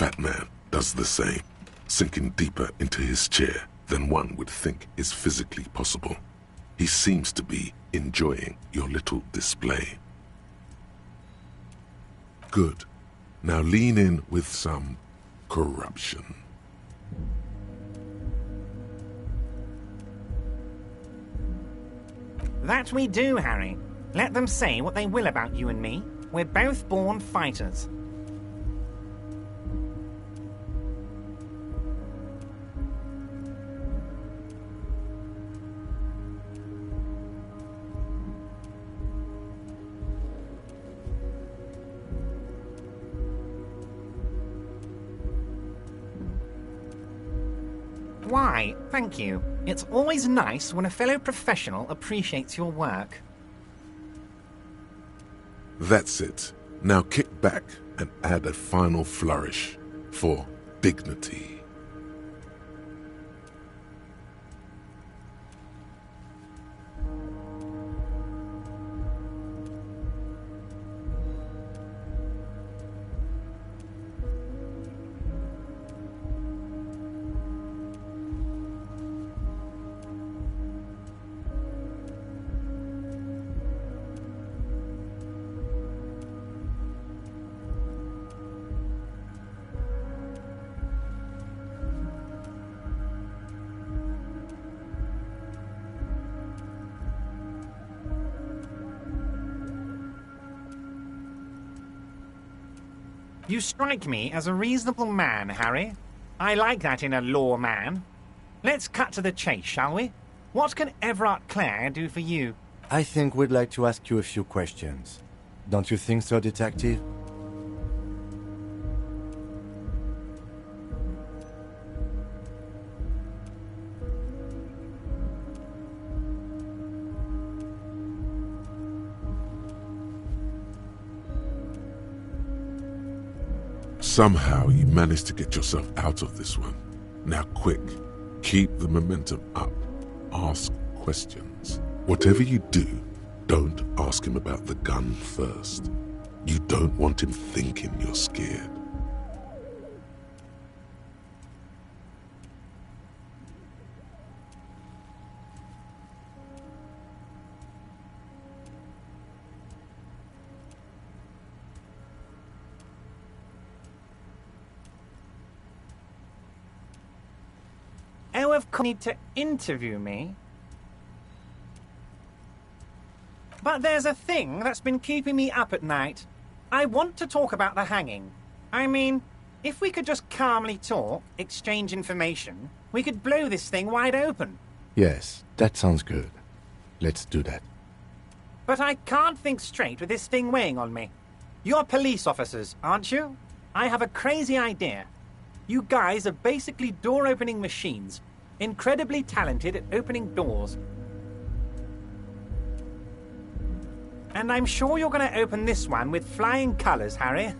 fat man does the same, sinking deeper into his chair than one would think is physically possible. He seems to be enjoying your little display. Good. Now lean in with some corruption. That we do, Harry. Let them say what they will about you and me. We're both born fighters. Why, thank you. It's always nice when a fellow professional appreciates your work. That's it. Now kick back and add a final flourish for dignity. You strike me as a reasonable man, Harry. I like that in a law man. Let's cut to the chase, shall we? What can Everard Clare do for you? I think we'd like to ask you a few questions. Don't you think so, Detective? Somehow you managed to get yourself out of this one. Now quick, keep the momentum up. Ask questions. Whatever you do, don't ask him about the gun first. You don't want him thinking you're scared. Oh, of course, need to interview me. But there's a thing that's been keeping me up at night. I want to talk about the hanging. I mean, if we could just calmly talk, exchange information, we could blow this thing wide open. Yes, that sounds good. Let's do that. But I can't think straight with this thing weighing on me. You're police officers, aren't you? I have a crazy idea. You guys are basically door-opening machines, incredibly talented at opening doors. And I'm sure you're going to open this one with flying colours, Harry.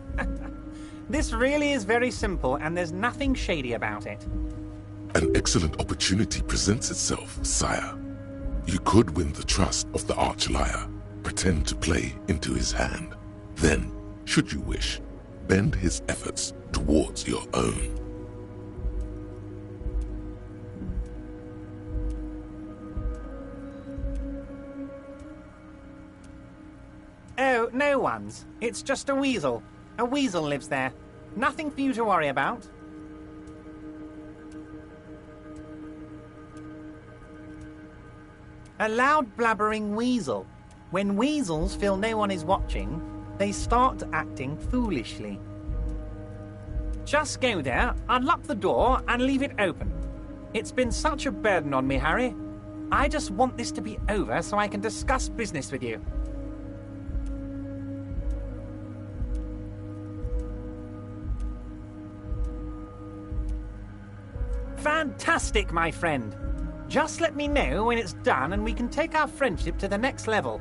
This really is very simple, and there's nothing shady about it. An excellent opportunity presents itself, sire. You could win the trust of the arch-liar, pretend to play into his hand. Then, should you wish, bend his efforts towards your own. Oh, no one's. It's just a weasel. A weasel lives there. Nothing for you to worry about. A loud blabbering weasel. When weasels feel no one is watching, they start acting foolishly. Just go there, unlock the door, and leave it open. It's been such a burden on me, Harry. I just want this to be over so I can discuss business with you. Fantastic, my friend. Just let me know when it's done and we can take our friendship to the next level.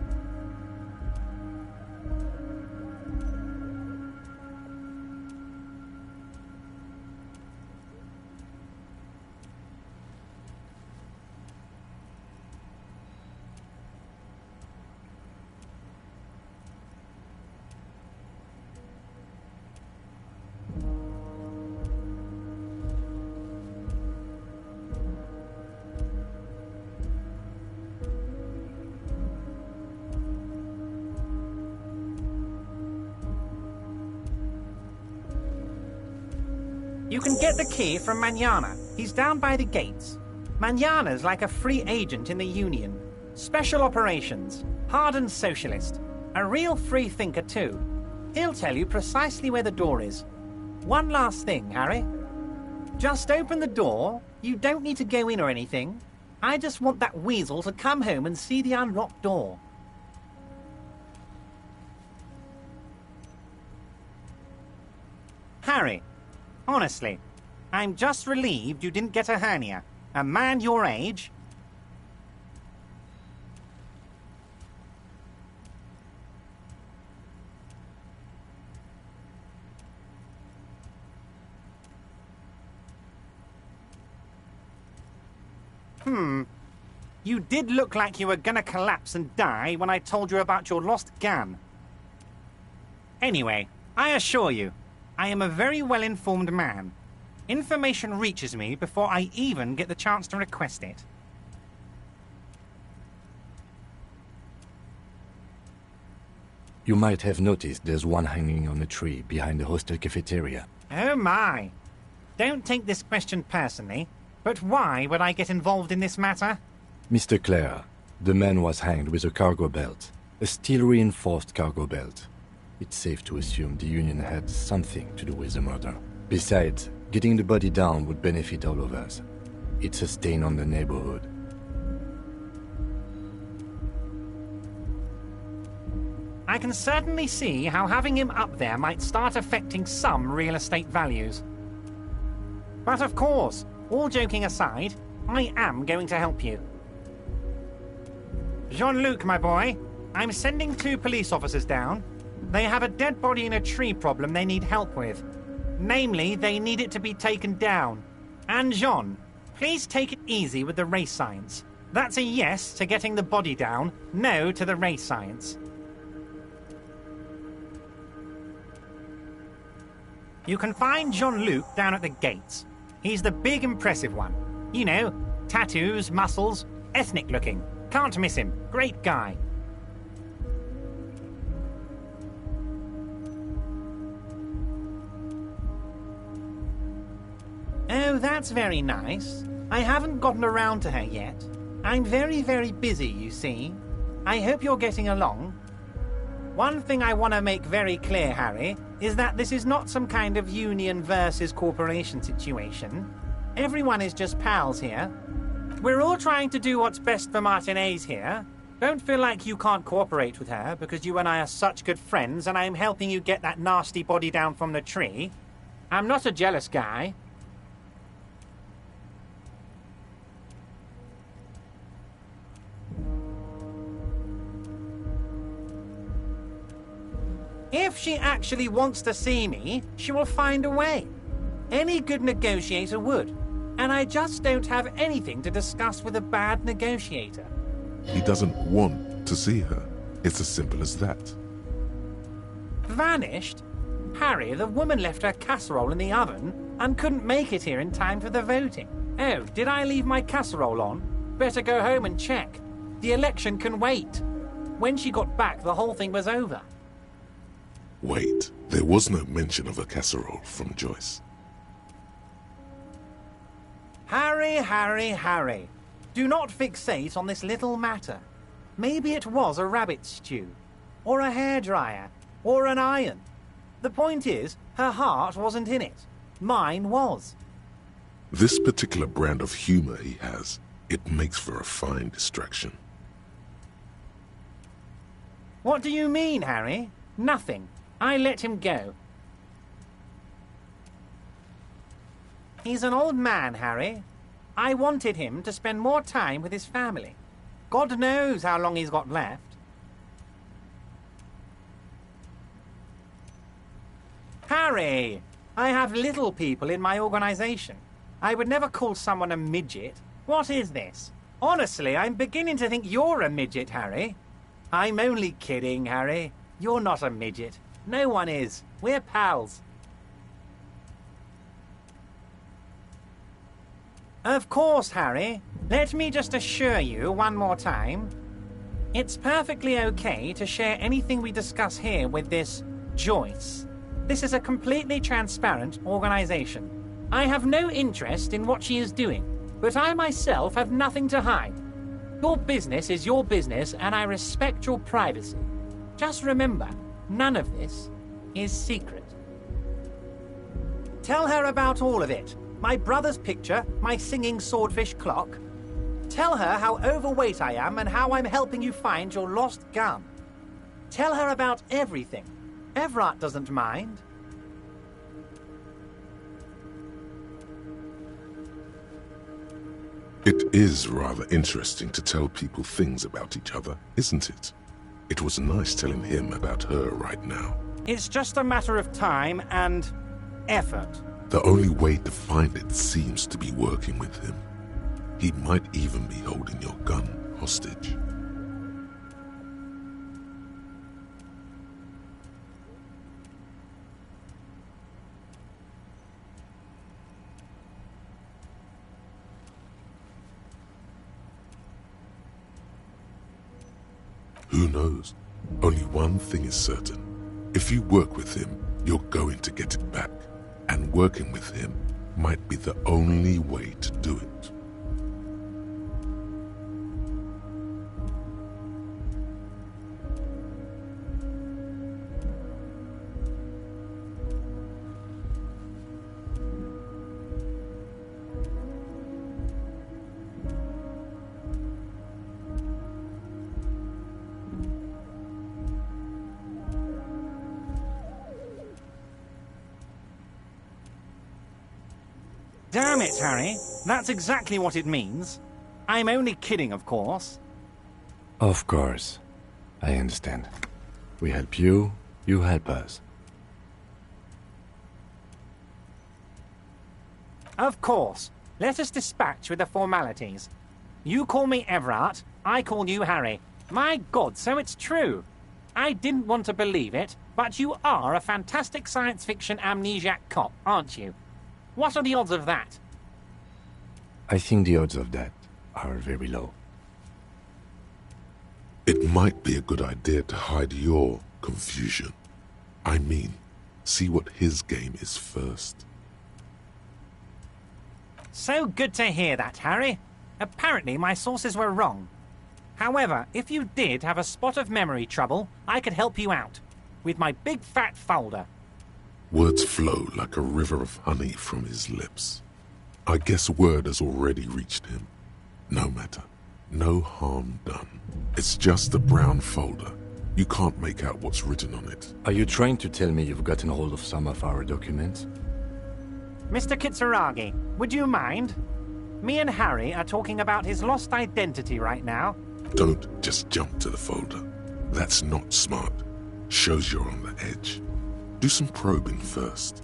You can get the key from Manana. He's down by the gates. Manana's like a free agent in the Union. Special operations. Hardened socialist. A real free thinker, too. He'll tell you precisely where the door is. One last thing, Harry. Just open the door. You don't need to go in or anything. I just want that weasel to come home and see the unlocked door. Harry, honestly, I'm just relieved you didn't get a hernia. A man your age... You did look like you were gonna collapse and die when I told you about your lost gun. Anyway, I assure you, I am a very well-informed man. Information reaches me before I even get the chance to request it. You might have noticed there's one hanging on a tree behind the hostel cafeteria. Oh my! Don't take this question personally, but why would I get involved in this matter? Mr. Clare, the man was hanged with a cargo belt. A steel-reinforced cargo belt. It's safe to assume the Union had something to do with the murder. Besides, getting the body down would benefit all of us. It's a stain on the neighborhood. I can certainly see how having him up there might start affecting some real estate values. But of course, all joking aside, I am going to help you. Jean-Luc, my boy, I'm sending 2 police officers down. They have a dead body in a tree problem they need help with. Namely, they need it to be taken down. And Jean, please take it easy with the race science. That's a yes to getting the body down, no to the race science. You can find Jean-Luc down at the gates. He's the big, impressive one. You know, tattoos, muscles, ethnic looking. Can't miss him. Great guy. Oh, that's very nice. I haven't gotten around to her yet. I'm very, very busy, you see. I hope you're getting along. One thing I want to make very clear, Harry, is that this is not some kind of union versus corporation situation. Everyone is just pals here. We're all trying to do what's best for Martinez here. Don't feel like you can't cooperate with her because you and I are such good friends and I'm helping you get that nasty body down from the tree. I'm not a jealous guy. If she actually wants to see me, she will find a way. Any good negotiator would. And I just don't have anything to discuss with a bad negotiator. He doesn't want to see her. It's as simple as that. Vanished? Harry, the woman left her casserole in the oven and couldn't make it here in time for the voting. Oh, did I leave my casserole on? Better go home and check. The election can wait. When she got back, the whole thing was over. Wait, there was no mention of a casserole from Joyce. Harry, Harry, Harry. Do not fixate on this little matter. Maybe it was a rabbit stew, or a hairdryer, or an iron. The point is, her heart wasn't in it. Mine was. This particular brand of humor he has, it makes for a fine distraction. What do you mean, Harry? Nothing. I let him go. He's an old man, Harry. I wanted him to spend more time with his family. God knows how long he's got left. Harry! I have little people in my organization. I would never call someone a midget. What is this? Honestly, I'm beginning to think you're a midget, Harry. I'm only kidding, Harry. You're not a midget. No one is. We're pals. Of course, Harry. Let me just assure you one more time. It's perfectly okay to share anything we discuss here with this Joyce. This is a completely transparent organization. I have no interest in what she is doing, but I myself have nothing to hide. Your business is your business, and I respect your privacy. Just remember, none of this is secret. Tell her about all of it. My brother's picture, my singing swordfish clock. Tell her how overweight I am and how I'm helping you find your lost gun. Tell her about everything. Everard doesn't mind. It is rather interesting to tell people things about each other, isn't it? It was nice telling him about her right now. It's just a matter of time and effort. The only way to find it seems to be working with him. He might even be holding your gun hostage. Who knows? Only one thing is certain. If you work with him, you're going to get it back. And working with him might be the only way to do it. Damn it, Harry. That's exactly what it means. I'm only kidding, of course. Of course. I understand. We help you, you help us. Of course. Let us dispatch with the formalities. You call me Everard, I call you Harry. My God, so it's true. I didn't want to believe it, but you are a fantastic science fiction amnesiac cop, aren't you? What are the odds of that? I think the odds of that are very low. It might be a good idea to hide your confusion. I mean, see what his game is first. So good to hear that, Harry. Apparently my sources were wrong. However, if you did have a spot of memory trouble, I could help you out. With my big fat folder. Words flow like a river of honey from his lips. I guess word has already reached him. No matter. No harm done. It's just a brown folder. You can't make out what's written on it. Are you trying to tell me you've gotten hold of some of our documents? Mr. Kitsuragi, would you mind? Me and Harry are talking about his lost identity right now. Don't just jump to the folder. That's not smart. Shows you're on the edge. Do some probing first.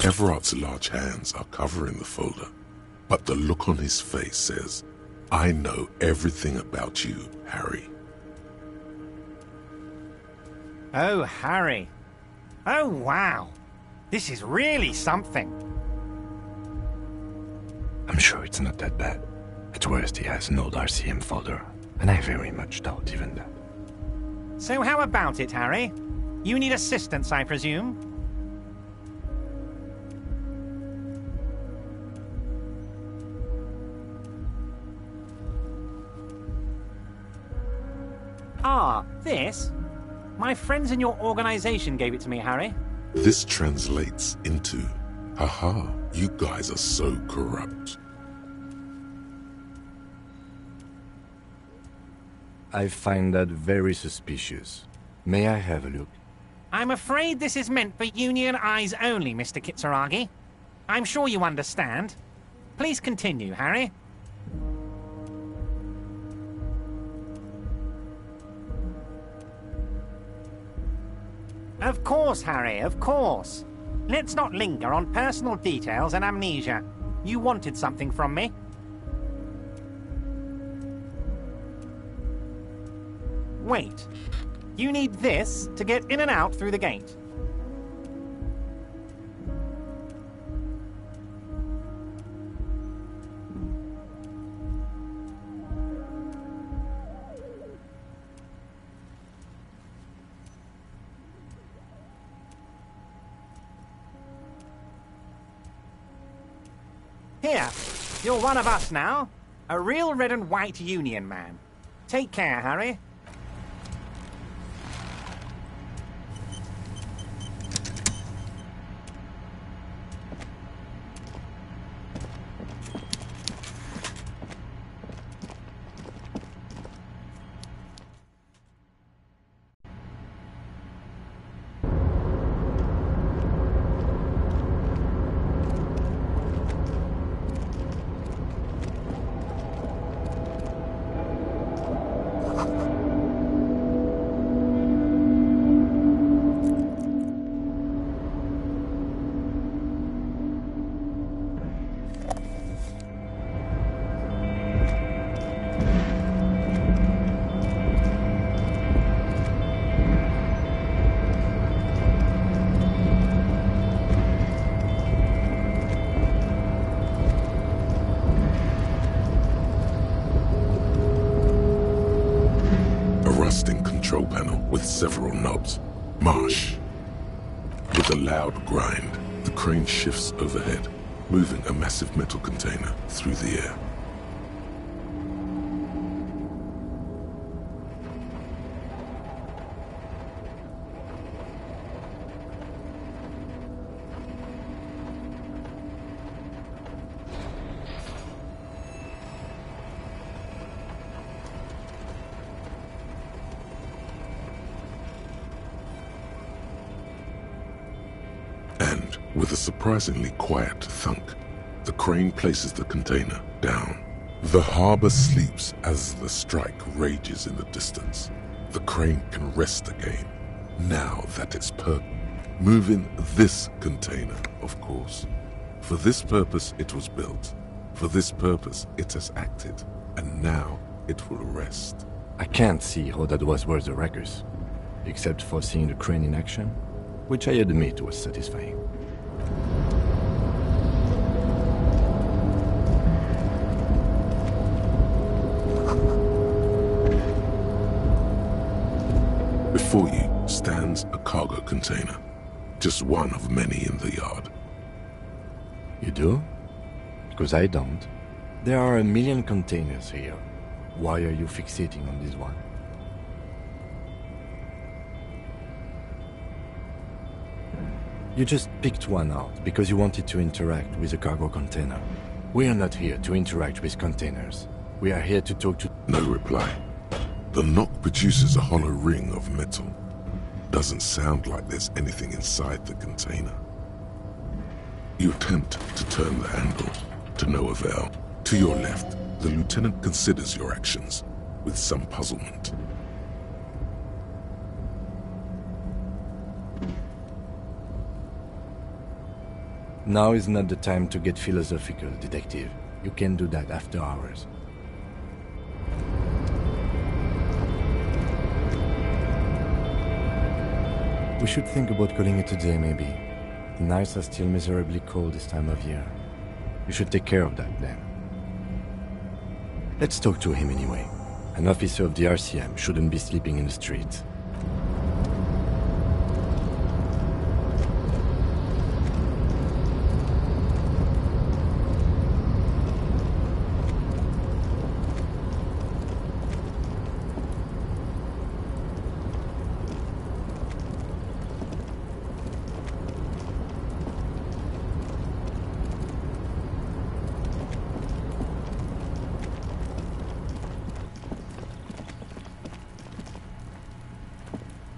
Everard's large hands are covering the folder, but the look on his face says, I know everything about you, Harry. Oh, Harry. Oh, wow. This is really something. I'm sure it's not that bad. At worst, he has an old RCM folder, and I very much doubt even that. So how about it, Harry? You need assistance, I presume? Ah, this? My friends in your organization gave it to me, Harry. This translates into, haha, you guys are so corrupt. I find that very suspicious. May I have a look? I'm afraid this is meant for Union eyes only, Mr. Kitsuragi. I'm sure you understand. Please continue, Harry. Of course, Harry, of course. Let's not linger on personal details and amnesia. You wanted something from me. Wait. You need this to get in and out through the gate. Here, you're one of us now. A real red and white Union man. Take care, Harry. Control panel with several knobs. Marsh. With a loud grind, the crane shifts overhead, moving a massive metal container through the air. With a surprisingly quiet thunk, the crane places the container down. The harbor sleeps as the strike rages in the distance. The crane can rest again, now that its moving this container, of course. For this purpose it was built. For this purpose it has acted. And now it will rest. I can't see how that was worth the ruckus, except for seeing the crane in action, which I admit was satisfying. Before you stands a cargo container, just one of many in the yard. You do? Because I don't. There are a million containers here. Why are you fixating on this one? You just picked one out because you wanted to interact with a cargo container. We are not here to interact with containers. We are here to talk to... No reply. The knock produces a hollow ring of metal. Doesn't sound like there's anything inside the container. You attempt to turn the handle, to no avail. To your left, the lieutenant considers your actions with some puzzlement. Now is not the time to get philosophical, detective. You can do that after hours. We should think about calling it a day, maybe. The nights are still miserably cold this time of year. You should take care of that, then. Let's talk to him anyway. An officer of the RCM shouldn't be sleeping in the street.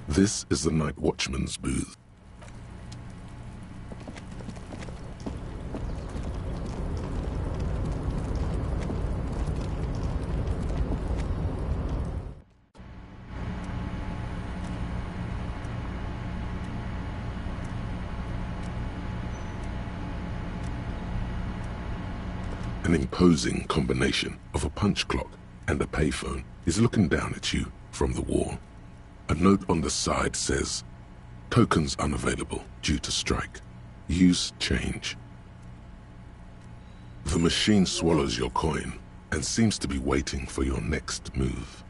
This is the night watchman's booth. An imposing combination of a punch clock and a payphone is looking down at you from the wall. A note on the side says, "Tokens unavailable due to strike. Use change." The machine swallows your coin and seems to be waiting for your next move.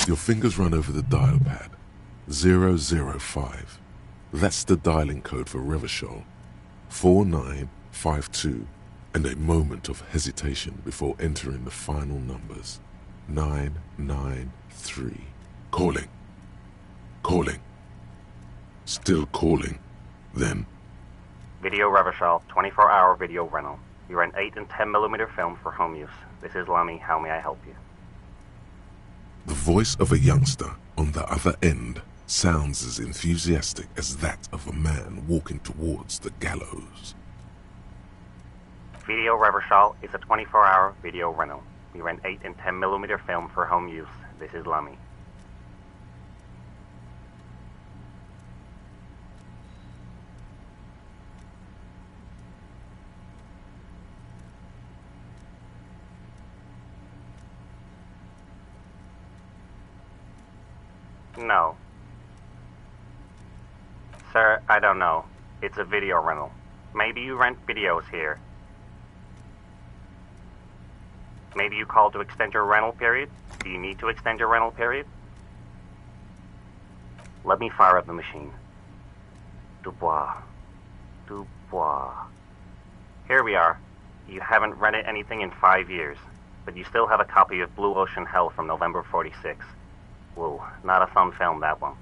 Your fingers run over the dial pad. 005. That's the dialing code for Revachol. 4952, and a moment of hesitation before entering the final numbers. 993. Calling. Calling. Still calling. Then... Video Revachol, 24-hour video rental. You rent 8 and 10mm film for home use. This is Lammy. How may I help you? The voice of a youngster on the other end sounds as enthusiastic as that of a man walking towards the gallows. Video Revachol is a 24-hour video rental. We rent 8 and 10mm film for home use. This is Lammy. No. Sir, I don't know. It's a video rental. Maybe you rent videos here. Maybe you called to extend your rental period? Do you need to extend your rental period? Let me fire up the machine. Dubois. Dubois. Here we are. You haven't rented anything in 5 years, but you still have a copy of Blue Ocean Hell from November 46. Whoa, not a fun film, that one.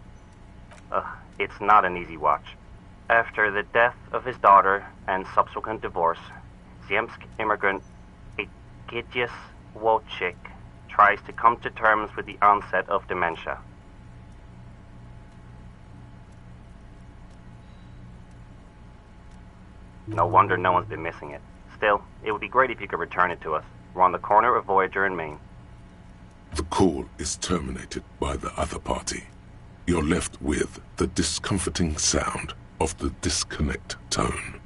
It's not an easy watch. After the death of his daughter and subsequent divorce, Ziemsk immigrant Egidius Wojcik tries to come to terms with the onset of dementia. No wonder no one's been missing it. Still, it would be great if you could return it to us. We're on the corner of Voyager and Main. The call is terminated by the other party. You're left with the discomforting sound of the disconnect tone.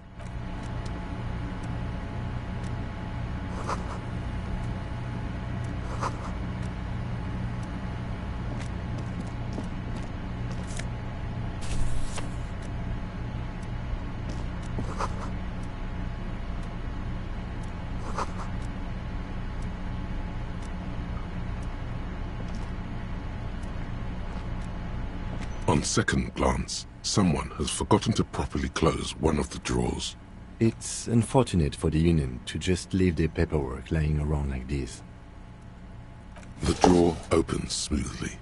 On second glance, someone has forgotten to properly close one of the drawers. It's unfortunate for the Union to just leave their paperwork lying around like this. The drawer opens smoothly.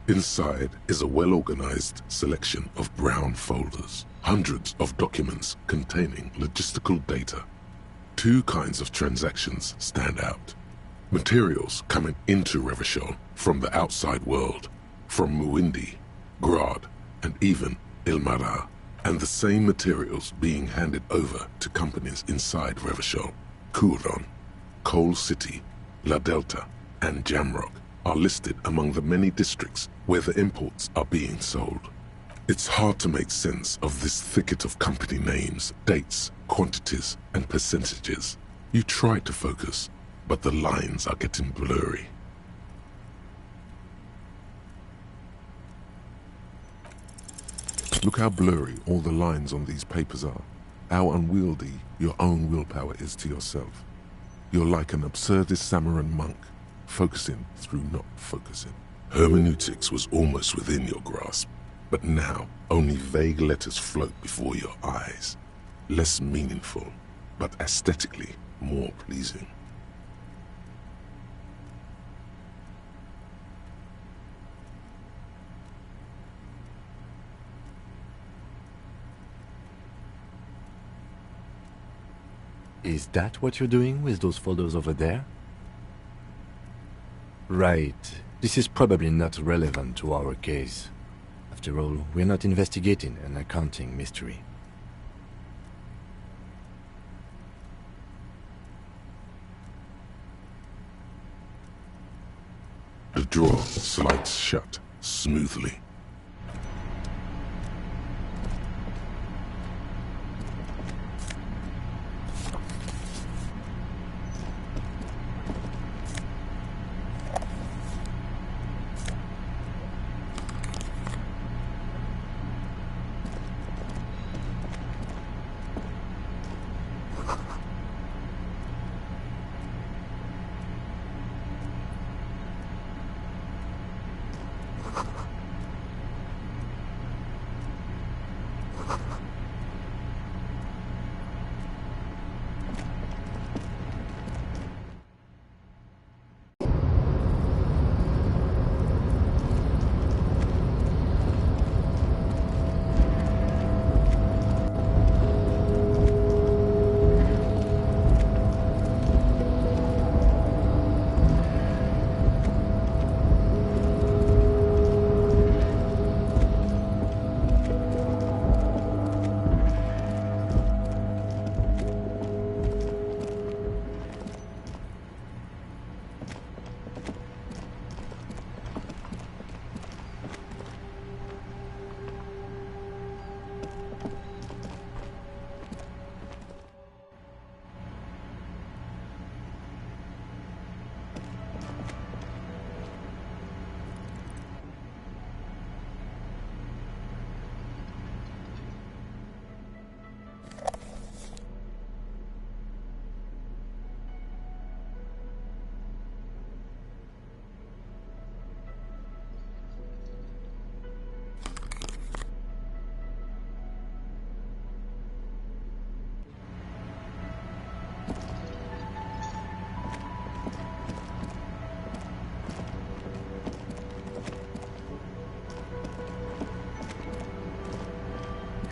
Inside is a well-organized selection of brown folders, hundreds of documents containing logistical data. 2 kinds of transactions stand out. Materials coming into Revachol from the outside world, from Muindi, Grad, and even Ilmara, and the same materials being handed over to companies inside Revachol. Kuron, Coal City, La Delta, and Jamrock are listed among the many districts where the imports are being sold. It's hard to make sense of this thicket of company names, dates, quantities, and percentages. You try to focus, but the lines are getting blurry. Look how blurry all the lines on these papers are. How unwieldy your own willpower is to yourself. You're like an absurdist Samaran monk, focusing through not focusing. Hermeneutics was almost within your grasp, but now only vague letters float before your eyes. Less meaningful, but aesthetically more pleasing. Is that what you're doing with those folders over there? Right. This is probably not relevant to our case. After all, we're not investigating an accounting mystery. The drawer slides shut smoothly.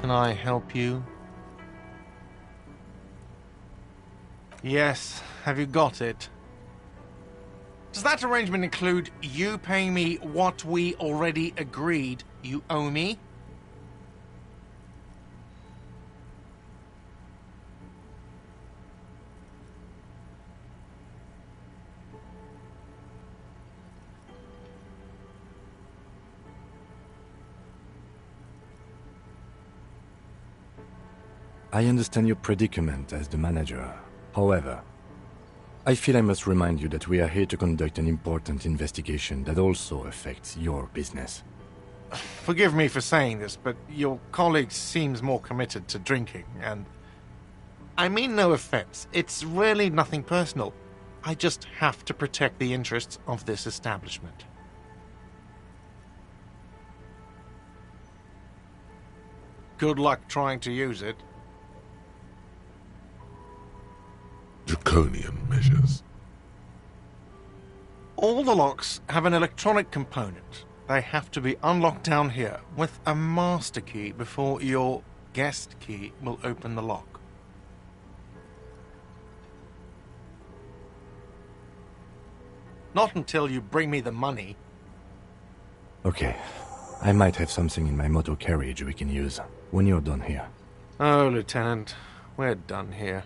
can I help you? Yes, have you got it? Does that arrangement include you paying me what we already agreed you owe me? I understand your predicament as the manager. However, I feel I must remind you that we are here to conduct an important investigation that also affects your business. Forgive me for saying this, but your colleague seems more committed to drinking, and... I mean no offense. It's really nothing personal. I just have to protect the interests of this establishment. Good luck trying to use it. Draconian measures. All the locks have an electronic component. They have to be unlocked down here with a master key before your guest key will open the lock. Not until you bring me the money. Okay, I might have something in my motor carriage we can use when you're done here. Oh, Lieutenant, we're done here.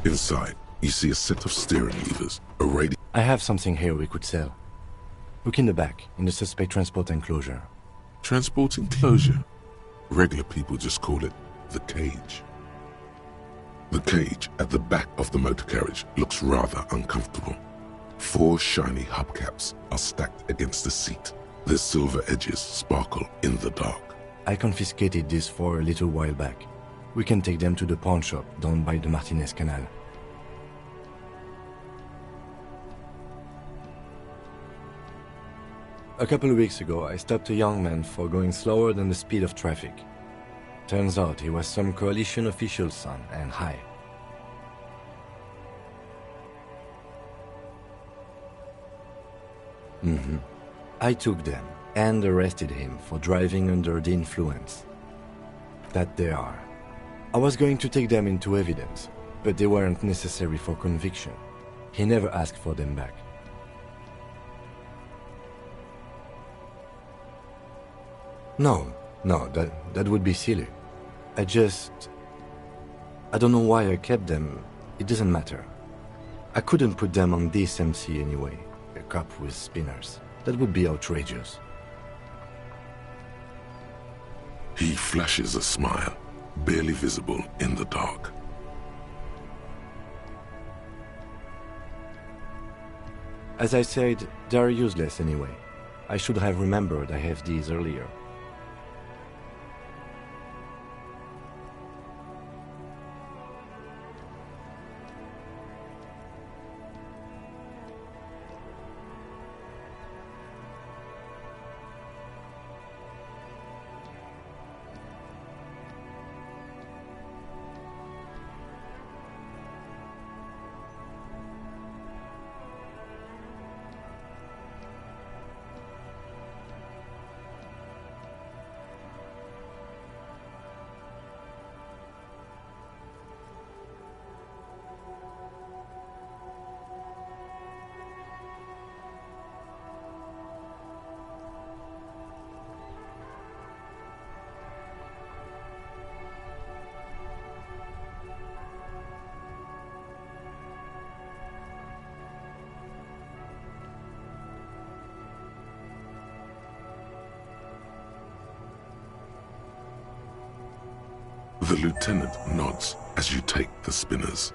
Inside, you see a set of steering levers, a radio... I have something here we could sell. Look in the back, in the suspect transport enclosure. Transport enclosure? Regular people just call it the cage. The cage at the back of the motor carriage looks rather uncomfortable. 4 shiny hubcaps are stacked against the seat. Their silver edges sparkle in the dark. I confiscated these 4 a little while back. We can take them to the pawn shop down by the Martinez Canal. A couple of weeks ago, I stopped a young man for going slower than the speed of traffic. Turns out he was some coalition official's son and high. I took them and arrested him for driving under the influence. That they are. I was going to take them into evidence, but they weren't necessary for conviction. He never asked for them back. No, that would be silly. I don't know why I kept them. It doesn't matter. I couldn't put them on this MC anyway. A cop with spinners. That would be outrageous. He flashes a smile, barely visible in the dark. As I said, they are useless anyway. I should have remembered I have these earlier. The lieutenant nods as you take the spinners.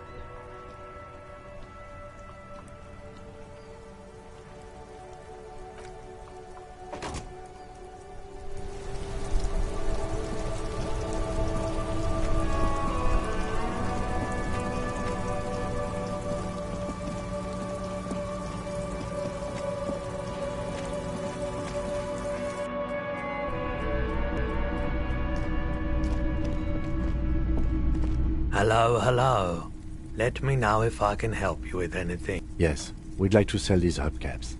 Hello, hello. Let me know if I can help you with anything. Yes, we'd like to sell these hubcaps.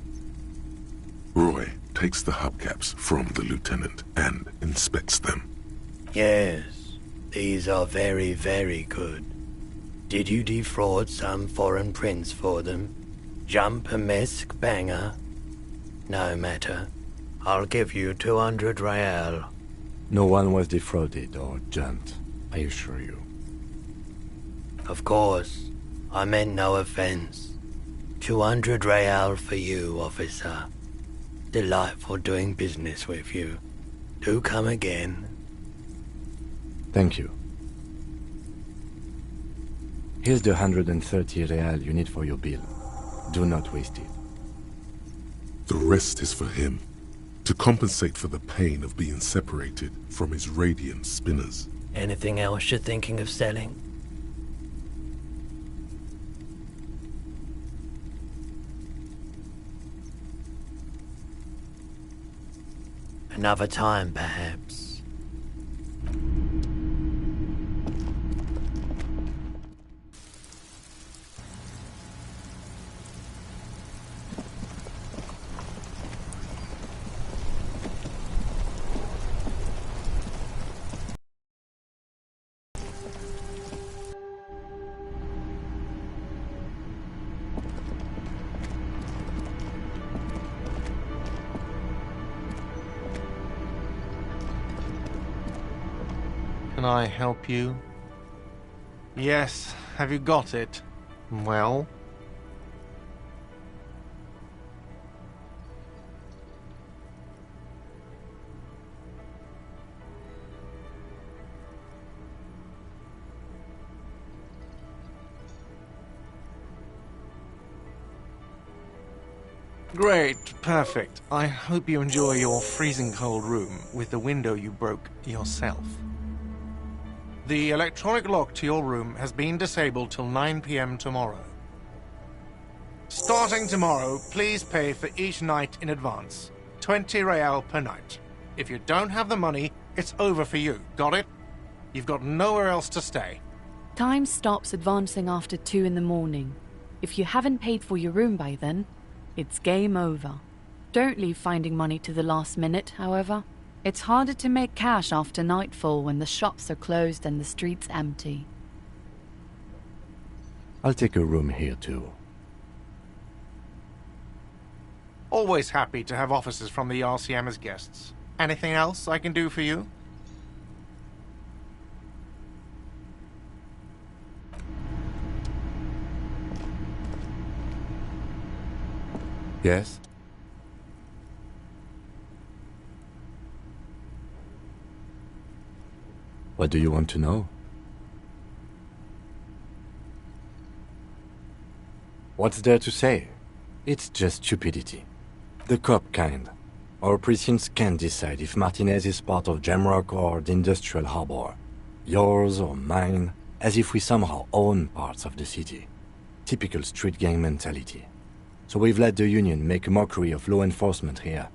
Roy takes the hubcaps from the lieutenant and inspects them. Yes, these are very, very good. Did you defraud some foreign prince for them? Jump a mesk banger? No matter. I'll give you 200 real. No one was defrauded or jumped, I assure you. Of course, I meant no offense. 200 real for you, officer. Delightful doing business with you. Do come again. Thank you. Here's the 130 real you need for your bill. Do not waste it. The rest is for him, to compensate for the pain of being separated from his radiant spinners. Anything else you're thinking of selling? Another time, perhaps. Can I help you? Yes, have you got it? Well? Great, perfect. I hope you enjoy your freezing cold room with the window you broke yourself. The electronic lock to your room has been disabled till 9 p.m. tomorrow. Starting tomorrow, please pay for each night in advance. 20 real per night. If you don't have the money, it's over for you. Got it? You've got nowhere else to stay. Time stops advancing after 2 in the morning. If you haven't paid for your room by then, it's game over. Don't leave finding money to the last minute, however. It's harder to make cash after nightfall when the shops are closed and the streets empty. I'll take a room here too. Always happy to have officers from the RCM as guests. Anything else I can do for you? Yes? What do you want to know? What's there to say? It's just stupidity. The cop kind. Our precincts can't decide if Martinez is part of Jamrock or the Industrial Harbor. Yours or mine, as if we somehow own parts of the city. Typical street gang mentality. So we've let the Union make a mockery of law enforcement here,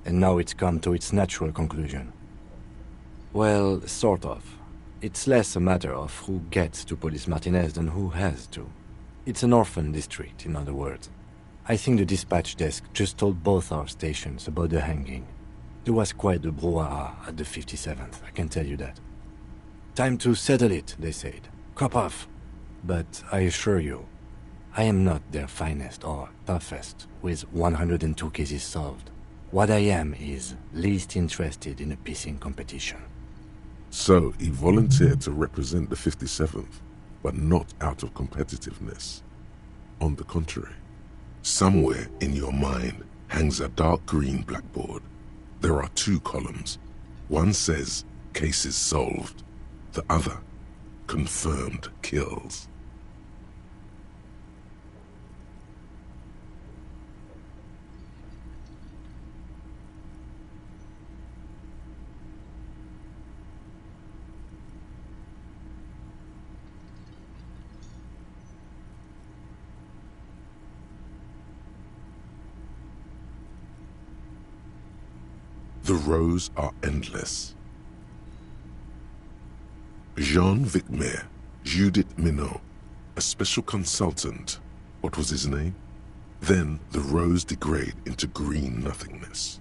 and now it's come to its natural conclusion. Well, sort of. It's less a matter of who gets to police Martinez than who has to. It's an orphan district, in other words. I think the dispatch desk just told both our stations about the hanging. There was quite the brouhaha at the 57th, I can tell you that. Time to settle it, they said. Cop off. But I assure you, I am not their finest or toughest with 102 cases solved. What I am is least interested in a pissing competition. So he volunteered to represent the 57th, but not out of competitiveness. On the contrary, somewhere in your mind hangs a dark green blackboard. There are 2 columns. One says, cases solved. The other, confirmed kills. The rows are endless. Jean Vicmer, Judith Minot, a special consultant. What was his name? Then the rose degrade into green nothingness.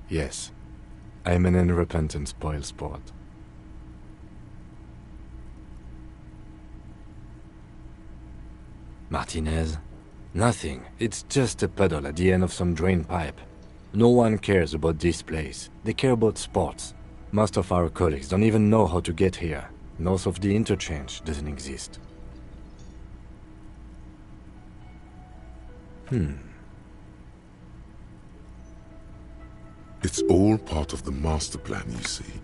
Yes, I am an unrepentant spoilsport. Martinez? Nothing. It's just a puddle at the end of some drain pipe. No one cares about this place. They care about sports. Most of our colleagues don't even know how to get here. North of the interchange doesn't exist. It's all part of the master plan, you see.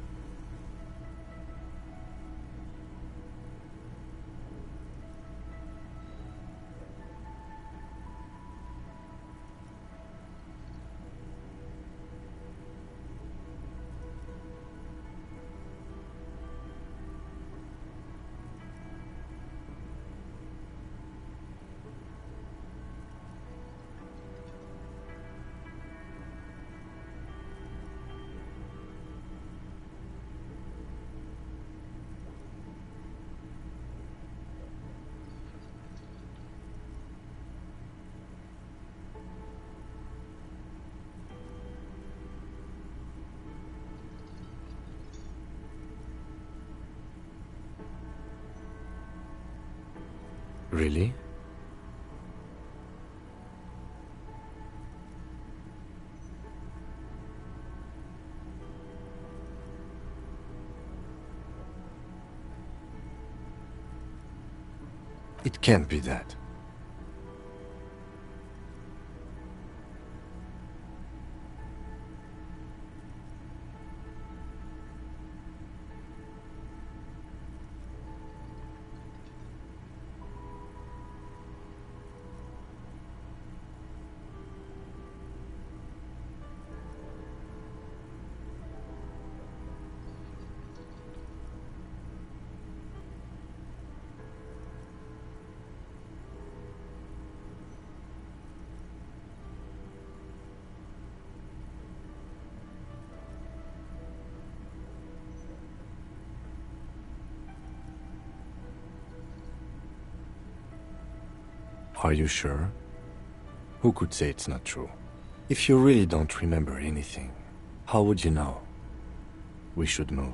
Really? It can't be that. Are you sure? Who could say it's not true? If you really don't remember anything, how would you know? We should move.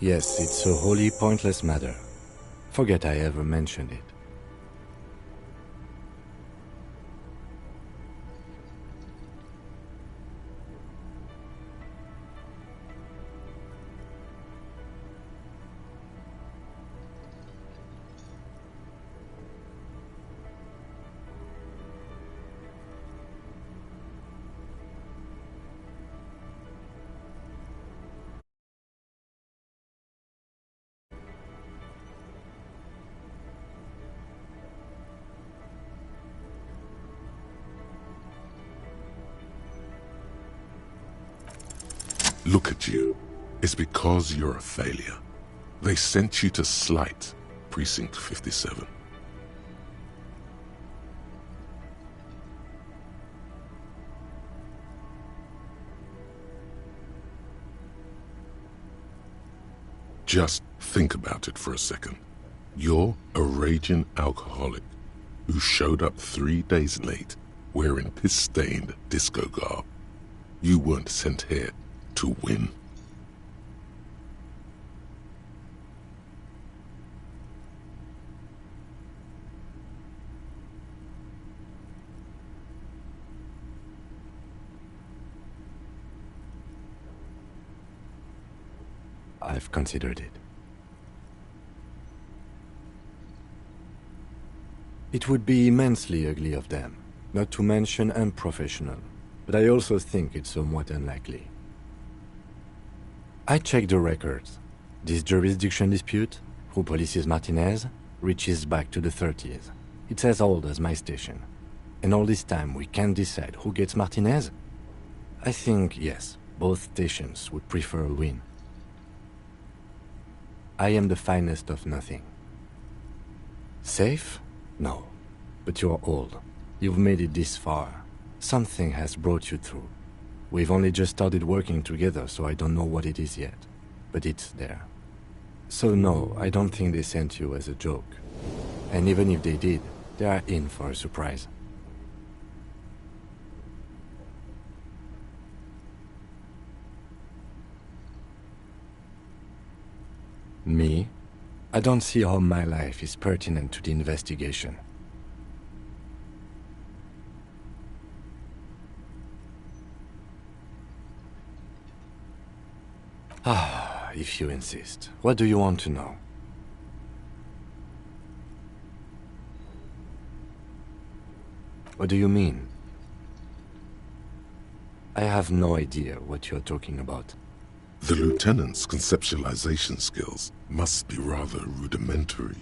Yes, it's a wholly pointless matter. Forget I ever mentioned it. Look at you. It's because you're a failure. They sent you to slight Precinct 57. Just think about it for a second. You're a raging alcoholic who showed up 3 days late wearing piss-stained disco garb. You weren't sent here to win. I've considered it. It would be immensely ugly of them, not to mention unprofessional, but I also think it's somewhat unlikely. I checked the records. This jurisdiction dispute, who polices Martinez, reaches back to the 30s. It's as old as my station. And all this time we can't decide who gets Martinez? I think, yes, both stations would prefer a win. I am the finest of nothing. Safe? No. But you're old. You've made it this far. Something has brought you through. We've only just started working together, so I don't know what it is yet. But it's there. So no, I don't think they sent you as a joke. And even if they did, they are in for a surprise. Me? I don't see how my life is pertinent to the investigation. If you insist. What do you want to know? What do you mean? I have no idea what you're talking about. The lieutenant's conceptualization skills must be rather rudimentary.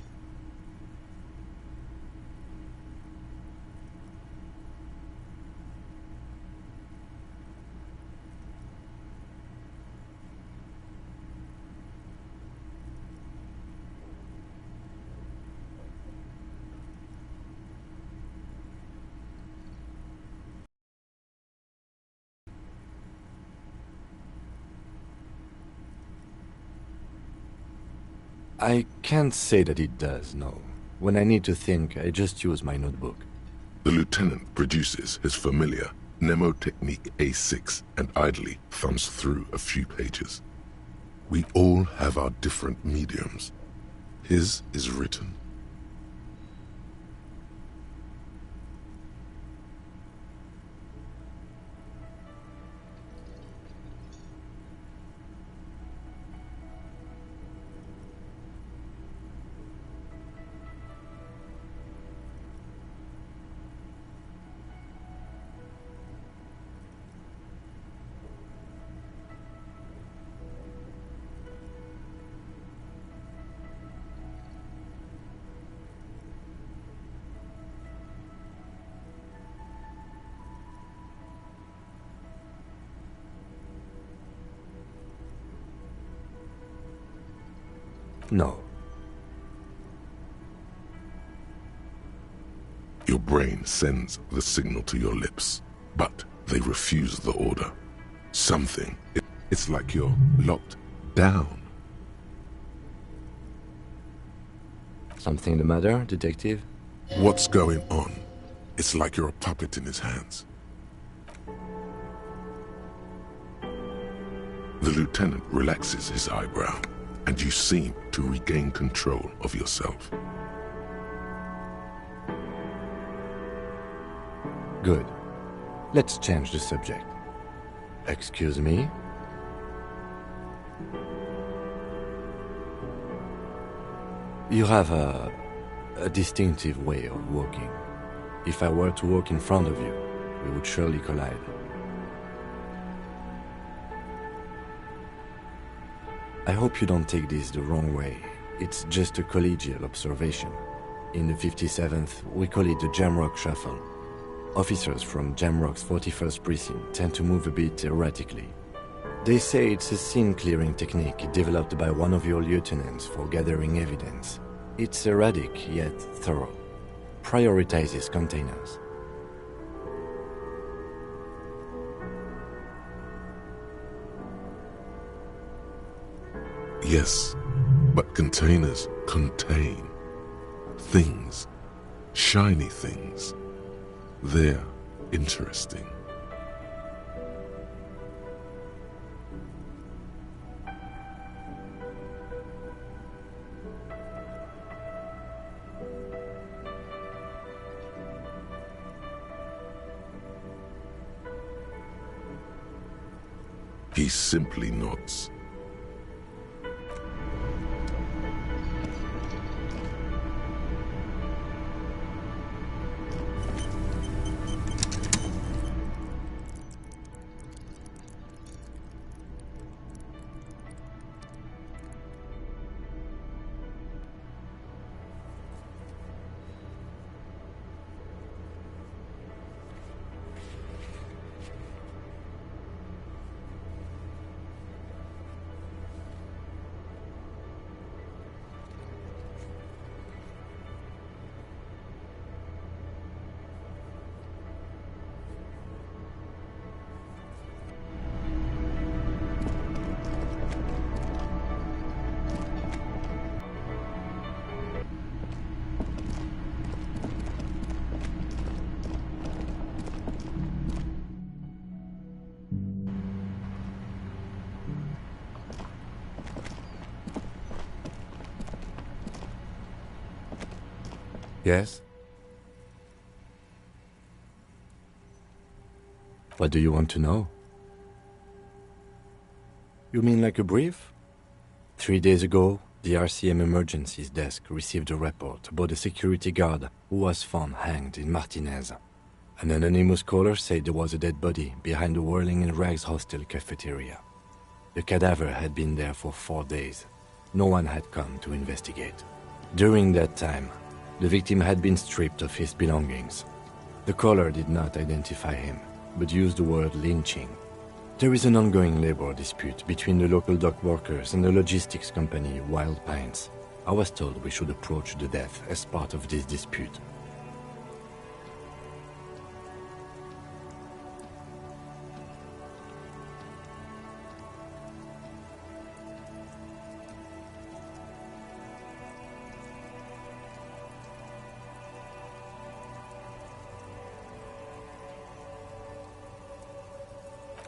I can't say that it does, no. When I need to think, I just use my notebook. The lieutenant produces his familiar mnemotechnique A6 and idly thumbs through a few pages. We all have our different mediums. His is written. No. Your brain sends the signal to your lips, but they refuse the order. Something. It's like you're locked down. Something the matter, detective? What's going on? It's like you're a puppet in his hands. The lieutenant relaxes his eyebrow, and you seem to regain control of yourself. Good. Let's change the subject. Excuse me? You have a distinctive way of walking. If I were to walk in front of you, we would surely collide. I hope you don't take this the wrong way. It's just a collegial observation. In the 57th, we call it the Jamrock Shuffle. Officers from Jamrock's 41st Precinct tend to move a bit erratically. They say it's a scene-clearing technique developed by one of your lieutenants for gathering evidence. It's erratic, yet thorough. Prioritizes containers. Yes, but containers contain things, shiny things. They're interesting. He simply nods. Yes? What do you want to know? You mean like a brief? 3 days ago, the RCM Emergencies Desk received a report about a security guard who was found hanged in Martinez. An anonymous caller said there was a dead body behind the Whirling in Rags hostel cafeteria. The cadaver had been there for 4 days. No one had come to investigate. During that time, the victim had been stripped of his belongings. The caller did not identify him, but used the word lynching. There is an ongoing labor dispute between the local dock workers and the logistics company Wild Pines. I was told we should approach the death as part of this dispute.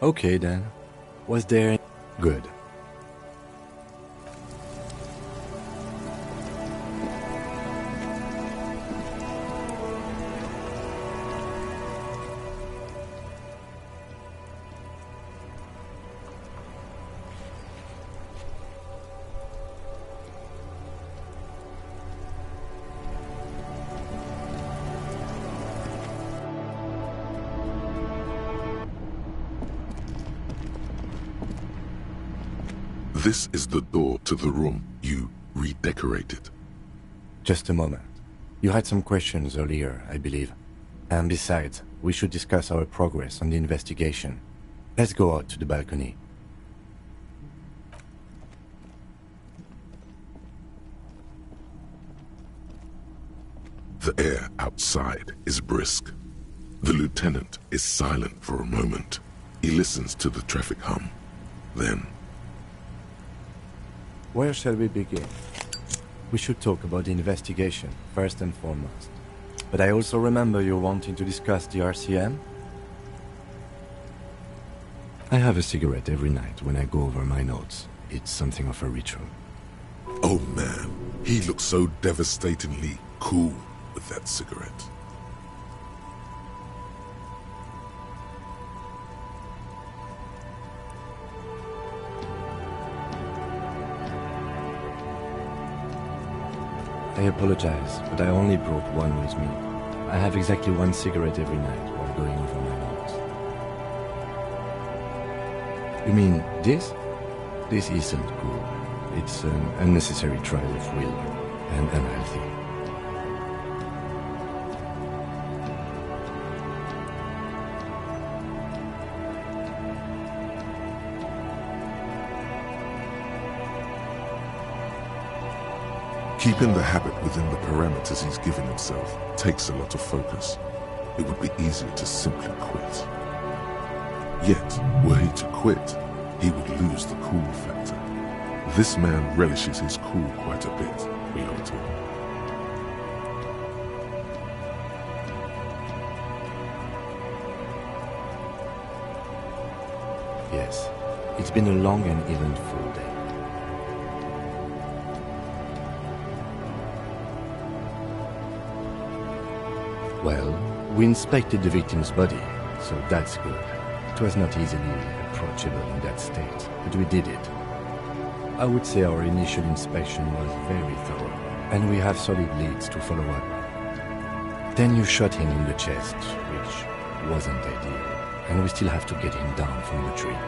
Okay then. Was there... Good. This is the door to the room you redecorated. Just a moment. You had some questions earlier, I believe. And besides, we should discuss our progress on the investigation. Let's go out to the balcony. The air outside is brisk. The lieutenant is silent for a moment. He listens to the traffic hum. Then... Where shall we begin? We should talk about the investigation, first and foremost. But I also remember you wanting to discuss the RCM? I have a cigarette every night when I go over my notes. It's something of a ritual. Oh man, he looks so devastatingly cool with that cigarette. I apologize, but I only brought one with me. I have exactly one cigarette every night while going over my notes. You mean this? This isn't cool. It's an unnecessary trial of will and unhealthy. Keeping the habit within the parameters he's given himself takes a lot of focus. It would be easier to simply quit. Yet, were he to quit, he would lose the cool factor. This man relishes his cool quite a bit, we are told. Yes, it's been a long and eventful day. Well, we inspected the victim's body, so that's good. It was not easily approachable in that state, but we did it. I would say our initial inspection was very thorough, and we have solid leads to follow up. Then you shot him in the chest, which wasn't ideal, and we still have to get him down from the tree.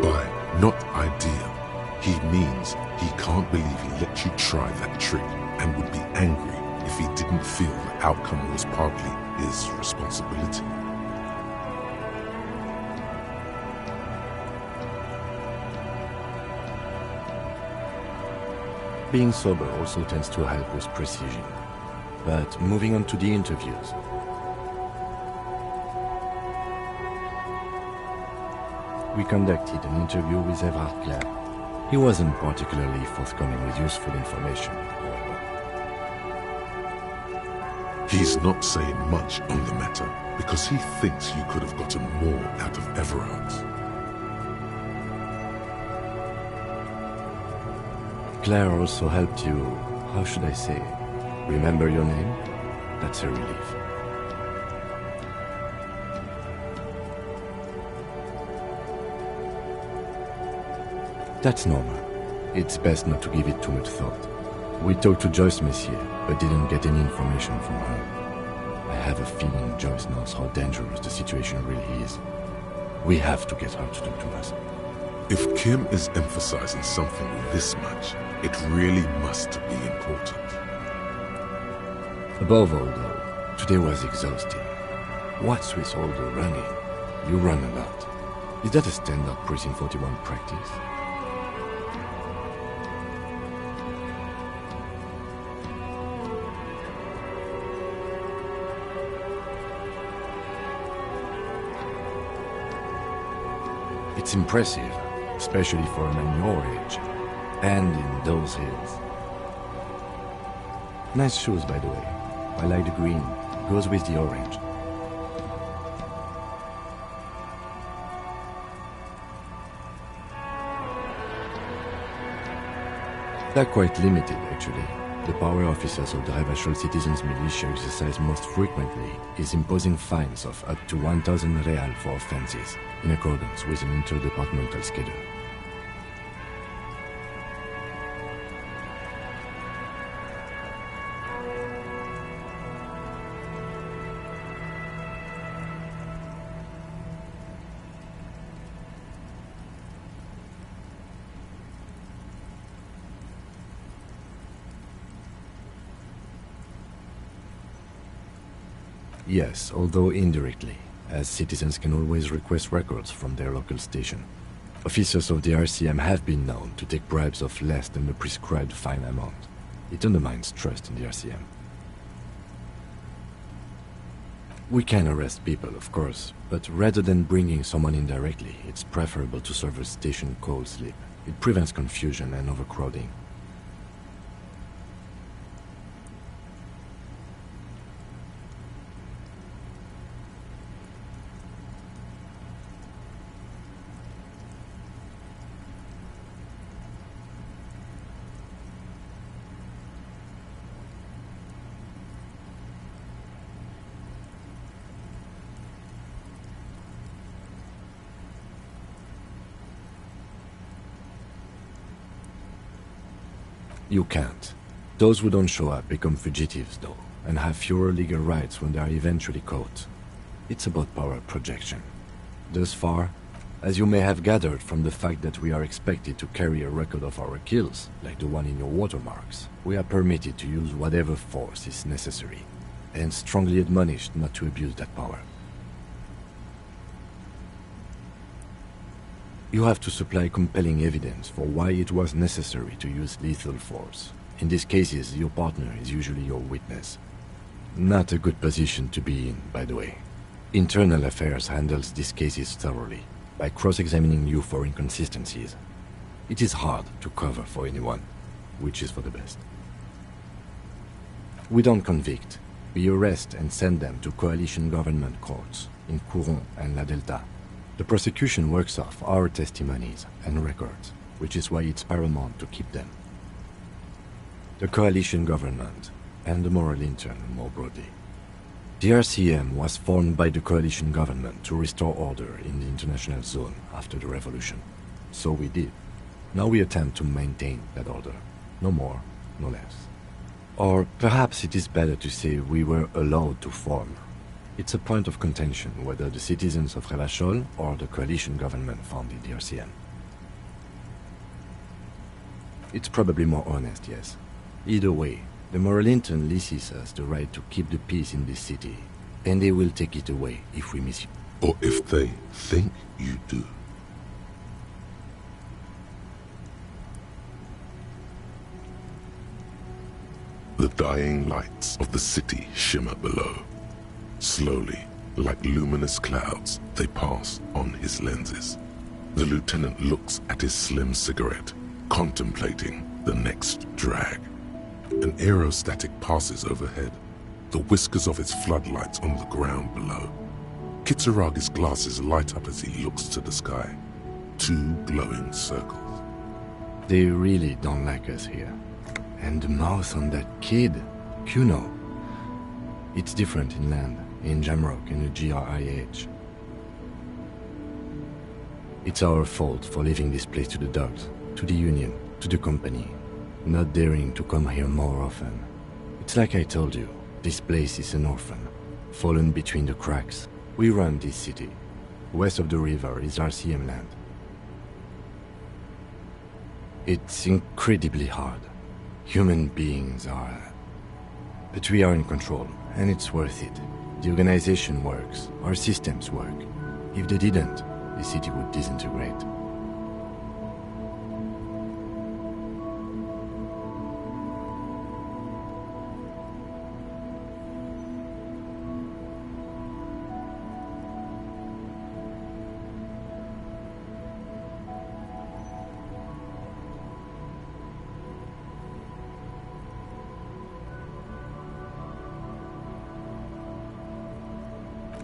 By not ideal, he means he can't believe he let you try that trick and would be angry if he didn't feel the outcome was partly his responsibility. Being sober also tends to help with precision. But moving on to the interviews. We conducted an interview with Everard Clare. He wasn't particularly forthcoming with useful information, however. He's not saying much on the matter because he thinks you could have gotten more out of Everard. Claire also helped you, how should I say, remember your name? That's a relief. That's normal. It's best not to give it too much thought. We talked to Joyce Messier, but didn't get any information from her. I have a feeling Joyce knows how dangerous the situation really is. We have to get her to talk to us. If Kim is emphasizing something this much, it really must be important. Above all, though, today was exhausting. What's with all the running? You run a lot. Is that a standard Precinct 41 practice? It's impressive, especially for a man your age, and in those hills. Nice shoes, by the way. I like the green. Goes with the orange. They're quite limited, actually. The power officers of the Revachol Citizens Militia exercise most frequently is imposing fines of up to 1,000 real for offenses, in accordance with an interdepartmental schedule. Yes, although indirectly, as citizens can always request records from their local station. Officers of the RCM have been known to take bribes of less than the prescribed fine amount. It undermines trust in the RCM. We can arrest people, of course, but rather than bringing someone in directly, it's preferable to serve a station call slip. It prevents confusion and overcrowding. You can't. Those who don't show up become fugitives, though, and have fewer legal rights when they are eventually caught. It's about power projection. Thus far, as you may have gathered from the fact that we are expected to carry a record of our kills, like the one in your watermarks, we are permitted to use whatever force is necessary, and strongly admonished not to abuse that power. You have to supply compelling evidence for why it was necessary to use lethal force. In these cases, your partner is usually your witness. Not a good position to be in, by the way. Internal Affairs handles these cases thoroughly, by cross-examining you for inconsistencies. It is hard to cover for anyone, which is for the best. We don't convict. We arrest and send them to coalition government courts in Couron and La Delta. The prosecution works off our testimonies and records, which is why it's paramount to keep them. The coalition government, and the moral intern more broadly. The RCM was formed by the coalition government to restore order in the international zone after the revolution. So we did. Now we attempt to maintain that order. No more, no less. Or perhaps it is better to say we were allowed to form. It's a point of contention whether the citizens of Revachol or the coalition government founded the RCM. It's probably more honest, yes. Either way, the moral intern Elisiese has the right to keep the peace in this city, and they will take it away if we miss you. Or if they think you do. The dying lights of the city shimmer below. Slowly, like luminous clouds, they pass on his lenses. The lieutenant looks at his slim cigarette, contemplating the next drag. An aerostatic passes overhead. the whiskers of its floodlights on the ground below. Kitsuragi's glasses light up as he looks to the sky. 2 glowing circles. They really don't like us here. And the mouth on that kid, Kuno. It's different inland, in Jamrock and the GRIH. It's our fault for leaving this place to the dogs, to the Union, to the company, not daring to come here more often. It's like I told you, this place is an orphan, fallen between the cracks. We run this city. West of the river is RCM land. It's incredibly hard. Human beings are... But we are in control, and it's worth it. The organization works, our systems work. If they didn't, the city would disintegrate.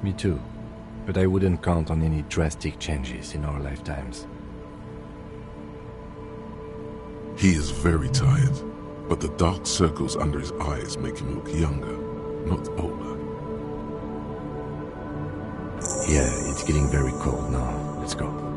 Me too. But I wouldn't count on any drastic changes in our lifetimes. He is very tired, but the dark circles under his eyes make him look younger, not older. Yeah, it's getting very cold now. Let's go.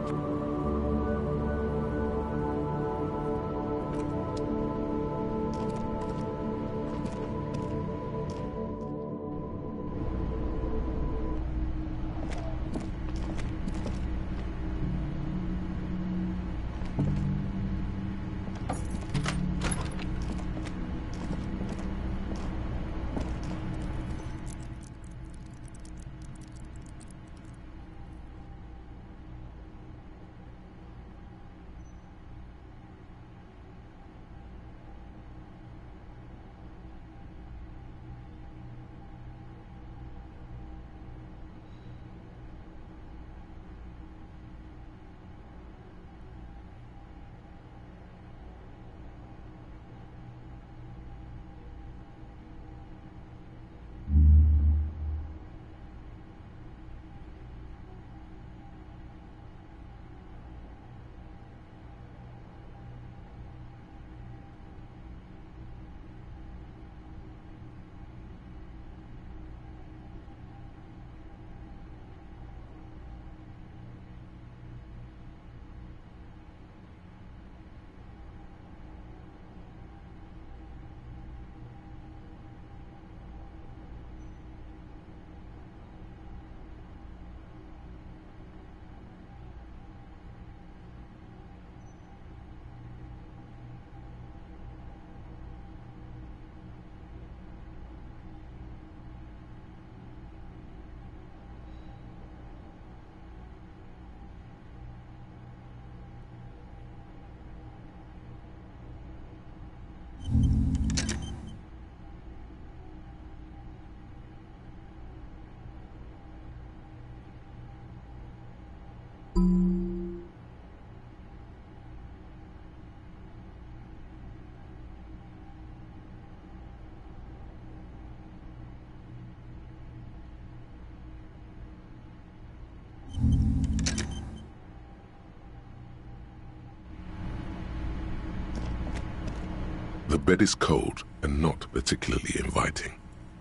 The bed is cold and not particularly inviting,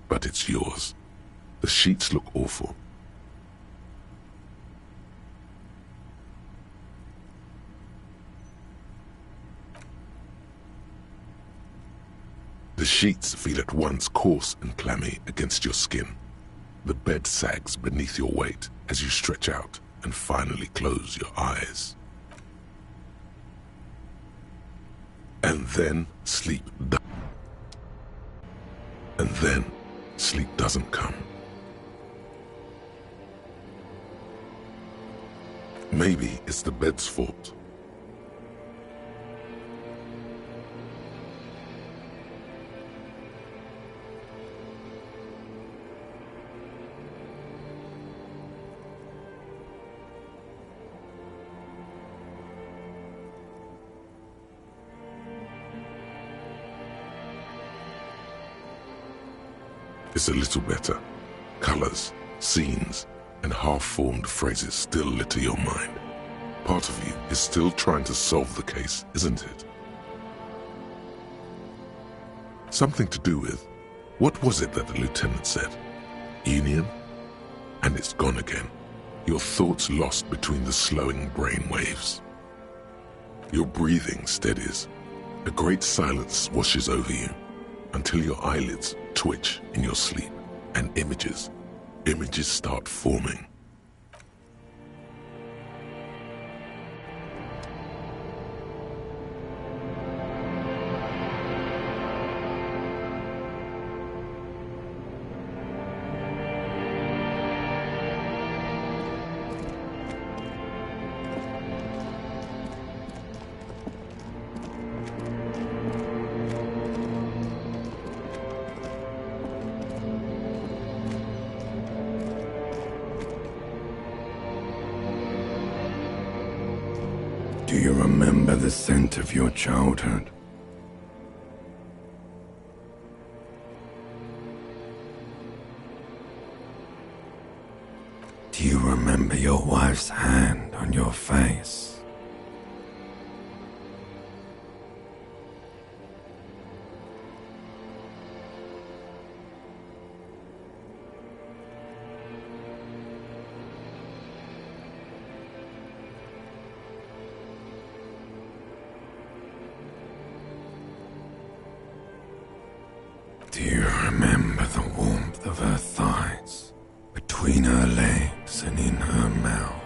but it's yours. The sheets look awful. The sheets feel at once coarse and clammy against your skin. The bed sags beneath your weight as you stretch out and finally close your eyes. And then sleep doesn't come. Maybe it's the bed's fault. is a little better. Colors, scenes, and half-formed phrases still litter your mind. Part of you is still trying to solve the case, isn't it? Something to do with, what was it that the lieutenant said? Union? And it's gone again. Your thoughts lost between the slowing brain waves. Your breathing steadies. A great silence washes over you until your eyelids twitch in your sleep and images start forming. Do you remember the scent of your childhood? Do you remember your wife's hand on your face? Do you remember the warmth of her thighs, between her legs and in her mouth?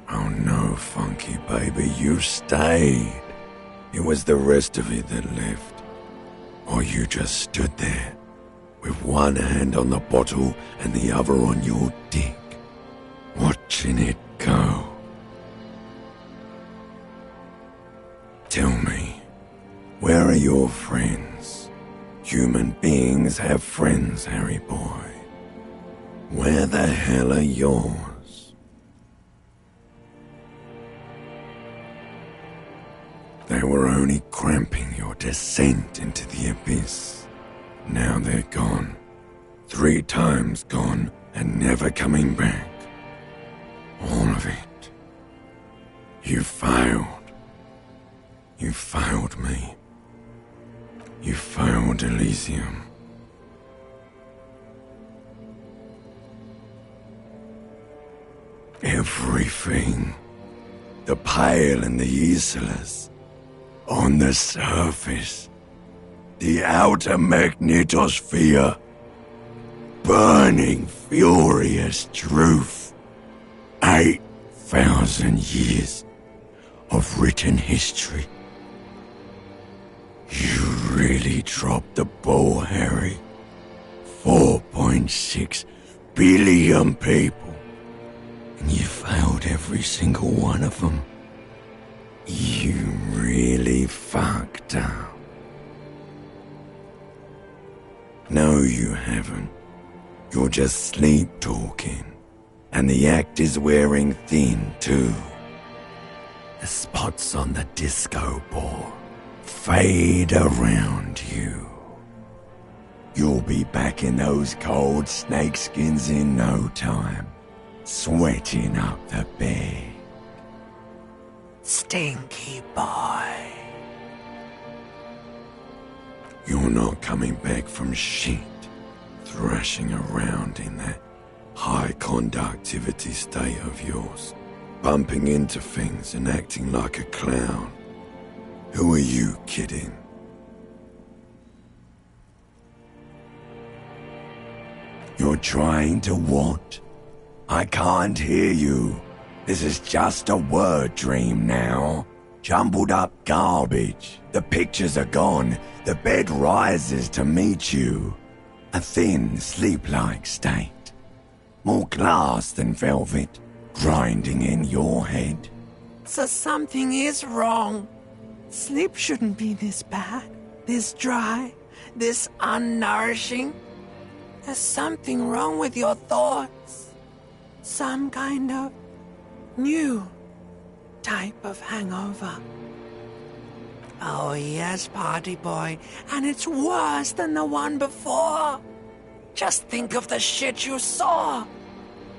Oh no, Funky baby, you stayed. It was the rest of it that left. Or you just stood there, with one hand on the bottle and the other on your dick, watching it go. Tell me, where are your friends? Human beings have friends, Harry boy. Where the hell are yours? They were only cramping your descent into the abyss. Now they're gone. 3 times gone and never coming back. All of it. You failed. You failed me. You failed Elysium. Everything. The Pale and the Elisiese. On the surface. The outer magnetosphere. Burning, furious truth. 8,000 years of written history. You really dropped the ball, Harry. 4.6 billion people. And you failed every single one of them. You really fucked up. No, you haven't. You're just sleep talking. And the act is wearing thin, too. The spots on the disco ball fade around you. You'll be back in those cold snakeskins in no time, sweating up the bed. Stinky boy. You're not coming back from shit, thrashing around in that high conductivity state of yours, bumping into things and acting like a clown. Who are you kidding? You're trying to what? I can't hear you. This is just a word dream now. Jumbled up garbage. The pictures are gone. The bed rises to meet you. A thin, sleep-like state. More glass than velvet, grinding in your head. So something is wrong. Sleep shouldn't be this bad, this dry, this unnourishing. There's something wrong with your thoughts. Some kind of new type of hangover. Oh yes, party boy, and it's worse than the one before. Just think of the shit you saw.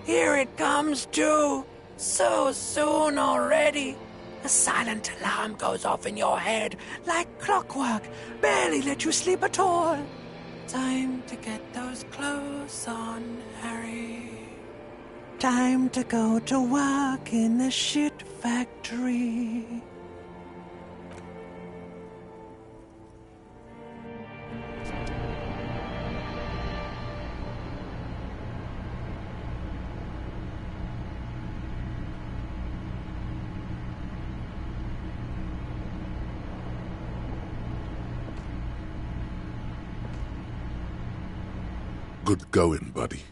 Here it comes too. So soon already. A silent alarm goes off in your head like clockwork. Barely let you sleep at all. Time to get those clothes on, Harry. Time to go to work in the shit factory. Good going, buddy.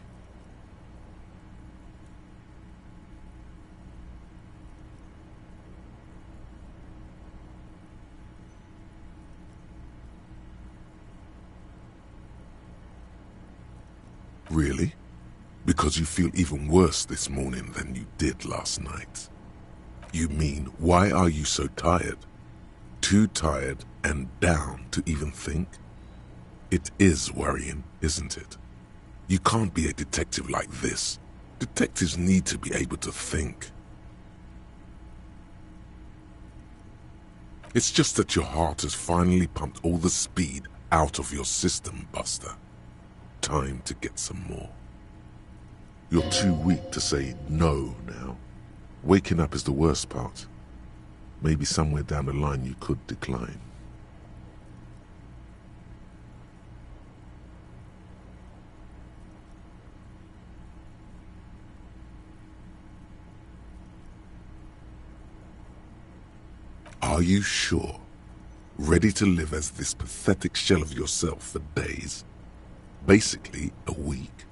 Really? Because you feel even worse this morning than you did last night? You mean, why are you so tired? Too tired and down to even think? It is worrying, isn't it? You can't be a detective like this. Detectives need to be able to think. It's just that your heart has finally pumped all the speed out of your system, Buster. Time to get some more. You're too weak to say no now. Waking up is the worst part. Maybe somewhere down the line you could decline. Are you sure? Ready to live as this pathetic shell of yourself for days? Basically, a week.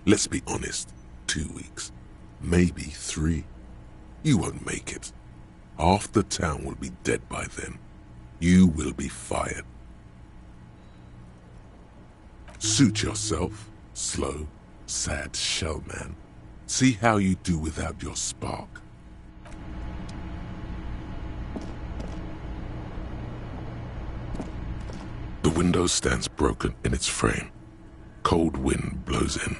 Let's be honest, 2 weeks. Maybe 3. You won't make it. Half the town will be dead by then. You will be fired. Suit yourself, slow, sad shell man. See how you do without your spark. The window stands broken in its frame. Cold wind blows in.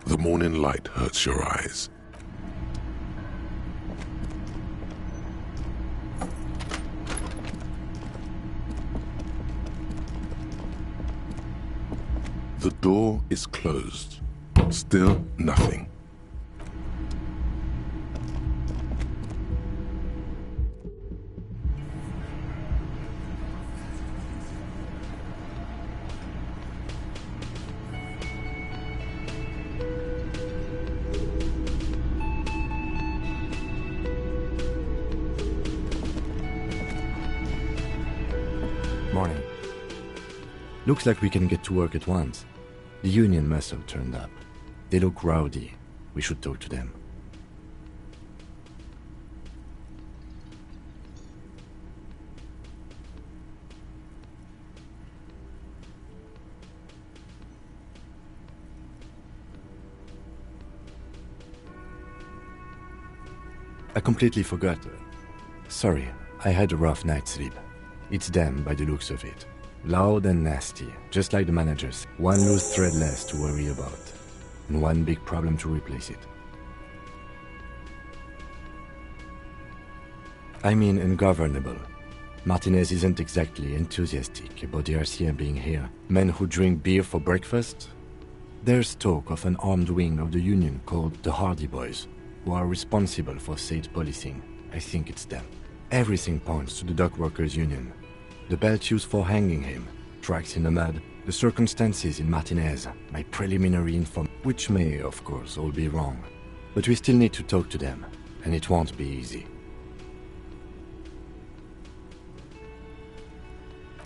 The morning light hurts your eyes. The door is closed. Still nothing. Morning. Looks like we can get to work at once. The union must have turned up. They look rowdy. We should talk to them. I completely forgot. Sorry, I had a rough night's sleep. It's them by the looks of it. Loud and nasty, just like the managers. One loose thread less to worry about, and one big problem to replace it. I mean ungovernable. Martinez isn't exactly enthusiastic about the RCM being here. Men who drink beer for breakfast? There's talk of an armed wing of the union called the Hardy Boys, who are responsible for state policing. I think it's them. Everything points to the dock workers' union. The belt used for hanging him, tracks in the mud, the circumstances in Martinez, my preliminary info, which may, of course, all be wrong. But we still need to talk to them, and it won't be easy.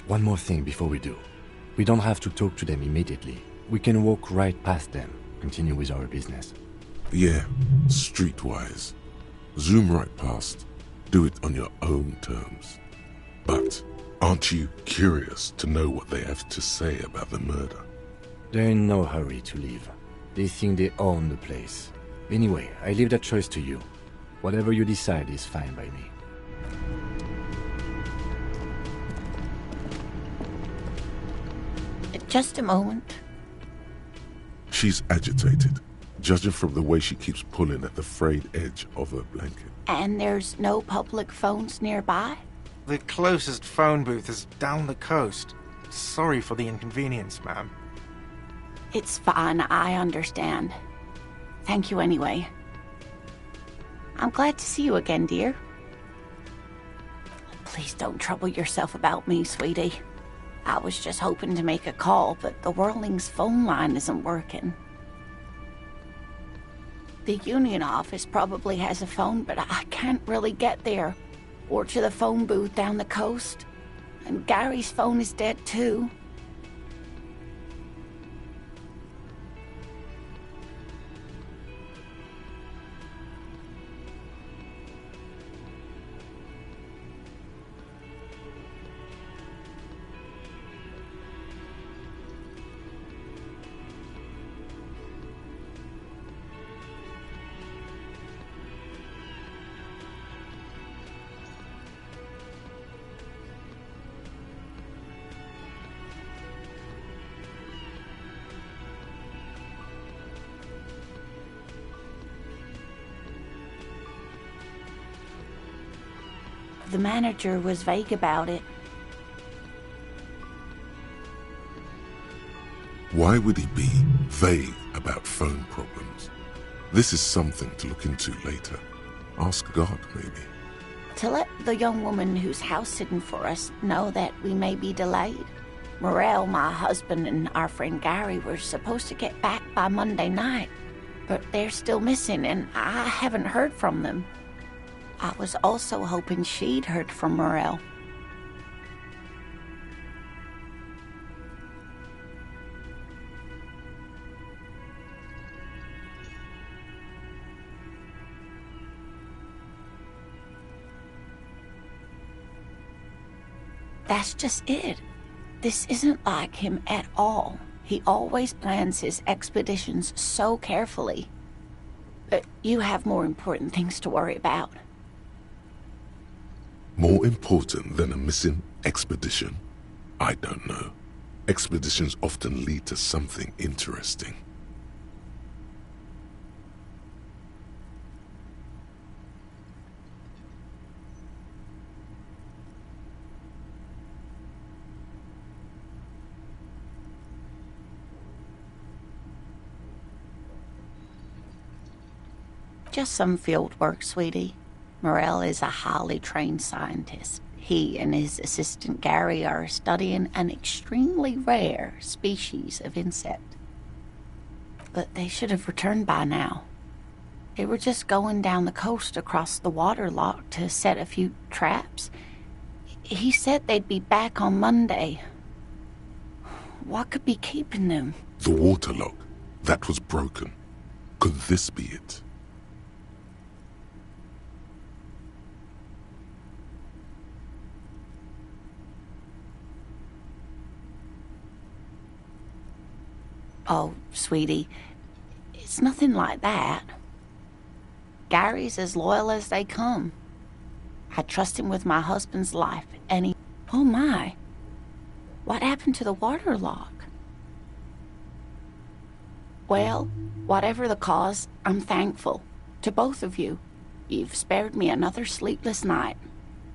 One more thing before we do. We don't have to talk to them immediately. We can walk right past them, continue with our business. Yeah, streetwise. Zoom right past. Do it on your own terms. But aren't you curious to know what they have to say about the murder? They're in no hurry to leave. They think they own the place. Anyway, I leave that choice to you. Whatever you decide is fine by me. Just a moment. She's agitated, judging from the way she keeps pulling at the frayed edge of her blanket. And there's no public phones nearby? The closest phone booth is down the coast. Sorry for the inconvenience, ma'am. It's fine, I understand. Thank you anyway. I'm glad to see you again, dear. Please don't trouble yourself about me, sweetie. I was just hoping to make a call, but the Whirling's phone line isn't working. The union office probably has a phone, but I can't really get there. Or to the phone booth down the coast. And Gary's phone is dead too. The manager was vague about it. Why would he be vague about phone problems? This is something to look into later. Ask God, maybe. To let the young woman who's house-sitting for us know that we may be delayed. Morel, my husband, and our friend Gary were supposed to get back by Monday night, but they're still missing, and I haven't heard from them. I was also hoping she'd heard from Morel. That's just it. This isn't like him at all. He always plans his expeditions so carefully. But you have more important things to worry about. More important than a missing expedition? I don't know. Expeditions often lead to something interesting. Just some field work, sweetie. Morel is a highly trained scientist. He and his assistant Gary are studying an extremely rare species of insect. But they should have returned by now. They were just going down the coast across the waterlock to set a few traps. He said they'd be back on Monday. What could be keeping them? The waterlock. That was broken. Could this be it? Oh, sweetie, it's nothing like that. Gary's as loyal as they come. I trust him with my husband's life, and he... Oh my, what happened to the waterlock? Well, whatever the cause, I'm thankful. To both of you. You've spared me another sleepless night.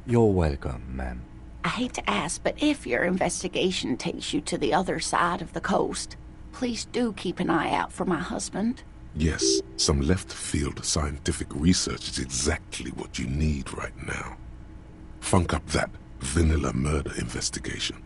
You're welcome, ma'am. I hate to ask, but if your investigation takes you to the other side of the coast, please do keep an eye out for my husband. Yes, some left-field scientific research is exactly what you need right now. Funk up that vanilla murder investigation.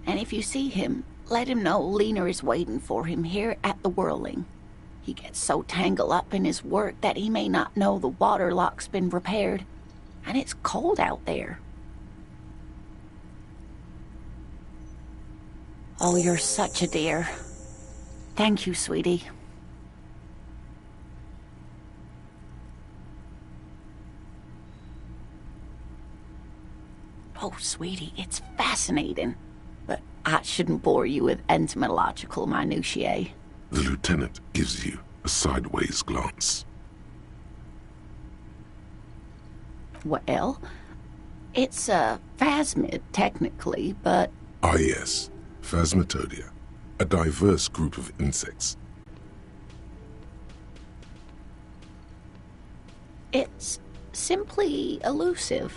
And if you see him, let him know Lena is waiting for him here at the Whirling. He gets so tangled up in his work that he may not know the water lock's been repaired. And it's cold out there. Oh, you're such a dear. Thank you, sweetie. Oh, sweetie, it's fascinating. But I shouldn't bore you with entomological minutiae. The lieutenant gives you a sideways glance. Well, it's a phasmid, technically, but... Ah, yes. Phasmatodia. A diverse group of insects. It's simply elusive.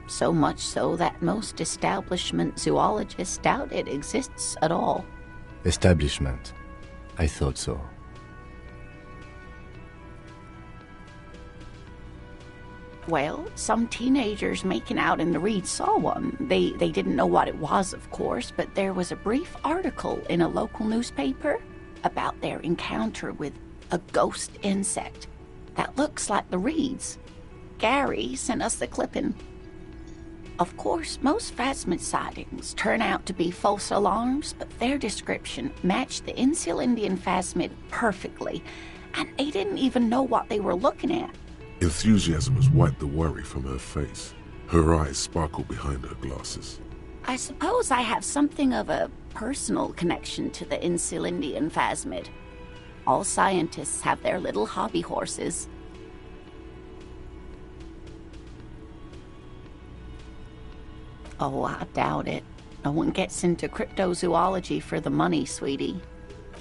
So much so that most establishment zoologists doubt it exists at all. Establishment. I thought so. Well, some teenagers making out in the reeds saw one. They didn't know what it was, of course, but there was a brief article in a local newspaper about their encounter with a ghost insect that looks like the reeds. Gary sent us the clipping. Of course, most phasmid sightings turn out to be false alarms, but their description matched the Insul Indian phasmid perfectly, and they didn't even know what they were looking at. Enthusiasm has wiped the worry from her face. Her eyes sparkle behind her glasses. I suppose I have something of a personal connection to the Insul Indian phasmid. All scientists have their little hobby horses. Oh, I doubt it. No one gets into cryptozoology for the money, sweetie.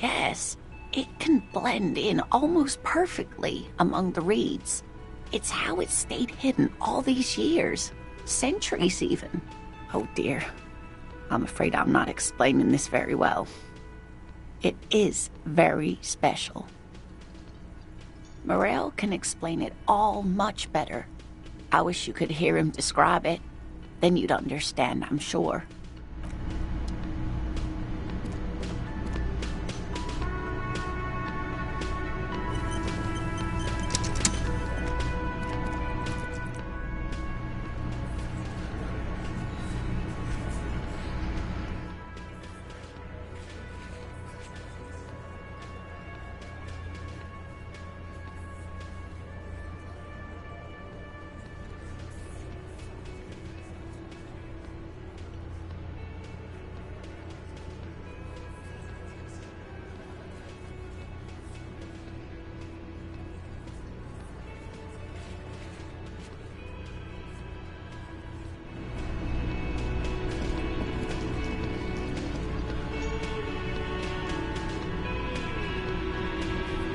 Yes, it can blend in almost perfectly among the reeds. It's how it stayed hidden all these years. Centuries, even. Oh, dear. I'm afraid I'm not explaining this very well. It is very special. Morel can explain it all much better. I wish you could hear him describe it. Then you'd understand, I'm sure.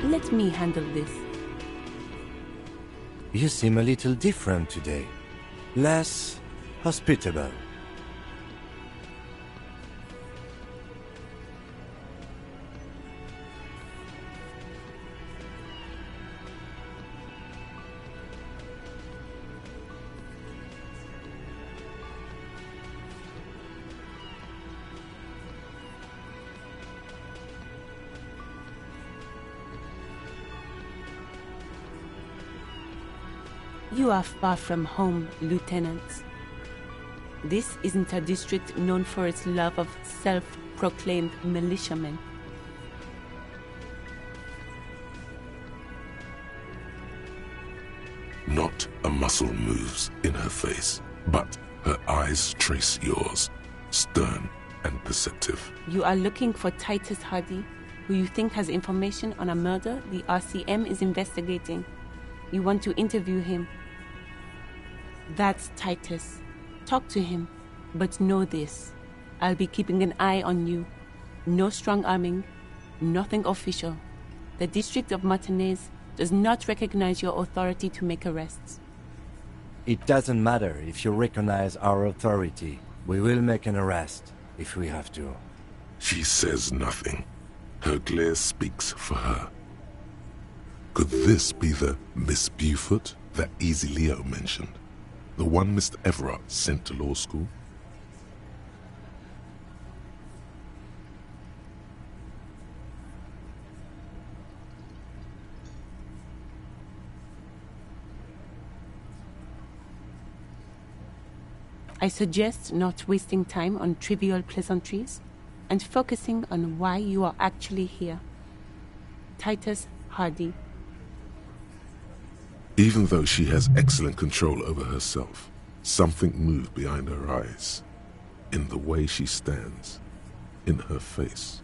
Let me handle this. You seem a little different today. Less hospitable. You are far from home, Lieutenant. This isn't a district known for its love of self-proclaimed militiamen. Not a muscle moves in her face, but her eyes trace yours, stern and perceptive. You are looking for Titus Hardy, who you think has information on a murder the RCM is investigating. You want to interview him. That's Titus. Talk to him, but know this. I'll be keeping an eye on you. No strong arming, nothing official. The District of Martinez does not recognize your authority to make arrests. It doesn't matter if you recognize our authority. We will make an arrest, if we have to. She says nothing. Her glare speaks for her. Could this be the Miss Beaufort that Easy Leo mentioned? The one Mr. Everard sent to law school? I suggest not wasting time on trivial pleasantries and focusing on why you are actually here. Titus Hardy. Even though she has excellent control over herself, something moved behind her eyes, in the way she stands, in her face.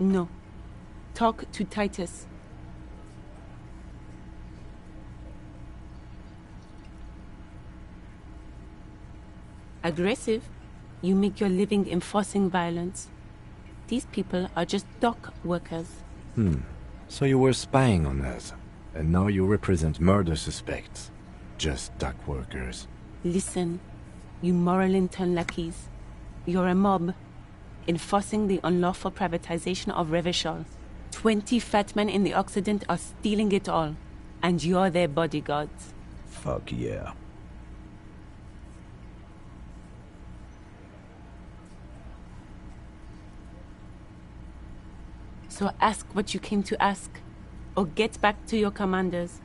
No. Talk to Titus. Aggressive? You make your living enforcing violence. These people are just dock workers. So you were spying on us, and now you represent murder suspects. Just dock workers. Listen, you moral intern lackeys. You're a mob, enforcing the unlawful privatization of Revachol. 20 fat men in the Occident are stealing it all, and you're their bodyguards. Fuck yeah. So ask what you came to ask, or get back to your commanders.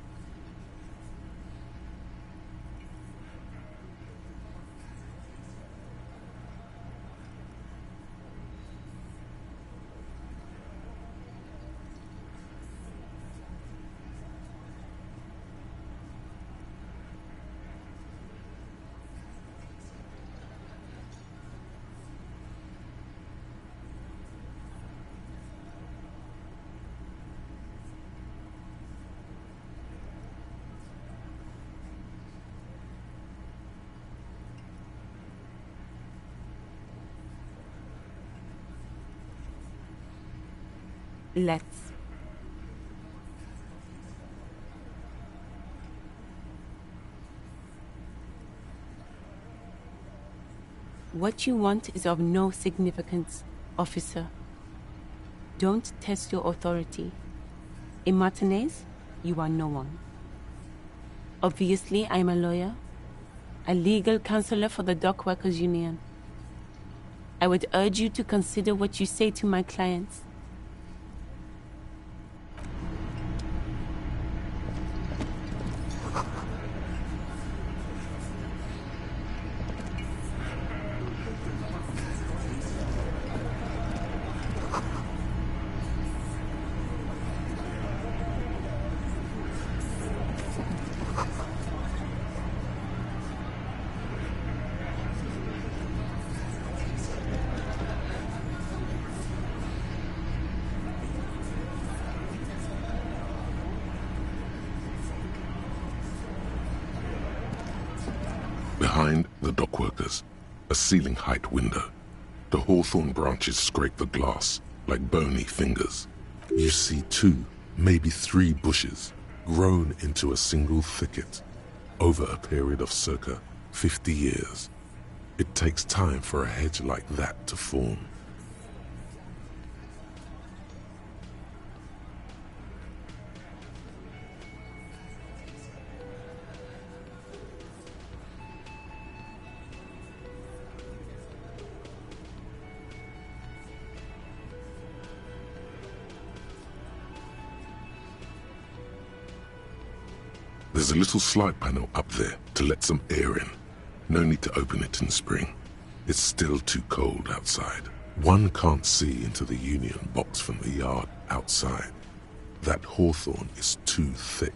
Let's. What you want is of no significance, officer. Don't test your authority. In Martinez, you are no one. Obviously, I'm a lawyer, a legal counselor for the Dock Workers Union. I would urge you to consider what you say to my clients. Behind the dock workers, a ceiling-height window. The hawthorn branches scrape the glass like bony fingers. You see 2, maybe 3 bushes grown into a single thicket over a period of circa 50 years. It takes time for a hedge like that to form. There's a little slide panel up there to let some air in. No need to open it in spring. It's still too cold outside. One can't see into the Union box from the yard outside. That hawthorn is too thick.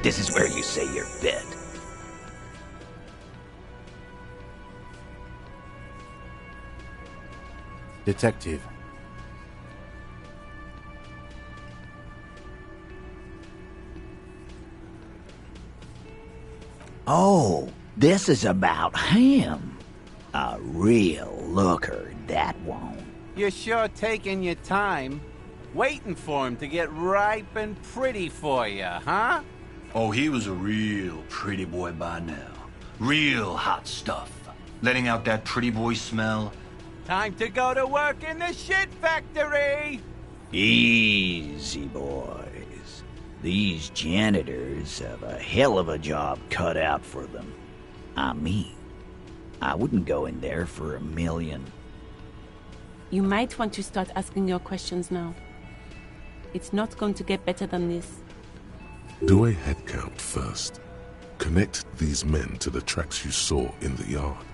This is where you say your bit. Detective. Oh, this is about him. A real looker, that one. You're sure taking your time, waiting for him to get ripe and pretty for you, huh? Oh, he was a real pretty boy by now. Real hot stuff. Letting out that pretty boy smell. Time to go to work in the shit factory! Easy, boys. These janitors have a hell of a job cut out for them. I mean, I wouldn't go in there for $1 million. You might want to start asking your questions now. It's not going to get better than this. Do a head count first. Connect these men to the tracks you saw in the yard.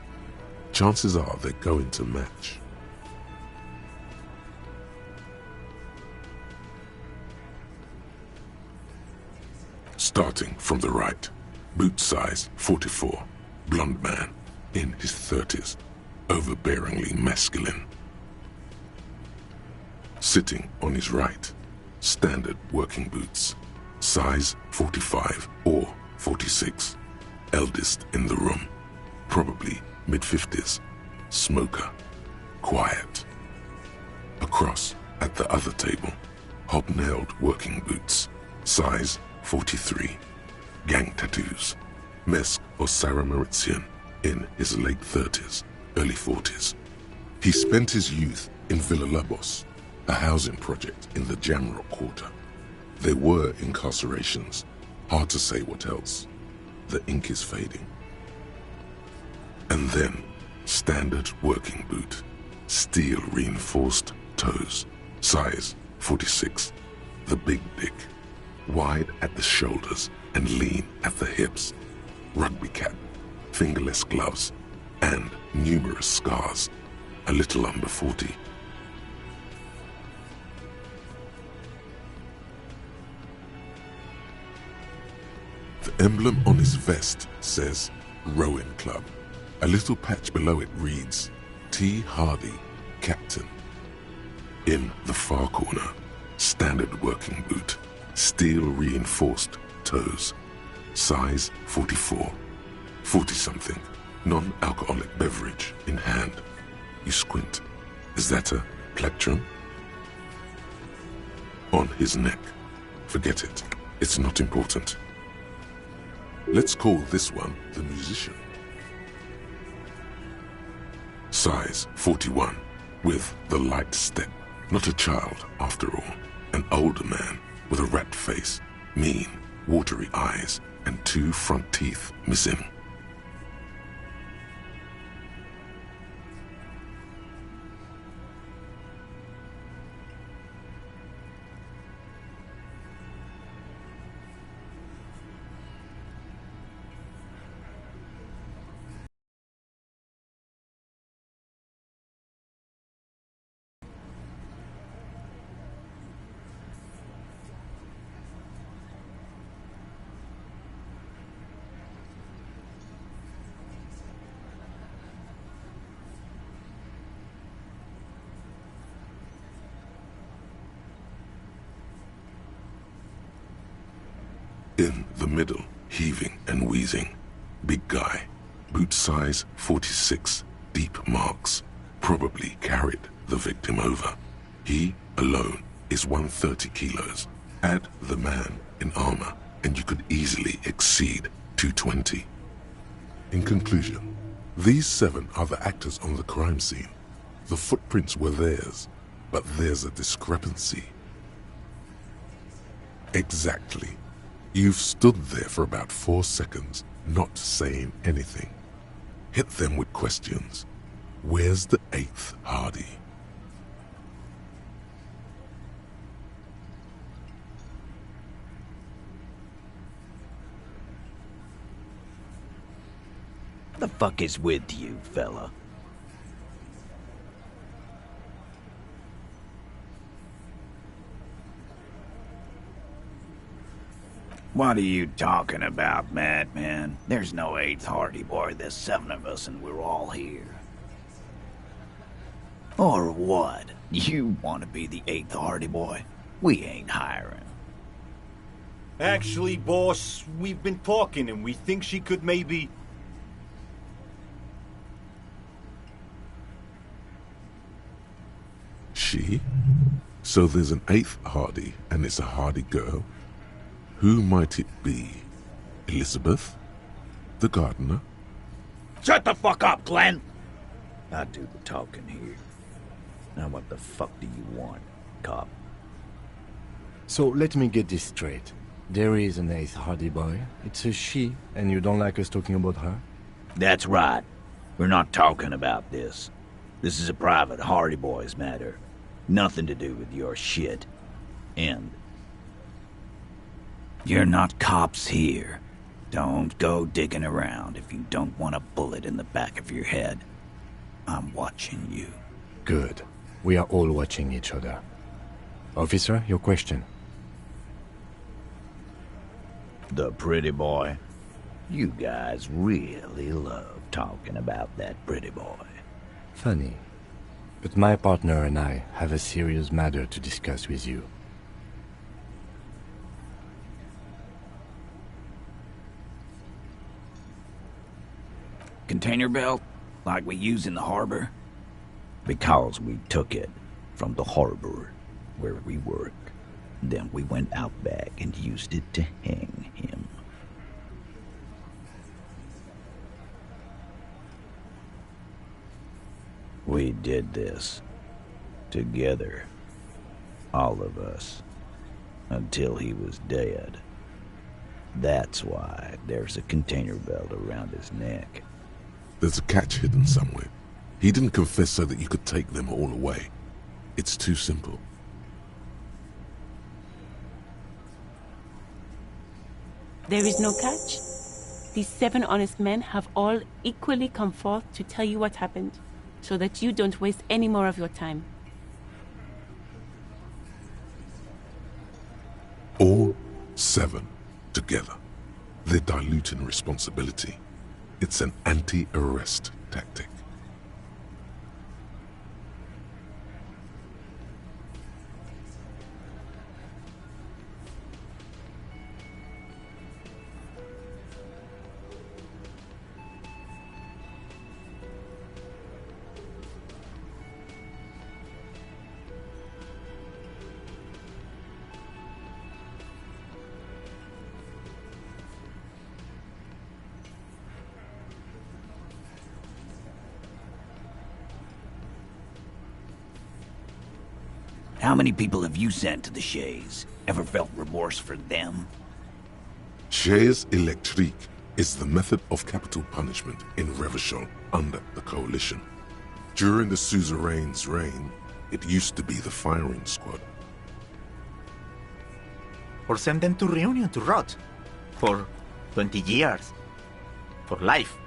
Chances are they're going to match. Starting from the right, boot size 44, blonde man, in his 30s, overbearingly masculine. Sitting on his right, standard working boots, size 45 or 46, eldest in the room, probably mid-50s, smoker, quiet. Across at the other table, hobnailed working boots, size 43, gang tattoos, Mesk or Sarah Mauritian, in his late 30s, early 40s. He spent his youth in Villa Labos, a housing project in the Jamrock Quarter. There were incarcerations, hard to say what else. The ink is fading. And then, standard working boot, steel reinforced toes, size 46, the big dick, wide at the shoulders and lean at the hips, rugby cap, fingerless gloves, and numerous scars, a little under 40. The emblem on his vest says Rowing Club. A little patch below it reads T. Hardy, Captain. In the far corner, standard working boot, steel reinforced toes, size 44, 40-something, non-alcoholic beverage in hand. You squint. Is that a plectrum? On his neck. Forget it. It's not important. Let's call this one the musician. Size 41, with the light step. Not a child, after all. An older man with a rat face, mean, watery eyes, and 2 front teeth missing. In the middle, heaving and wheezing, big guy, boot size 46, deep marks, probably carried the victim over. He alone is 130 kilos. Add the man in armor, and you could easily exceed 220. In conclusion, these 7 are the actors on the crime scene. The footprints were theirs, but there's a discrepancy. Exactly. You've stood there for about 4 seconds, not saying anything. Hit them with questions. Where's the 8th Hardy? The fuck is with you, fella? What are you talking about, madman? There's no 8th Hardy boy. There's 7 of us and we're all here. Or what? You want to be the 8th Hardy boy? We ain't hiring. Actually, boss, we've been talking and we think she could maybe... She? So there's an 8th Hardy and it's a Hardy girl? Who might it be? Elizabeth? The gardener? Shut the fuck up, Glenn! I do the talking here. Now what the fuck do you want, cop? So let me get this straight. There is an 8th Hardy Boy. It's a she, and you don't like us talking about her? That's right. We're not talking about this. This is a private Hardy Boys matter. Nothing to do with your shit. End. You're not cops here. Don't go digging around if you don't want a bullet in the back of your head. I'm watching you. Good. We are all watching each other. Officer, your question. The pretty boy. You guys really love talking about that pretty boy. Funny. But my partner and I have a serious matter to discuss with you. Container belt? Like we use in the harbor? Because we took it from the harbor where we work. Then we went out back and used it to hang him. We did this together, all of us, until he was dead. That's why there's a container belt around his neck. There's a catch hidden somewhere. He didn't confess so that you could take them all away. It's too simple. There is no catch. These 7 honest men have all equally come forth to tell you what happened, so that you don't waste any more of your time. All 7 together. They're diluting responsibility. It's an anti-arrest tactic. How many people have you sent to the Shays? Ever felt remorse for them? Chaise électrique is the method of capital punishment in Revachol under the Coalition. During the suzerain's reign, it used to be the firing squad. Or send them to Reunion to rot. For 20 years. For life.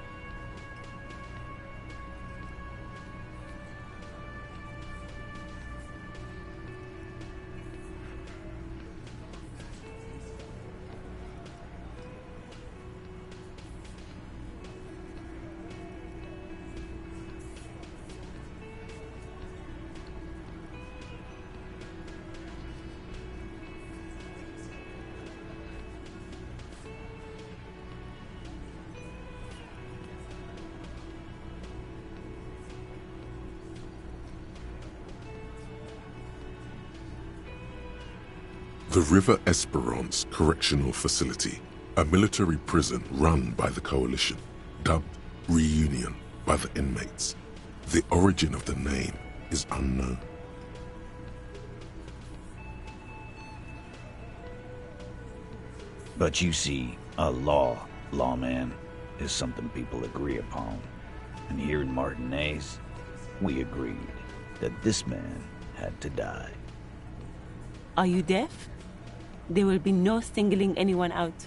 The River Esperance Correctional Facility, a military prison run by the Coalition, dubbed Reunion by the inmates. The origin of the name is unknown. But you see, a lawman, is something people agree upon. And here in Martinez, we agreed that this man had to die. Are you deaf? There will be no singling anyone out.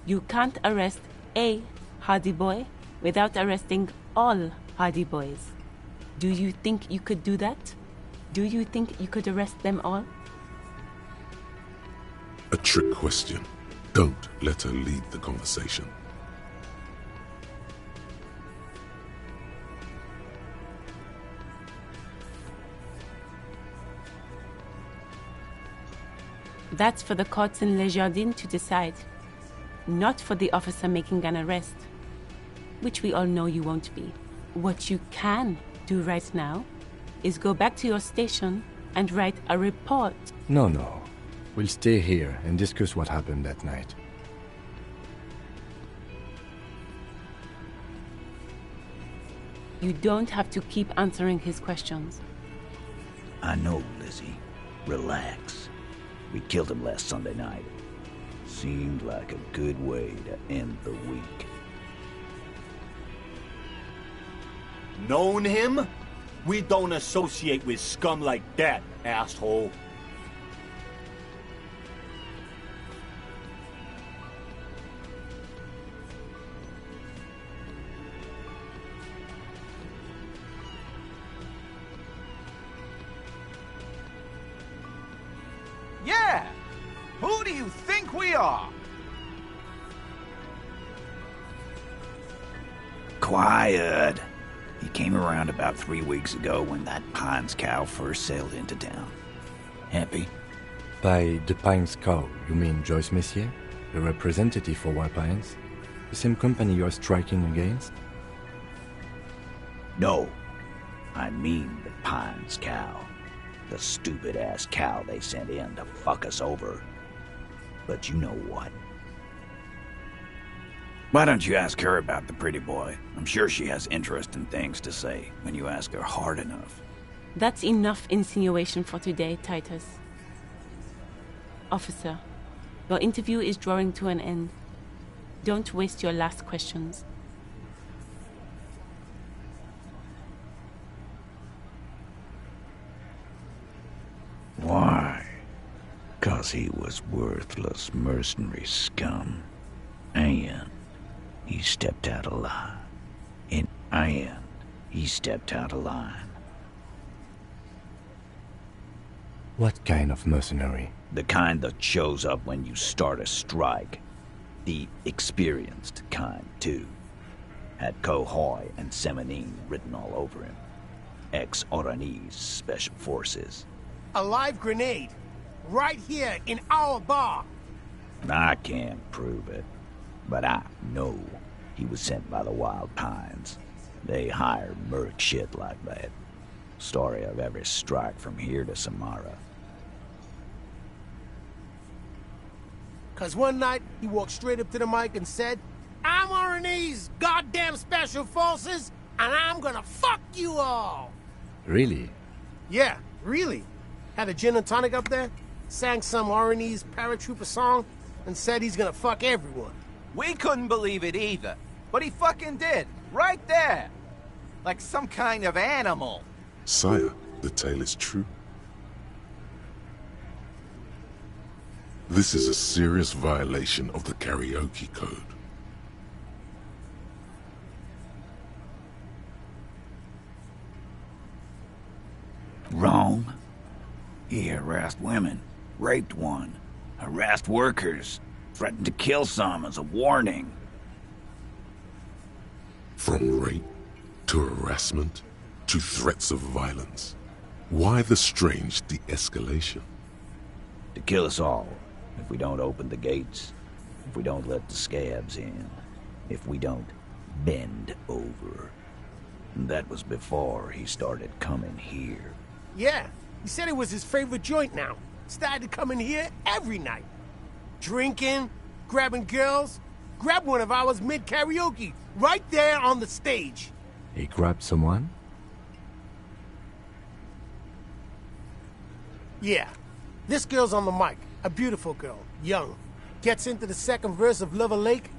You can't arrest a Hardy Boy without arresting all Hardy Boys. Do you think you could do that? Do you think you could arrest them all? A trick question. Don't let her lead the conversation. That's for the courts in Les Jardins to decide, not for the officer making an arrest, which we all know you won't be. What you can do right now is go back to your station and write a report. No. We'll stay here and discuss what happened that night. You don't have to keep answering his questions. I know, Lizzie. Relax. We killed him last Sunday night. Seemed like a good way to end the week. Known him? We don't associate with scum like that, asshole. Yeah! Who do you think we are? Quiet. He came around about 3 weeks ago when that Pines cow first sailed into town. Happy? By the Pines cow, you mean Joyce Messier, the representative for White Pines? The same company you're striking against? No. I mean the Pines cow. The stupid-ass cow they sent in to fuck us over. But you know what? Why don't you ask her about the pretty boy? I'm sure she has interesting things to say when you ask her hard enough. That's enough insinuation for today, Titus. Officer, your interview is drawing to an end. Don't waste your last questions. Why? 'Cause he was worthless mercenary scum. And he stepped out of line. He stepped out of line. What kind of mercenary? The kind that shows up when you start a strike. The experienced kind, too. Had Cohoy and Semenine written all over him. Ex-Oranese Special Forces. A live grenade. Right here in our bar. I can't prove it, but I know he was sent by the Wild Pines. They hire merc shit like that. Story of every strike from here to Samara. 'Cause one night, he walked straight up to the mic and said, "I'm Oranese goddamn Special Forces, and I'm gonna fuck you all!" Really? Yeah, really. Had a gin and tonic up there, sang some Oranese paratrooper song, and said he's gonna fuck everyone. We couldn't believe it either, but he fucking did, right there. Like some kind of animal. Sire, the tale is true. This is a serious violation of the karaoke code. Wrong. He harassed women, raped one, harassed workers, threatened to kill some as a warning. From rape to harassment to threats of violence. Why the strange de-escalation? To kill us all, if we don't open the gates, if we don't let the scabs in, if we don't bend over. And that was before he started coming here. Yeah, he said it was his favorite joint now. Started coming here every night. Drinking, grabbing girls. Grabbed one of ours mid-karaoke, right there on the stage. He grabbed someone? Yeah. This girl's on the mic. A beautiful girl. Young. Gets into the second verse of Lover Lake.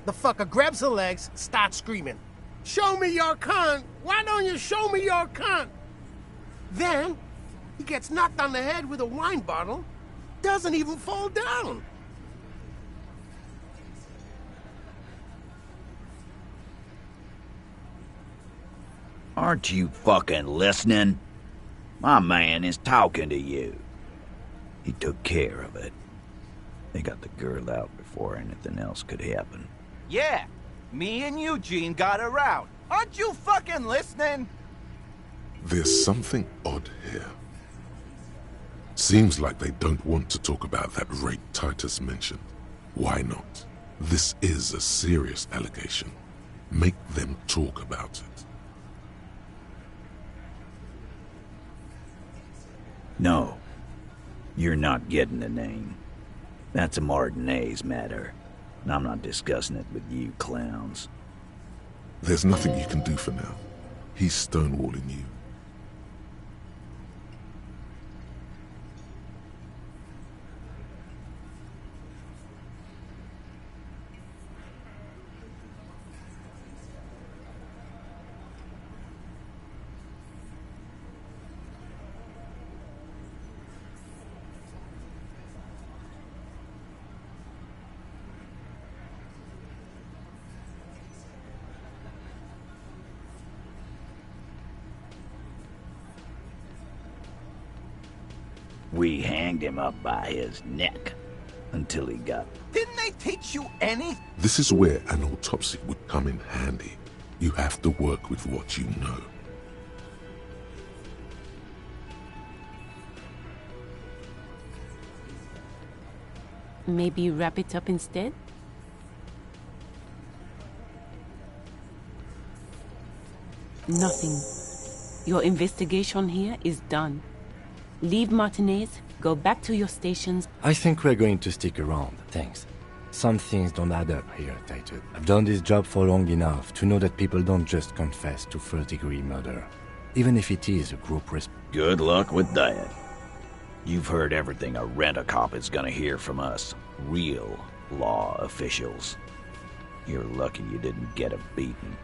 The fucker grabs her legs, starts screaming. "Show me your cunt! Why don't you show me your cunt?" Then, he gets knocked on the head with a wine bottle. Doesn't even fall down. Aren't you fucking listening? My man is talking to you. He took care of it. They got the girl out before anything else could happen. Yeah, me and Eugene got her out. Aren't you fucking listening? There's something odd here. Seems like they don't want to talk about that rape Titus mentioned. Why not? This is a serious allegation. Make them talk about it. No. You're not getting the name. That's a Martinez matter. And I'm not discussing it with you clowns. There's nothing you can do for now. He's stonewalling you. We hanged him up by his neck until he got... Didn't they teach you any? This is where an autopsy would come in handy. You have to work with what you know. Maybe wrap it up instead? Nothing. Your investigation here is done. Leave Martinez, go back to your stations. I think we're going to stick around, thanks. Some things don't add up here, Titus. I've done this job for long enough to know that people don't just confess to first-degree murder, even if it is a group risk. Good luck with that. You've heard everything a rent-a-cop is gonna hear from us, real law officials. You're lucky you didn't get a beating.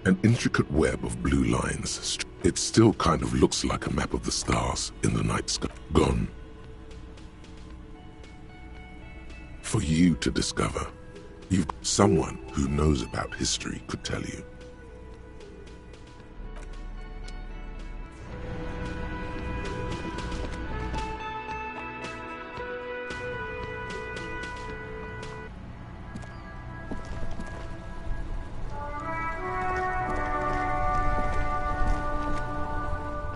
An intricate web of blue lines. It still kind of looks like a map of the stars in the night sky. Gone. For you to discover. Someone who knows about history could tell you.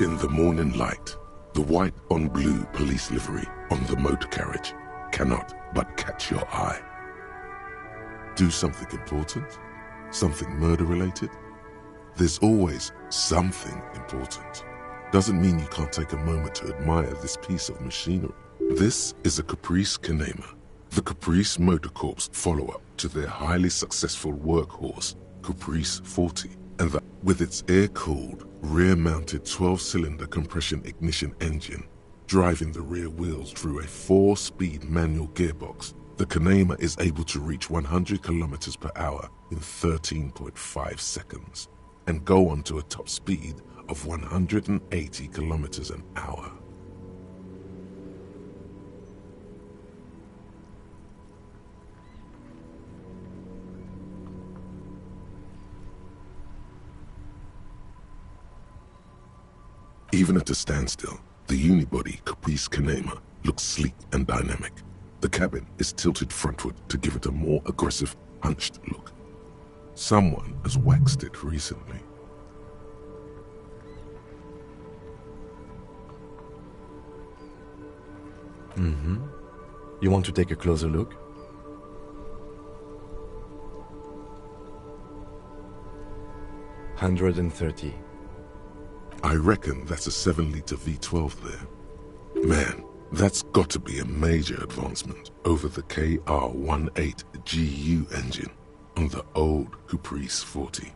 In the morning light, the white on blue police livery on the motor carriage cannot but catch your eye. Do something important? Something murder-related? There's always something important. Doesn't mean you can't take a moment to admire this piece of machinery. This is a Caprice Canema, the Caprice Motor Corps follow-up to their highly successful workhorse, Caprice 40, and that with its air-cooled, rear-mounted 12-cylinder compression ignition engine, driving the rear wheels through a 4-speed manual gearbox, the Canema is able to reach 100 kilometers per hour in 13.5 seconds and go on to a top speed of 180 kilometers an hour. Even at a standstill, the unibody Caprice Canema looks sleek and dynamic. The cabin is tilted frontward to give it a more aggressive, hunched look. Someone has waxed it recently. You want to take a closer look? $130. I reckon that's a 7-liter V12 there. Man, that's got to be a major advancement over the KR-18 GU engine on the old Caprice 40.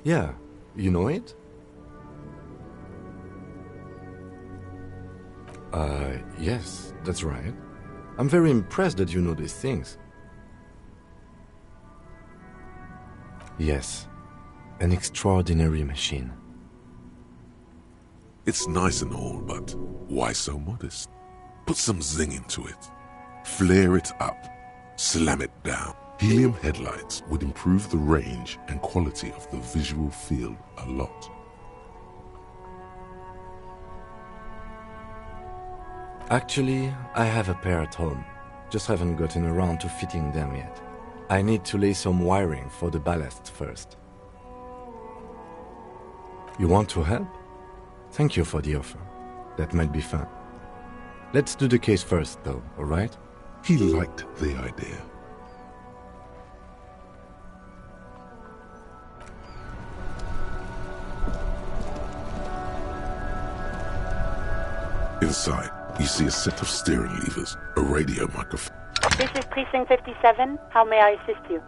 Yeah, you know it? Yes, that's right. I'm very impressed that you know these things. Yes, an extraordinary machine. It's nice and all, but why so modest? Put some zing into it. Flare it up. Slam it down. Helium headlights would improve the range and quality of the visual field a lot. Actually, I have a pair at home. Just haven't gotten around to fitting them yet. I need to lay some wiring for the ballast first. You want to help? Thank you for the offer. That might be fun. Let's do the case first, though, alright? He liked the idea. Inside, you see a set of steering levers, a radio microphone. This is Precinct 57. How may I assist you?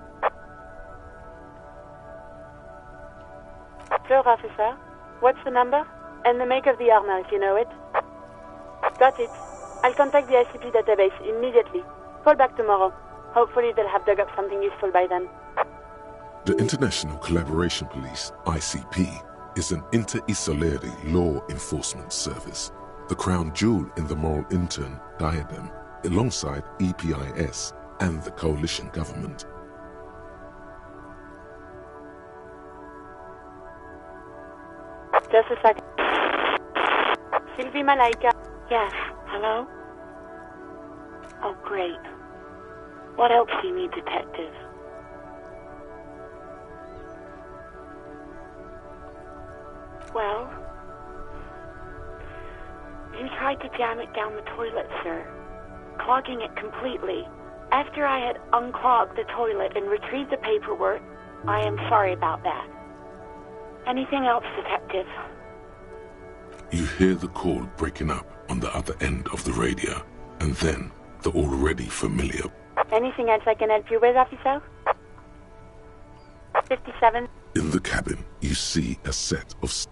Sure, officer. What's the number? And the make of the armor, if you know it. Got it. I'll contact the ICP database immediately. Call back tomorrow. Hopefully they'll have dug up something useful by then. The International Collaboration Police, ICP, is an inter-Isolere law enforcement service, the crown jewel in the moral intern diadem, alongside EPIS and the coalition government. Just a second. Sylvie Malaika. Yes, hello? Oh, great. What else do you need, detective? Well, you tried to jam it down the toilet, sir, clogging it completely. After I had unclogged the toilet and retrieved the paperwork, I am sorry about that. Anything else, detective? You hear the call breaking up on the other end of the radio, and then the already familiar. Anything else I can help you with, officer? 57. In the cabin, you see a set of...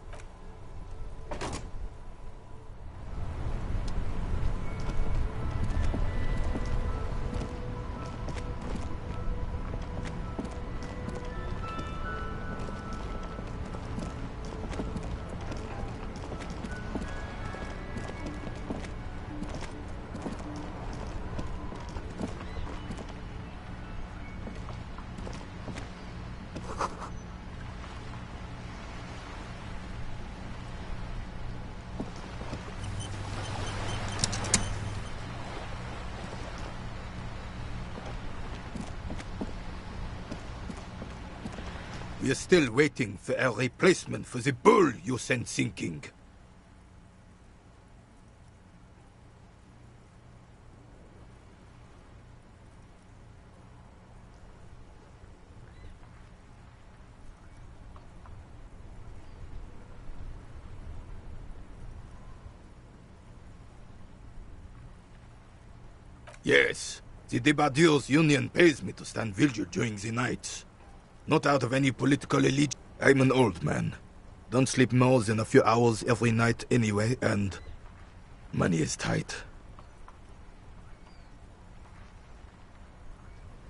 We are still waiting for a replacement for the bull you sent sinking. Yes, the Debardeurs Union pays me to stand vigil during the nights. Not out of any political allegiance. I'm an old man. Don't sleep more than a few hours every night anyway, and money is tight.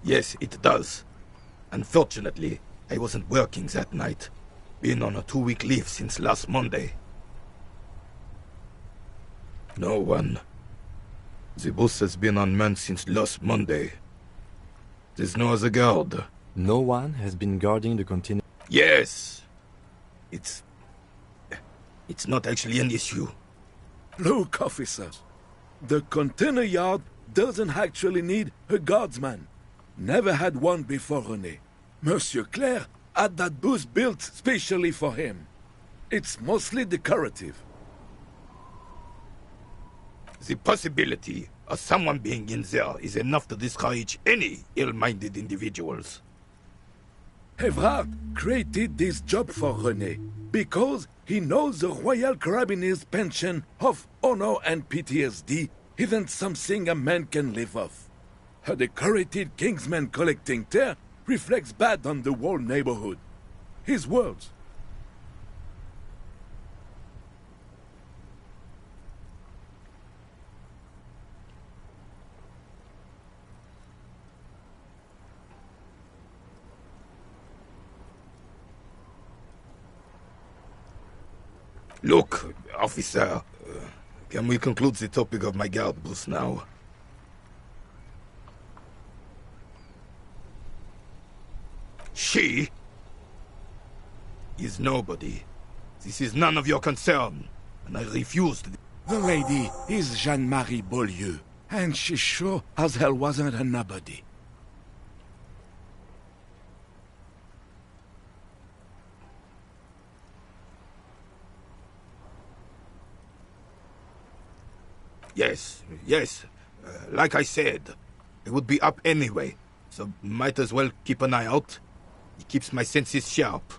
Yes, it does. Unfortunately, I wasn't working that night. Been on a 2-week leave since last Monday. No one. The bus has been unmanned since last Monday. There's no other guard. No one has been guarding the container? Yes! It's not actually an issue. Look, officer. The container yard doesn't actually need a guardsman. Never had one before, René. Monsieur Claire had that booth built specially for him. It's mostly decorative. The possibility of someone being in there is enough to discourage any ill-minded individuals. Evrard created this job for René because he knows the Royal Carabiniers' pension of honor and PTSD isn't something a man can live off. A decorated Kingsman collecting tear reflects bad on the whole neighborhood. His words. Look, officer, can we conclude the topic of my guard booth now? She is nobody. This is none of your concern, and I refuse to... The lady is Jeanne-Marie Beaulieu, and she sure as hell wasn't a nobody. Yes. Like I said, it would be up anyway, so might as well keep an eye out. It keeps my senses sharp.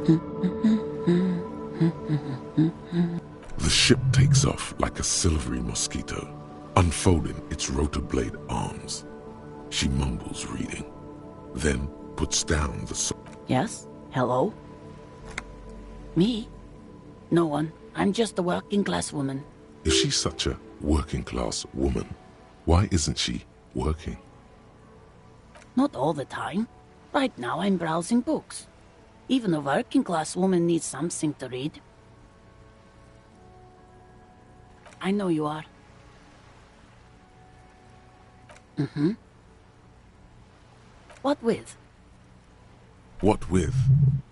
The ship takes off like a silvery mosquito, unfolding its rotor blade arms. She mumbles reading, then puts down the Yes? Hello? Me? No one. I'm just a working class woman. If she's such a working class woman, why isn't she working? Not all the time. Right now I'm browsing books. Even a working class woman needs something to read. I know you are. Mm-hmm. What with? What with?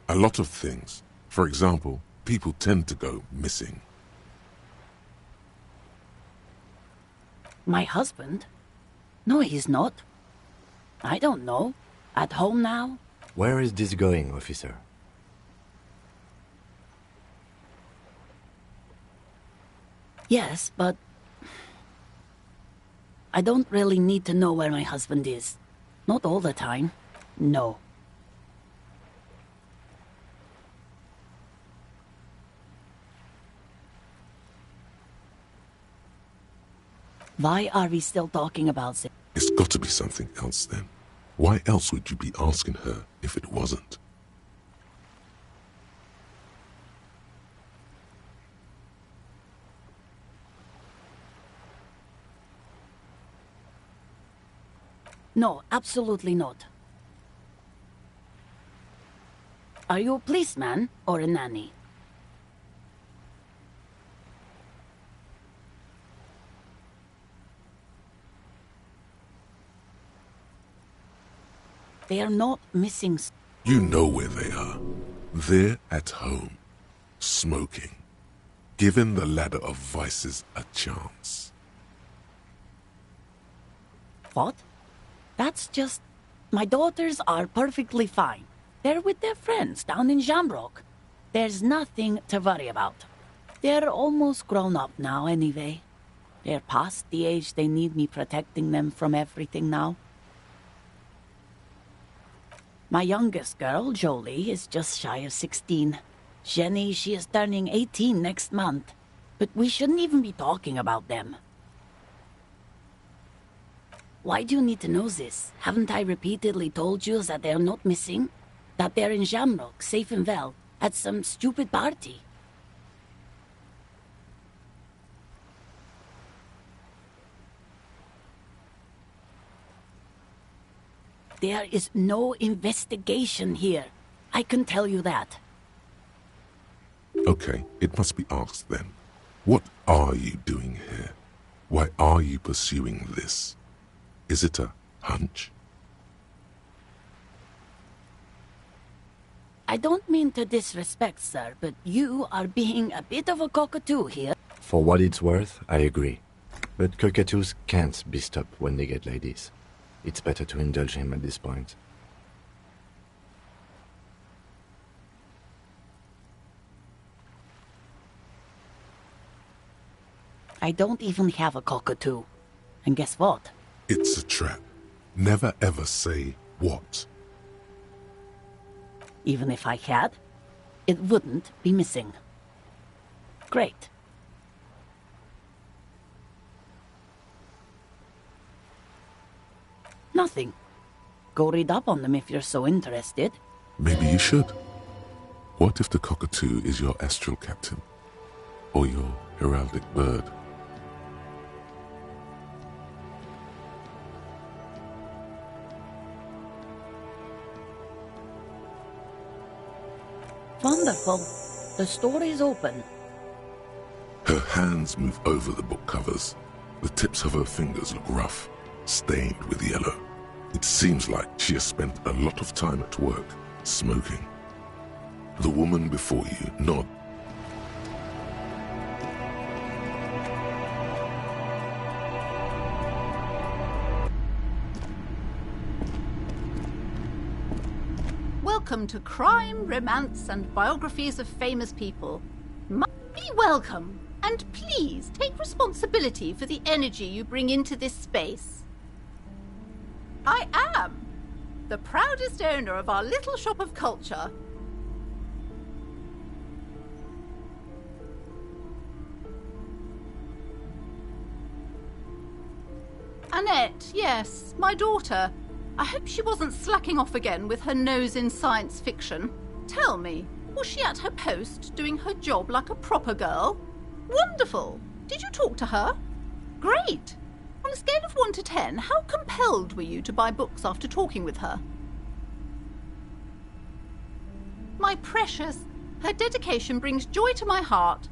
A lot of things. For example, people tend to go missing. My husband? No, he's not. I don't know. At home now? Where is this going, officer? Yes, but I don't really need to know where my husband is. Not all the time. No. Why are we still talking about this? It's got to be something else then. Why else would you be asking her if it wasn't? No, absolutely not. Are you a policeman or a nanny? They are not missing. You know where they are. They're at home, smoking, giving the ladder of vices a chance. What? That's just... My daughters are perfectly fine. They're with their friends down in Jamrock. There's nothing to worry about. They're almost grown up now anyway. They're past the age they need me protecting them from everything now. My youngest girl, Jolie, is just shy of 16. Jenny, she is turning 18 next month. But we shouldn't even be talking about them. Why do you need to know this? Haven't I repeatedly told you that they're not missing? That they're in Jamrock, safe and well, at some stupid party? There is no investigation here. I can tell you that. Okay, it must be asked then. What are you doing here? Why are you pursuing this? Is it a hunch? I don't mean to disrespect, sir, but you are being a bit of a cockatoo here. For what it's worth, I agree. But cockatoos can't be stopped when they get ladies. It's better to indulge him at this point. I don't even have a cockatoo. And guess what? It's a trap. Never ever say what. Even if I had, it wouldn't be missing. Great. Nothing. Go read up on them if you're so interested. Maybe you should. What if the cockatoo is your astral captain? Or your heraldic bird? Wonderful. The store is open. Her hands move over the book covers. The tips of her fingers look rough, stained with yellow. It seems like she has spent a lot of time at work, smoking. The woman before you nods. Welcome to Crime, Romance, and Biographies of Famous People. Be welcome, and please take responsibility for the energy you bring into this space. I am the proudest owner of our little shop of culture. Annette, yes, my daughter. I hope she wasn't slacking off again with her nose in science fiction. Tell me, was she at her post doing her job like a proper girl? Wonderful! Did you talk to her? Great! On a scale of 1 to 10, how compelled were you to buy books after talking with her? My precious, her dedication brings joy to my heart.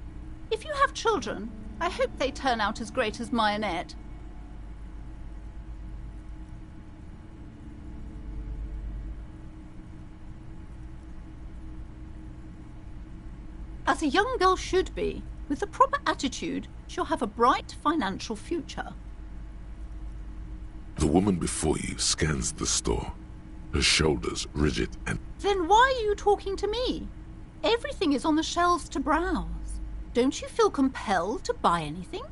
If you have children, I hope they turn out as great as my Annette. As a young girl should be, with the proper attitude, she'll have a bright financial future. The woman before you scans the store, her shoulders rigid and... Then why are you talking to me? Everything is on the shelves to browse. Don't you feel compelled to buy anything?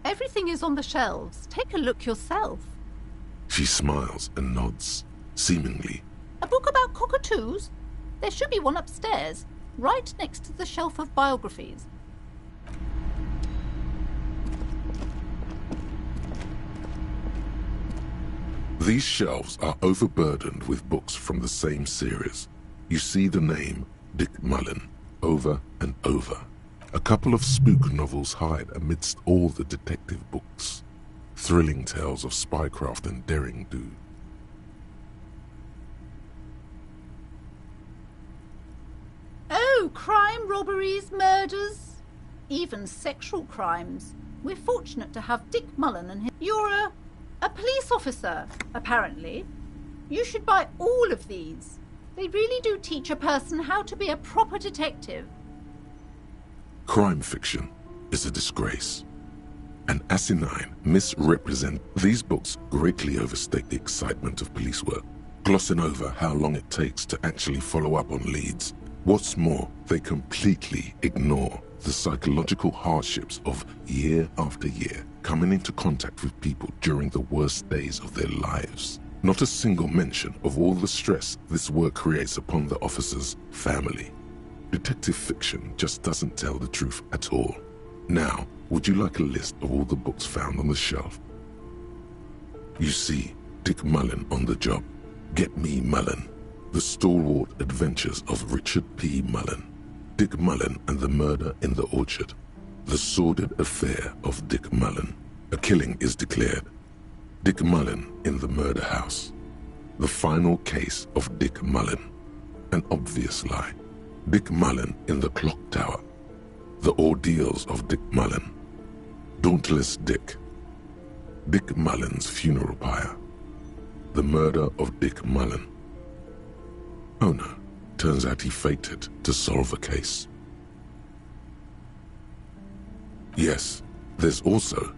Everything is on the shelves. Take a look yourself. She smiles and nods, seemingly. A book about cockatoos? There should be one upstairs, right next to the shelf of biographies. These shelves are overburdened with books from the same series. You see the name Dick Mullen over and over. A couple of spook novels hide amidst all the detective books. Thrilling tales of spycraft and daring-do. Oh, crime, robberies, murders, even sexual crimes. We're fortunate to have Dick Mullen and his... You're a police officer, apparently. You should buy all of these. They really do teach a person how to be a proper detective. Crime fiction is a disgrace. An asinine misrepresent. These books greatly overstate the excitement of police work, glossing over how long it takes to actually follow up on leads. What's more, they completely ignore the psychological hardships of year after year coming into contact with people during the worst days of their lives. Not a single mention of all the stress this work creates upon the officer's family. Detective fiction just doesn't tell the truth at all. Now, would you like a list of all the books found on the shelf? You see Dick Mullen on the job. Get Me Mullen. The Stalwart Adventures of Richard P. Mullen. Dick Mullen and the Murder in the Orchard. The Sordid Affair of Dick Mullen. A killing is declared. Dick Mullen in the Murder House. The Final Case of Dick Mullen. An obvious lie. Dick Mullen in the Clock Tower. The Ordeals of Dick Mullen. Dauntless Dick. Dick Mullen's Funeral Pyre. The Murder of Dick Mullen. Oh no, turns out he faked it to solve a case. Yes, there's also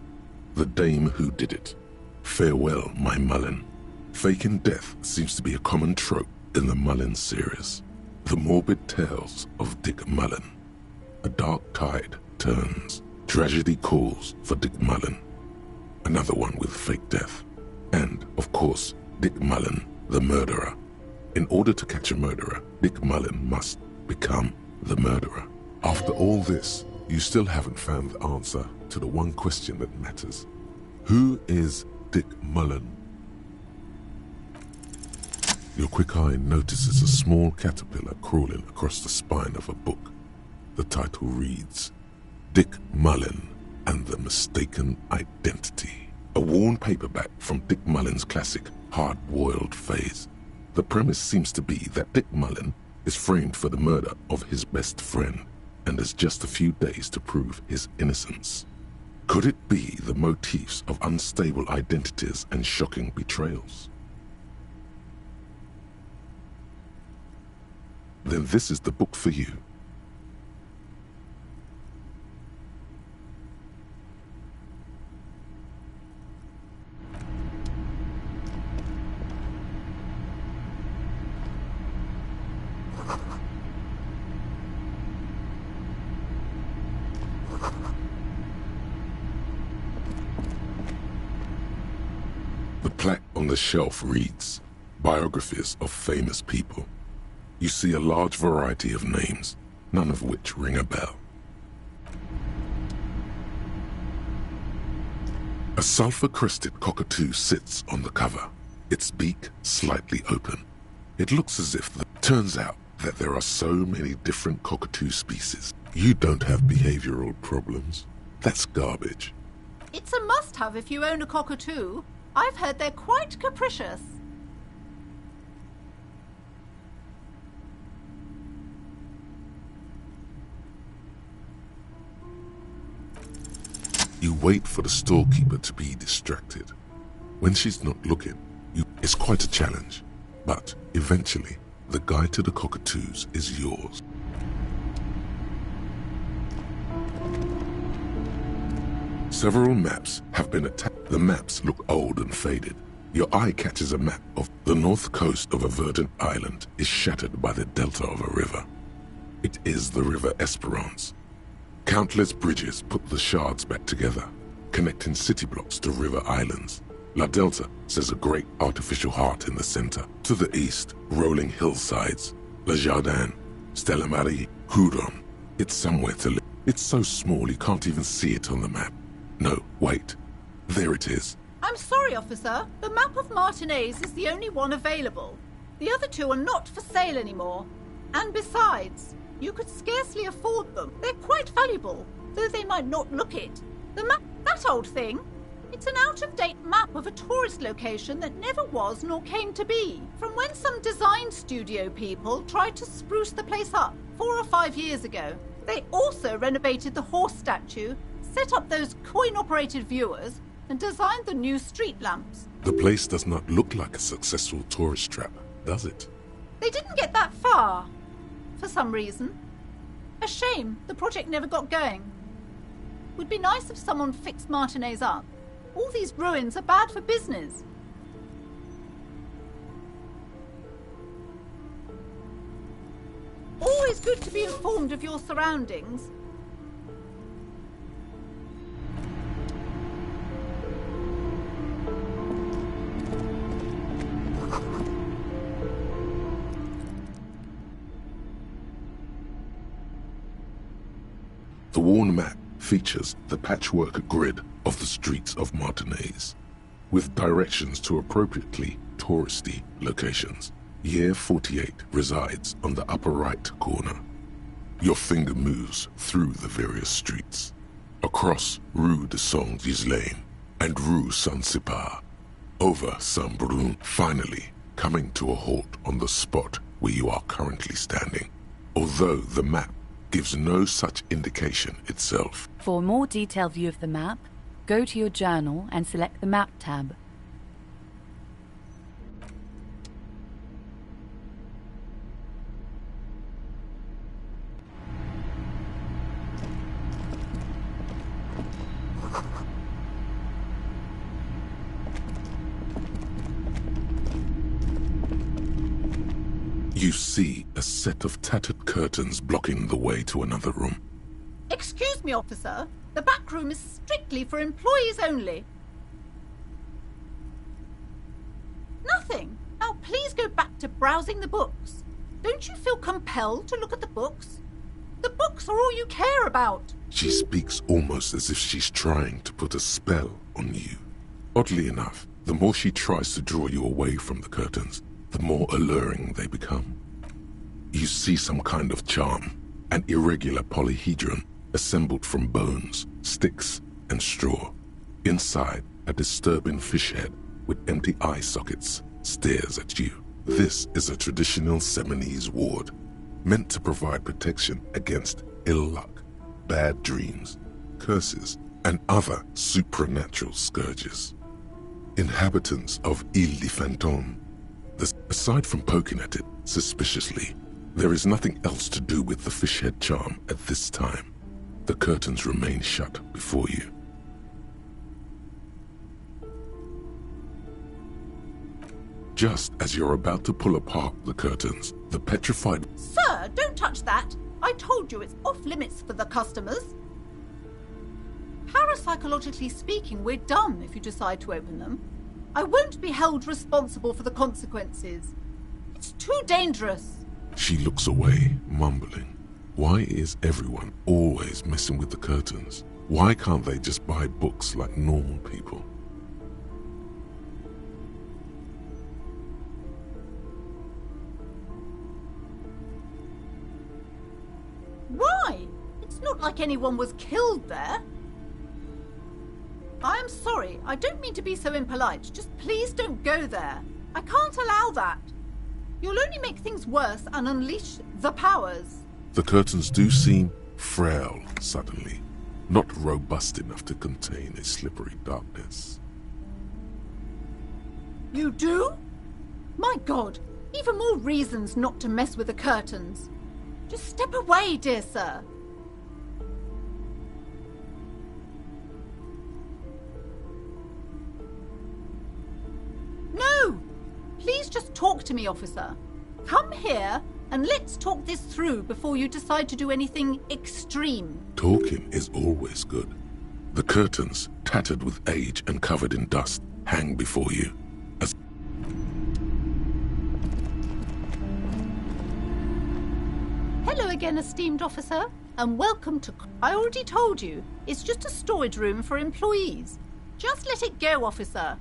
The Dame Who Did It. Farewell, My Mullen. Faking death seems to be a common trope in the Mullen series. The morbid tales of Dick Mullen. A dark tide turns. Tragedy calls for Dick Mullen. Another one with fake death. And, of course, Dick Mullen, the murderer. In order to catch a murderer, Dick Mullen must become the murderer. After all this, you still haven't found the answer to the one question that matters. Who is Dick Mullen? Your quick eye notices a small caterpillar crawling across the spine of a book. The title reads, Dick Mullen and the Mistaken Identity. A worn paperback from Dick Mullen's classic Hard-Boiled Phase. The premise seems to be that Dick Mullen is framed for the murder of his best friend and has just a few days to prove his innocence. Could it be the motifs of unstable identities and shocking betrayals? Then this is the book for you. The plaque on the shelf reads, Biographies of Famous People. You see a large variety of names, none of which ring a bell. A A sulfur-crested cockatoo sits on the cover, its beak slightly open. It looks as if turns out that there are so many different cockatoo species. You don't have behavioral problems. That's garbage. It's a must-have if you own a cockatoo. I've heard they're quite capricious. You wait for the storekeeper to be distracted. When she's not looking, it's quite a challenge. But eventually, the guide to the cockatoos is yours. Several maps have been attacked. The maps look old and faded. Your eye catches a map of the north coast of a verdant island is shattered by the delta of a river. It is the River Esperance. Countless bridges put the shards back together, connecting city blocks to river islands. La Delta says a great artificial heart in the center. To the east, rolling hillsides. Le Jardin, Stella Marie, Huron. It's somewhere to live. It's so small you can't even see it on the map. No, wait. There it is. I'm sorry, officer. The map of Martinez is the only one available. The other two are not for sale anymore. And besides, you could scarcely afford them. They're quite valuable, though they might not look it. The map, that old thing, it's an out-of-date map of a tourist location that never was nor came to be. From when some design studio people tried to spruce the place up 4 or 5 years ago. They also renovated the horse statue, set up those coin-operated viewers, and designed the new street lamps. The place does not look like a successful tourist trap, does it? They didn't get that far, for some reason. A shame the project never got going. Would be nice if someone fixed Martinez up. All these ruins are bad for business. Always good to be informed of your surroundings. The worn map features the patchwork grid of the streets of Martinez, with directions to appropriately touristy locations. Year 48 resides on the upper right corner. Your finger moves through the various streets, across Rue de Saint-Ghislain and Rue Saint-Sipar, over Saint-Brun, finally coming to a halt on the spot where you are currently standing, although the map gives no such indication itself. For a more detailed view of the map, go to your journal and select the Map tab. You see a set of tattered curtains blocking the way to another room. Excuse me, officer. The back room is strictly for employees only. Nothing. Now please go back to browsing the books. Don't you feel compelled to look at the books? The books are all you care about. She speaks almost as if she's trying to put a spell on you. Oddly enough, the more she tries to draw you away from the curtains, the more alluring they become. You see some kind of charm, an irregular polyhedron assembled from bones, sticks, and straw. Inside, a disturbing fish head with empty eye sockets stares at you. This is a traditional Seminese ward, meant to provide protection against ill luck, bad dreams, curses, and other supernatural scourges. Inhabitants of Ile de Fantôme, aside from poking at it suspiciously, there is nothing else to do with the fish head charm at this time. The curtains remain shut before you. Just as you're about to pull apart the curtains, the petrified... Sir, don't touch that. I told you it's off limits for the customers. Parapsychologically speaking, we're done if you decide to open them. I won't be held responsible for the consequences. It's too dangerous. She looks away, mumbling. Why is everyone always messing with the curtains? Why can't they just buy books like normal people? like anyone was killed there. I'm sorry, I don't mean to be so impolite. Just please don't go there. I can't allow that. You'll only make things worse and unleash the powers. The curtains do seem frail suddenly, not robust enough to contain a slippery darkness. You do? My God, even more reasons not to mess with the curtains. Just step away, dear sir. No! Please just talk to me, officer. Come here and let's talk this through before you decide to do anything extreme. Talking is always good. The curtains, tattered with age and covered in dust, hang before you. Hello again, esteemed officer, and welcome to... I already told you, it's just a storage room for employees. Just let it go, officer.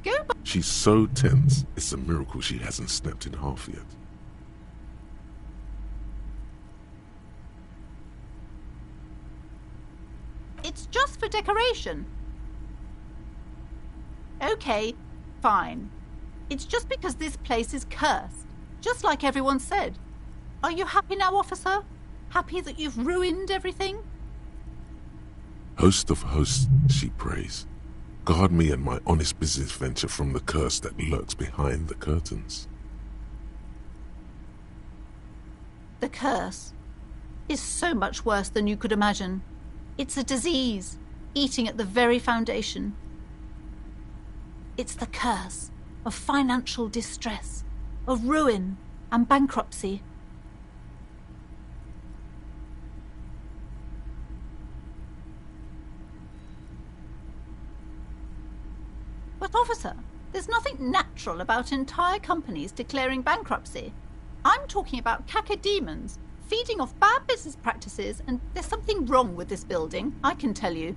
Go back. She's so tense, it's a miracle she hasn't snapped in half yet. It's just for decoration. Okay, fine. It's just because this place is cursed, just like everyone said. Are you happy now, officer? Happy that you've ruined everything? Host of hosts, she prays. Guard me and my honest business venture from the curse that lurks behind the curtains. The curse is so much worse than you could imagine. It's a disease, eating at the very foundation. It's the curse of financial distress, of ruin and bankruptcy. But officer, there's nothing natural about entire companies declaring bankruptcy. I'm talking about cacodemons feeding off bad business practices, and there's something wrong with this building, I can tell you.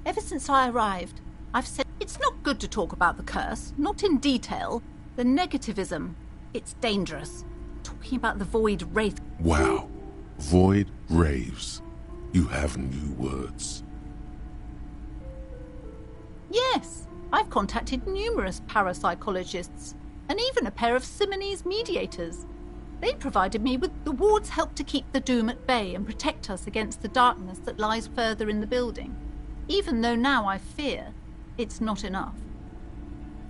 Ever since I arrived, I've said it's not good to talk about the curse, not in detail. The negativism, it's dangerous. Talking about the void wraith. Wow. Void raves. You have new words. Yes. I've contacted numerous parapsychologists and even a pair of Simonese mediators. They provided me with the ward's help to keep the doom at bay and protect us against the darkness that lies further in the building, even though now I fear it's not enough.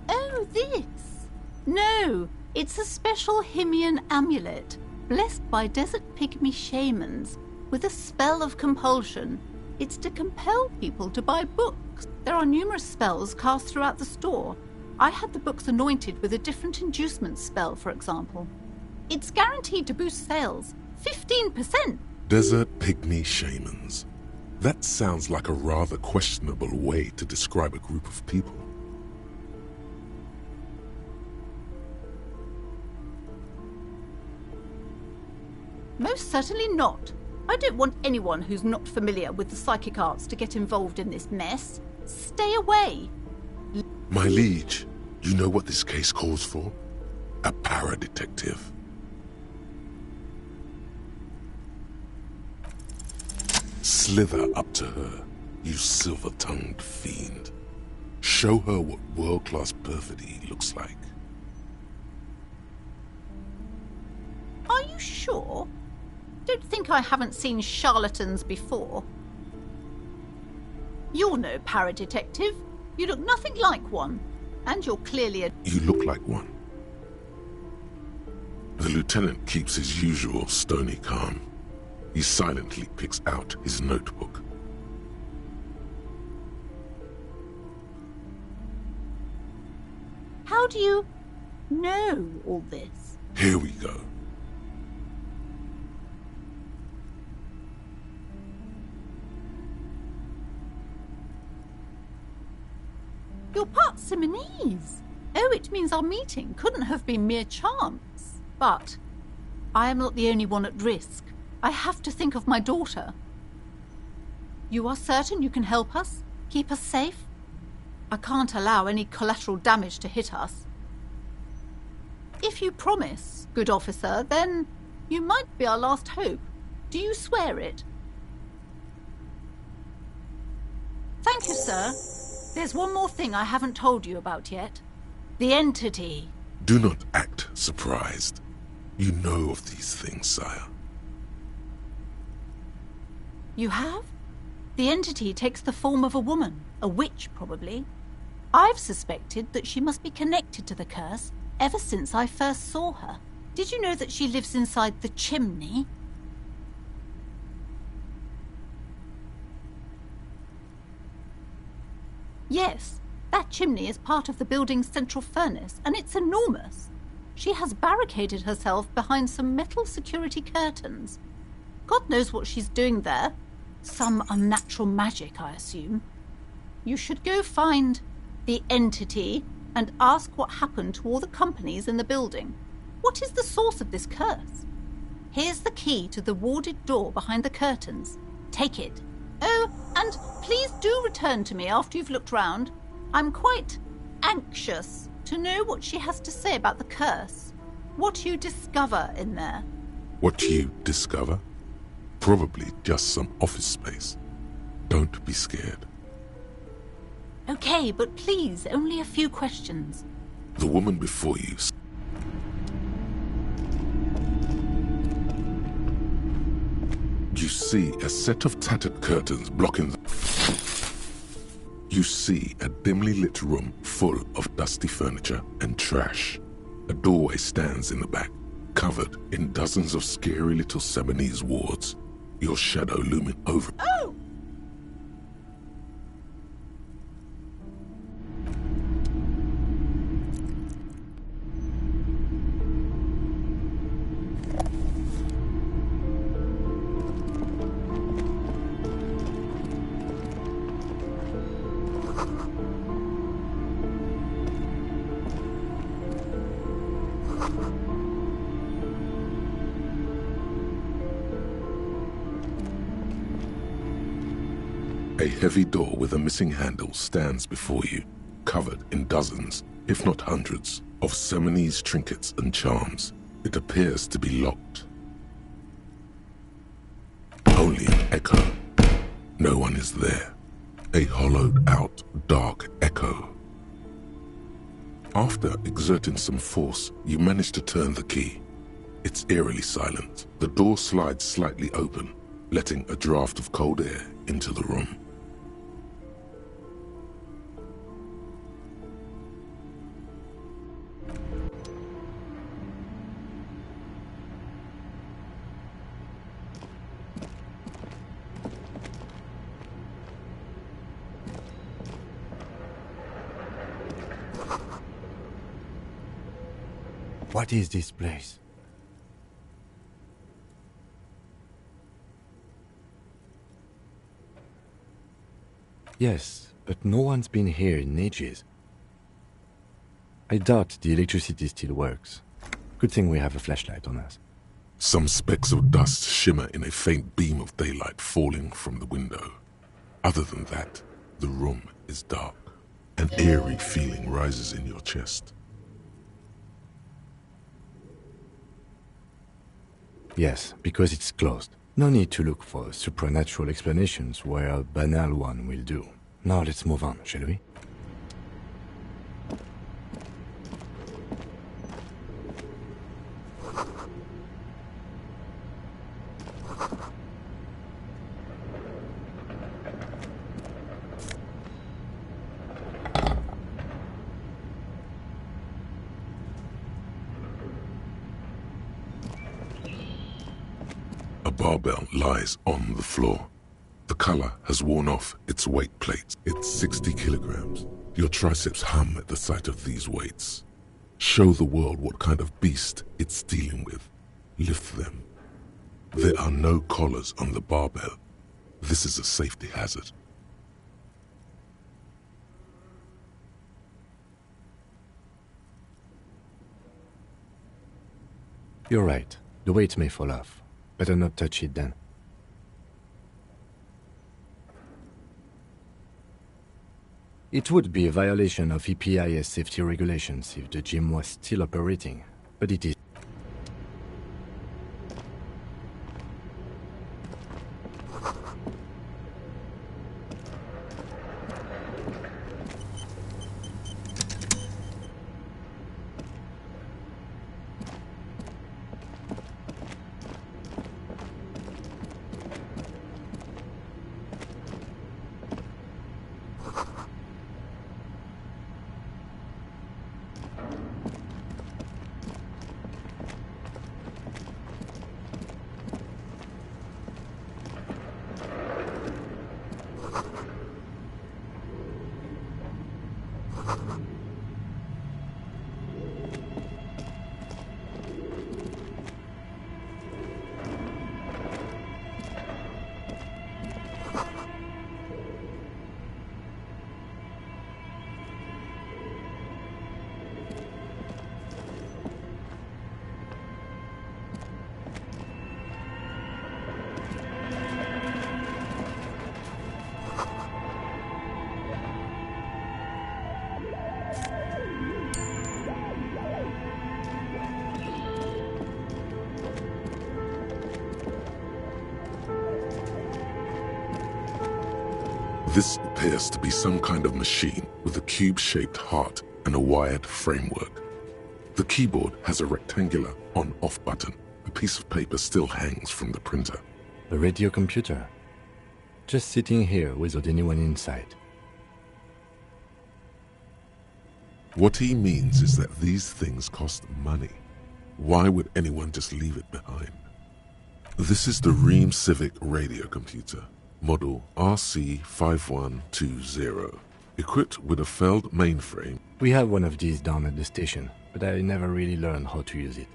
Oh, this? No, it's a special Himian amulet, blessed by desert pygmy shamans, with a spell of compulsion. It's to compel people to buy books. There are numerous spells cast throughout the store. I had the books anointed with a different inducement spell, for example. It's guaranteed to boost sales 15%. Desert pygmy shamans. That sounds like a rather questionable way to describe a group of people. Most certainly not. I don't want anyone who's not familiar with the psychic arts to get involved in this mess. Stay away. My liege, you know what this case calls for? A para-detective. Slither up to her, you silver-tongued fiend. Show her what world-class perfidy looks like. Are you sure? Don't think I haven't seen charlatans before. You're no para-detective. You look nothing like one. And you're clearly a... You look like one. The lieutenant keeps his usual stony calm. He silently picks out his notebook. How do you know all this? Here we go. You're part Simonese. Oh, it means our meeting couldn't have been mere chance. But I am not the only one at risk. I have to think of my daughter. You are certain you can help us? Keep us safe? I can't allow any collateral damage to hit us. If you promise, good officer, then you might be our last hope. Do you swear it? Thank you, sir. There's one more thing I haven't told you about yet. The entity. Do not act surprised. You know of these things, sire. You have? The entity takes the form of a woman, a witch probably. I've suspected that she must be connected to the curse ever since I first saw her. Did you know that she lives inside the chimney? Yes, that chimney is part of the building's central furnace, and it's enormous. She has barricaded herself behind some metal security curtains. God knows what she's doing there. Some unnatural magic, I assume. You should go find the entity and ask what happened to all the companies in the building. What is the source of this curse? Here's the key to the warded door behind the curtains. Take it. Oh, and please do return to me after you've looked round. I'm quite anxious to know what she has to say about the curse. What you discover in there. What you discover? Probably just some office space. Don't be scared. Okay, but please, only a few questions. The woman before you. You see a set of tattered curtains blocking the... You see a dimly lit room full of dusty furniture and trash. A doorway stands in the back, covered in dozens of scary little Seminese wards, your shadow looming over. Oh! A heavy door with a missing handle stands before you, covered in dozens, if not hundreds, of Seminese trinkets and charms. It appears to be locked. Only an echo. No one is there. A hollowed-out, dark echo. After exerting some force, you manage to turn the key. It's eerily silent. The door slides slightly open, letting a draft of cold air into the room. What is this place? Yes, but no one's been here in ages. I doubt the electricity still works. Good thing we have a flashlight on us. Some specks of dust shimmer in a faint beam of daylight falling from the window. Other than that, the room is dark. An eerie feeling rises in your chest. Yes, because it's closed. No need to look for supernatural explanations where a banal one will do. Now let's move on, shall we? A barbell lies on the floor. The color has worn off its weight plate. It's 60 kilograms. Your triceps hum at the sight of these weights. Show the world what kind of beast it's dealing with. Lift them. There are no collars on the barbell. This is a safety hazard. You're right. The weight may fall off. Better not touch it then. It would be a violation of EPIS safety regulations if the gym was still operating, but it is. This appears to be some kind of machine with a cube-shaped heart and a wired framework. The keyboard has a rectangular on-off button. A piece of paper still hangs from the printer. A radio computer. Just sitting here without anyone inside. What he means is that these things cost money. Why would anyone just leave it behind? This is the Ream Civic radio computer, model RC5120, equipped with a Velde mainframe. We have one of these down at the station, but I never really learned how to use it.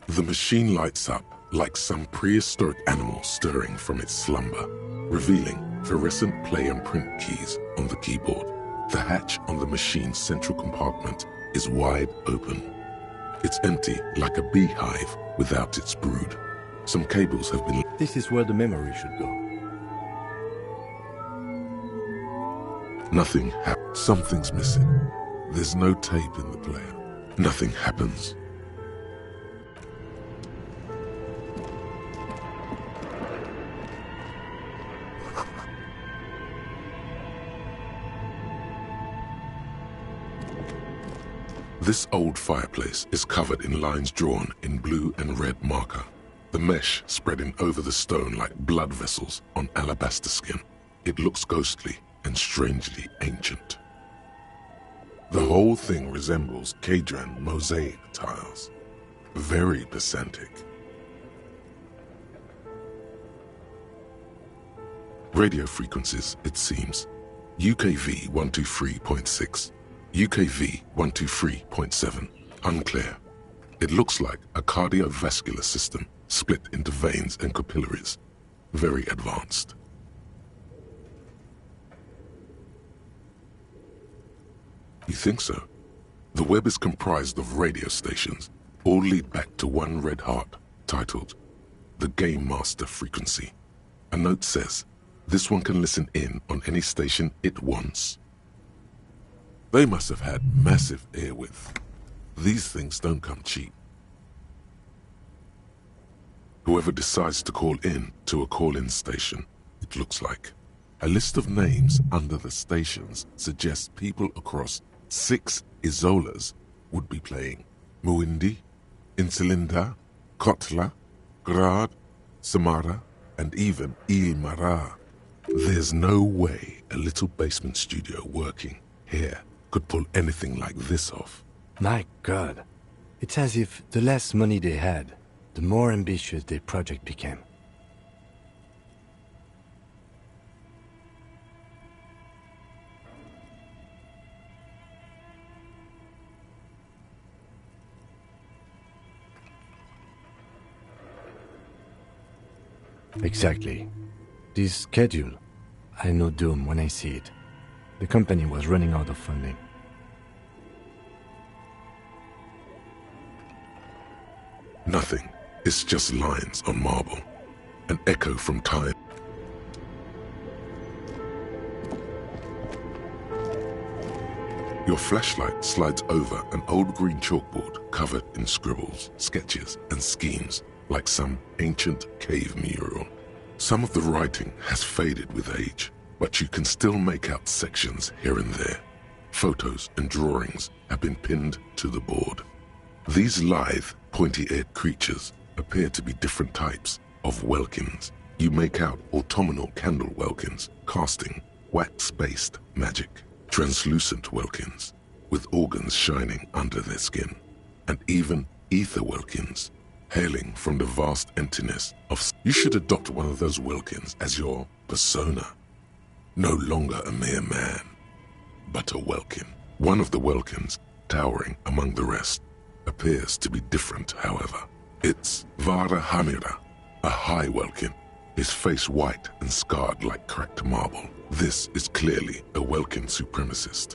The machine lights up like some prehistoric animal stirring from its slumber, revealing fluorescent play and print keys on the keyboard. The hatch on the machine's central compartment is wide open. It's empty like a beehive without its brood. Some cables have been... This is where the memory should go. Nothing happens. Something's missing. There's no tape in the player. Nothing happens. This old fireplace is covered in lines drawn in blue and red marker, the mesh spreading over the stone like blood vessels on alabaster skin. It looks ghostly and strangely ancient. The whole thing resembles Cadran mosaic tiles. Very pedantic. Radio frequencies, it seems. UKV 123.6. UKV 123.7. Unclear. It looks like a cardiovascular system split into veins and capillaries. Very advanced. You think so? The web is comprised of radio stations, all lead back to one red heart, titled the Game Master Frequency. A note says, this one can listen in on any station it wants. They must have had massive airwidth. These things don't come cheap. Whoever decides to call in to a call-in station, it looks like. A list of names under the stations suggests people across 6 Isolas would be playing. Muindi, Insulinda, Kotla, Grad, Samara, and even Ilmara. There's no way a little basement studio working here could pull anything like this off. My God. It's as if the less money they had, the more ambitious their project became. Exactly. This schedule, I know doom when I see it. The company was running out of funding. Nothing. It's just lines on marble. An echo from time. Your flashlight slides over an old green chalkboard covered in scribbles, sketches, and schemes, like some ancient cave mural. Some of the writing has faded with age, but you can still make out sections here and there. Photos and drawings have been pinned to the board. These lithe, pointy-eared creatures appear to be different types of welkins. You make out autumnal candle welkins, casting wax-based magic, translucent welkins, with organs shining under their skin, and even ether welkins, hailing from the vast emptiness of... You should adopt one of those welkins as your persona. No longer a mere man, but a welkin. One of the Welkins, towering among the rest, appears to be different, however. It's Vara Hamira, a high Welkin, his face white and scarred like cracked marble. This is clearly a Welkin supremacist.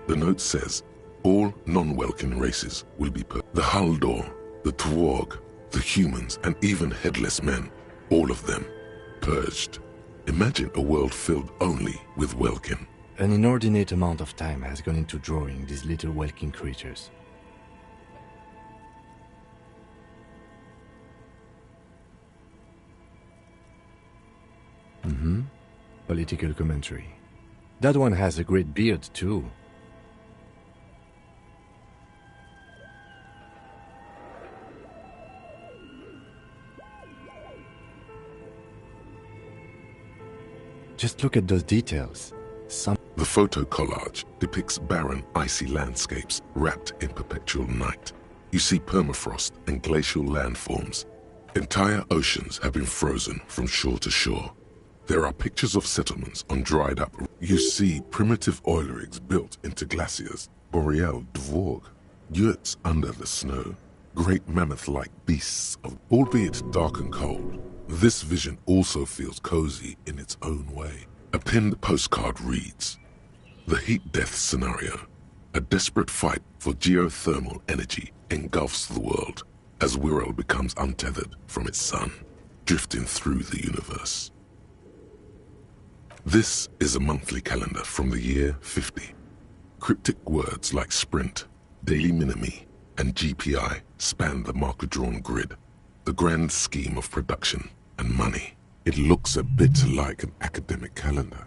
The note says, all non-Welkin races will be the Haldor, the Tuorg, the humans, and even headless men, all of them, purged. Imagine a world filled only with Welkin. An inordinate amount of time has gone into drawing these little Welkin creatures. Political commentary. That one has a great beard, too. Just look at those details. The photo collage depicts barren, icy landscapes wrapped in perpetual night. You see permafrost and glacial landforms. Entire oceans have been frozen from shore to shore. There are pictures of settlements on dried up. You see primitive oil rigs built into glaciers, boreal dvorg, yurts under the snow, great mammoth-like beasts, albeit dark and cold. This vision also feels cozy in its own way. A pinned postcard reads, "The heat death scenario. A desperate fight for geothermal energy engulfs the world as Wirral becomes untethered from its sun, drifting through the universe." This is a monthly calendar from the year 50. Cryptic words like sprint, daily minimi, and GPI span the marker-drawn grid, the grand scheme of production and money. It looks a bit like an academic calendar,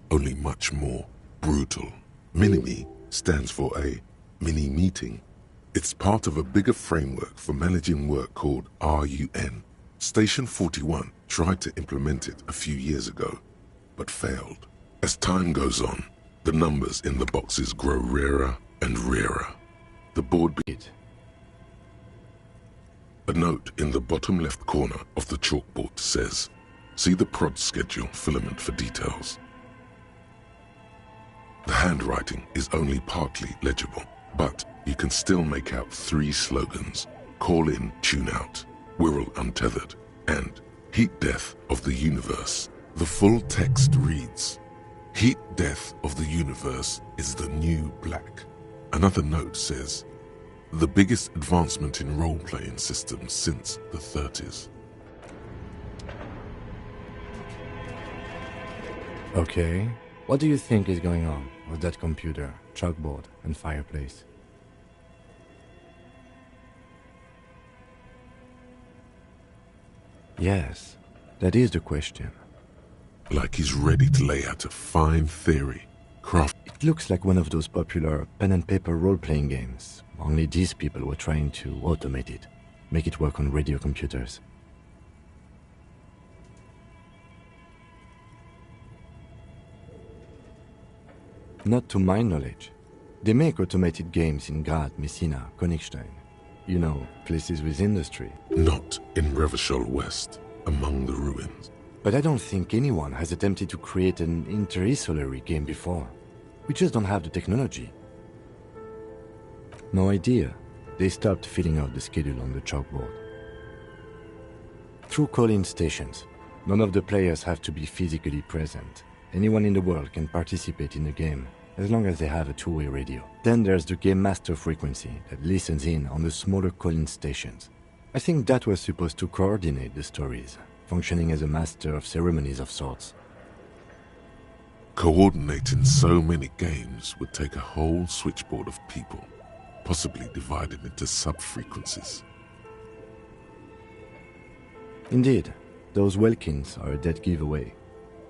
only much more brutal. Minimi stands for a mini-meeting. It's part of a bigger framework for managing work called RUN. Station 41 tried to implement it a few years ago, but failed. As time goes on, the numbers in the boxes grow rarer and rarer. The board A note in the bottom left corner of the chalkboard says, "See the prod schedule filament for details." The handwriting is only partly legible, but you can still make out 3 slogans: "Call in, tune out," "Wirral untethered," and "Heat death of the universe." The full text reads, "Heat death of the universe is the new black." Another note says, "The biggest advancement in role-playing systems since the 30s. Okay, what do you think is going on with that computer, chalkboard, and fireplace? Yes, that is the question. Like he's ready to lay out a fine theory. It looks like one of those popular pen and paper role-playing games, only these people were trying to automate it, make it work on radio computers. Not to my knowledge. They make automated games in Grad, Messina, Königstein. You know, places with industry. Not in Revachol West, among the ruins. But I don't think anyone has attempted to create an inter-isolary game before. We just don't have the technology. No idea. They stopped filling out the schedule on the chalkboard. Through call-in stations, none of the players have to be physically present. Anyone in the world can participate in the game, as long as they have a two-way radio. Then there's the game master frequency that listens in on the smaller call-in stations. I think that was supposed to coordinate the stories, functioning as a master of ceremonies of sorts. Coordinating so many games would take a whole switchboard of people, possibly divided into sub-frequencies. Indeed, those Welkins are a dead giveaway.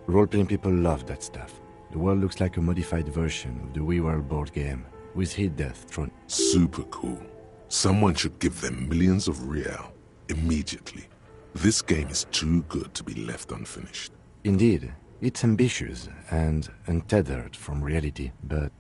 Role-playing people love that stuff. The world looks like a modified version of the WeWorld board game, with heat death thrown. Super cool. Someone should give them millions of real, immediately. This game is too good to be left unfinished. Indeed, it's ambitious and untethered from reality, but...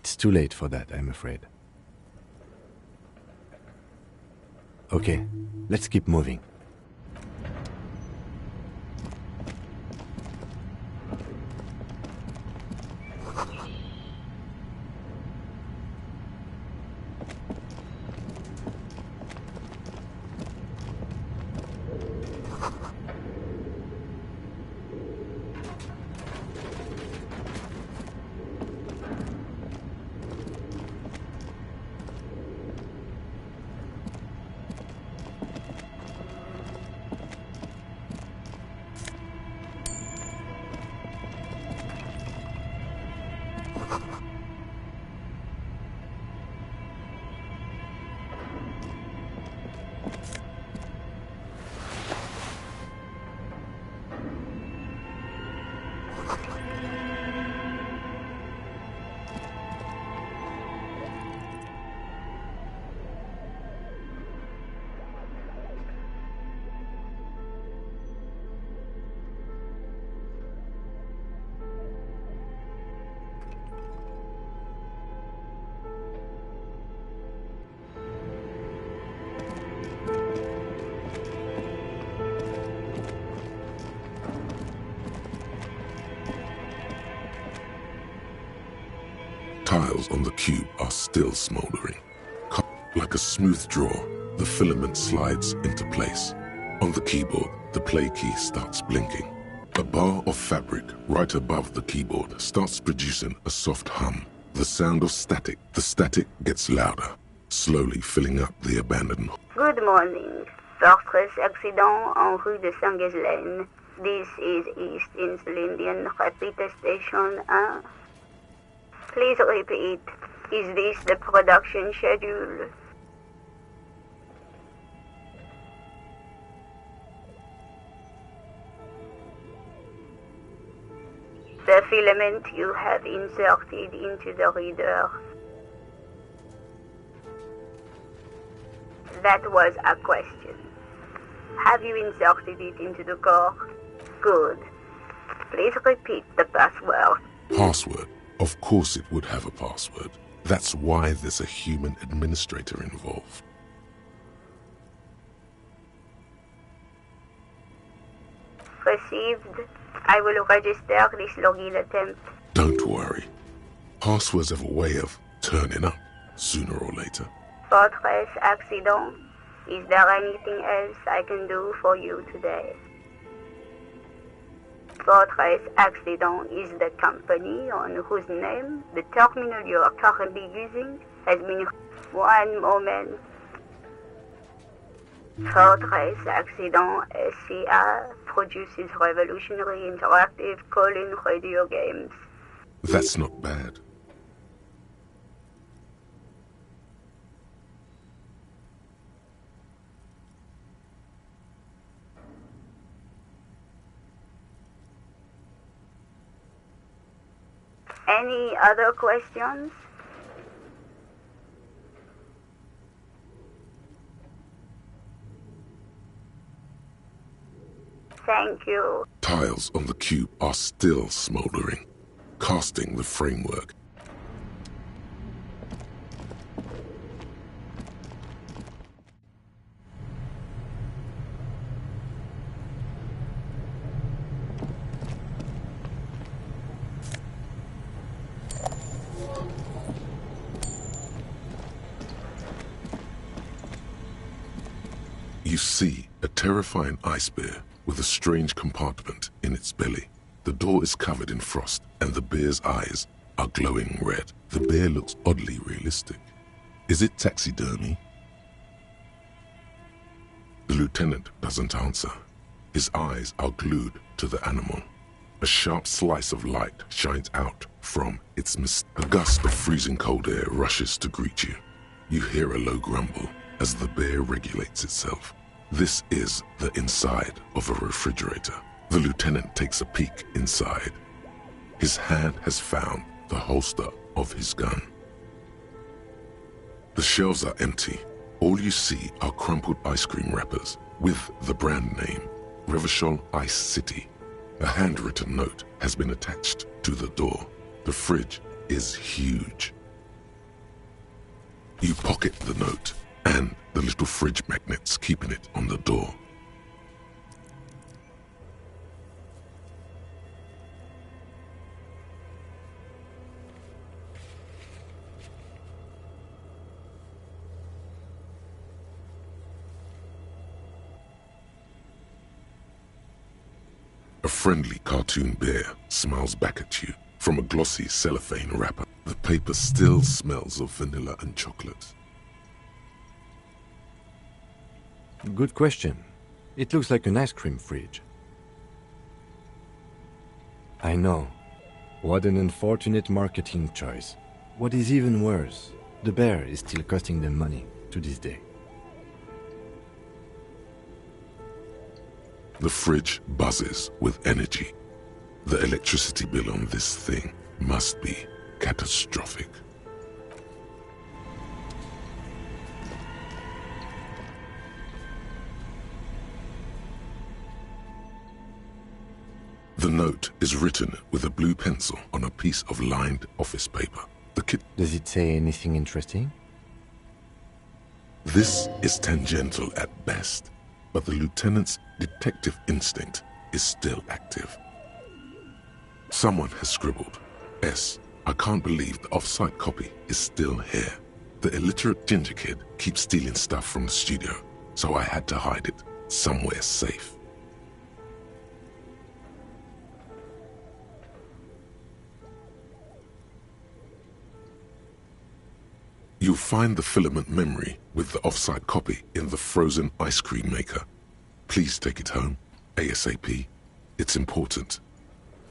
It's too late for that, I'm afraid. Okay, let's keep moving. Tiles on the cube are still smoldering. Like a smooth draw, the filament slides into place. On the keyboard, the play key starts blinking. A bar of fabric right above the keyboard starts producing a soft hum. The sound of static. The static gets louder, slowly filling up the abandoned. Good morning. Fortress accident en rue de Saint-Ghislaine. This is East Insulindian Repeater Station 1. Please repeat. Is this the production schedule? The filament you have inserted into the reader. That was a question. Have you inserted it into the core? Good. Please repeat the password. Password? Of course it would have a password. That's why there's a human administrator involved. Received. I will register this login attempt. Don't worry. Passwords have a way of turning up sooner or later. Fortress accident. Is there anything else I can do for you today? Fortress Accident is the company on whose name the terminal you are currently using has been... One moment. Fortress Accident SCA produces revolutionary interactive call-in radio games. That's not bad. Any other questions? Thank you. Tiles on the cube are still smoldering, casting the framework. You see a terrifying ice bear with a strange compartment in its belly. The door is covered in frost, and the bear's eyes are glowing red. The bear looks oddly realistic. Is it taxidermy? The lieutenant doesn't answer. His eyes are glued to the animal. A sharp slice of light shines out from its mist. A gust of freezing cold air rushes to greet you. You hear a low grumble as the bear regulates itself. This is the inside of a refrigerator. The lieutenant takes a peek inside. His hand has found the holster of his gun. The shelves are empty. All you see are crumpled ice cream wrappers with the brand name, Revachol Ice City. A handwritten note has been attached to the door. The fridge is huge. You pocket the note and the little fridge magnets keeping it on the door. A friendly cartoon bear smiles back at you from a glossy cellophane wrapper. The paper still smells of vanilla and chocolate. Good question. It looks like an ice cream fridge. I know. What an unfortunate marketing choice. What is even worse, the bear is still costing them money to this day. The fridge buzzes with energy. The electricity bill on this thing must be catastrophic. The note is written with a blue pencil on a piece of lined office paper. Does it say anything interesting? This is tangential at best, but the lieutenant's detective instinct is still active. Someone has scribbled, S. I can't believe the off-site copy is still here. The illiterate ginger kid keeps stealing stuff from the studio, so I had to hide it somewhere safe. You'll find the filament memory with the off-site copy in the frozen ice cream maker. Please take it home, ASAP. It's important.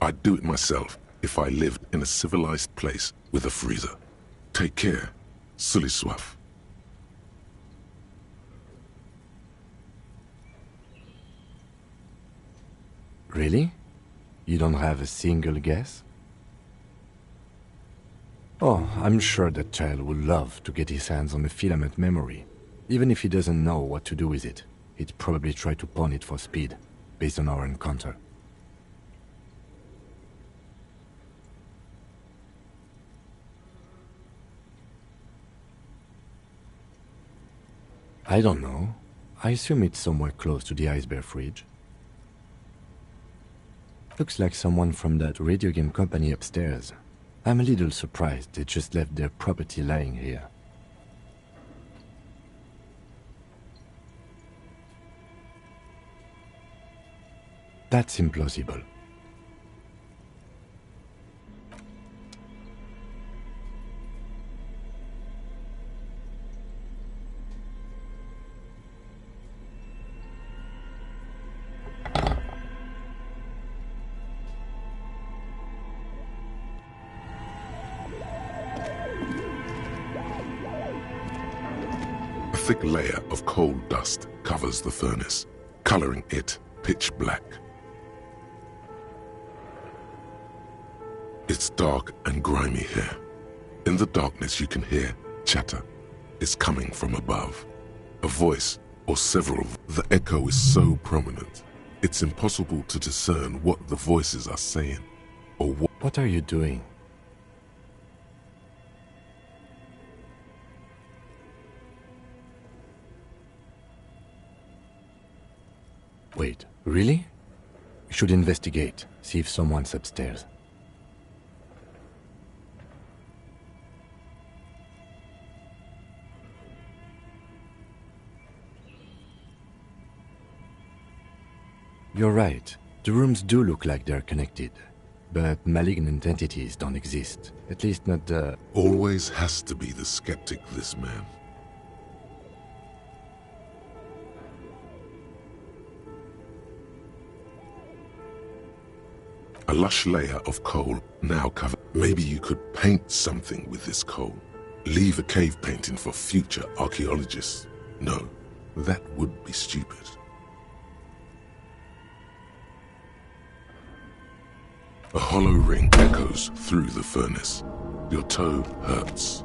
I'd do it myself if I lived in a civilized place with a freezer. Take care, Sully Soif. Really? You don't have a single guess? Oh, I'm sure that child would love to get his hands on the filament memory. Even if he doesn't know what to do with it, he'd probably try to pawn it for speed, based on our encounter. I don't know. I assume it's somewhere close to the Ice Bear fridge. Looks like someone from that radio game company upstairs. I'm a little surprised they just left their property lying here. That's implausible. A thick layer of coal dust covers the furnace, coloring it pitch black. It's dark and grimy here. In the darkness you can hear chatter. It's coming from above. A voice or several. The echo is so prominent, it's impossible to discern what the voices are saying or what. What are you doing? Wait, really? We should investigate, see if someone's upstairs. You're right. The rooms do look like they're connected. But malignant entities don't exist. At least not the... Always has to be the skeptic, this man. A lush layer of coal now covered. Maybe you could paint something with this coal. Leave a cave painting for future archaeologists. No, that would be stupid. A hollow ring echoes through the furnace. Your toe hurts.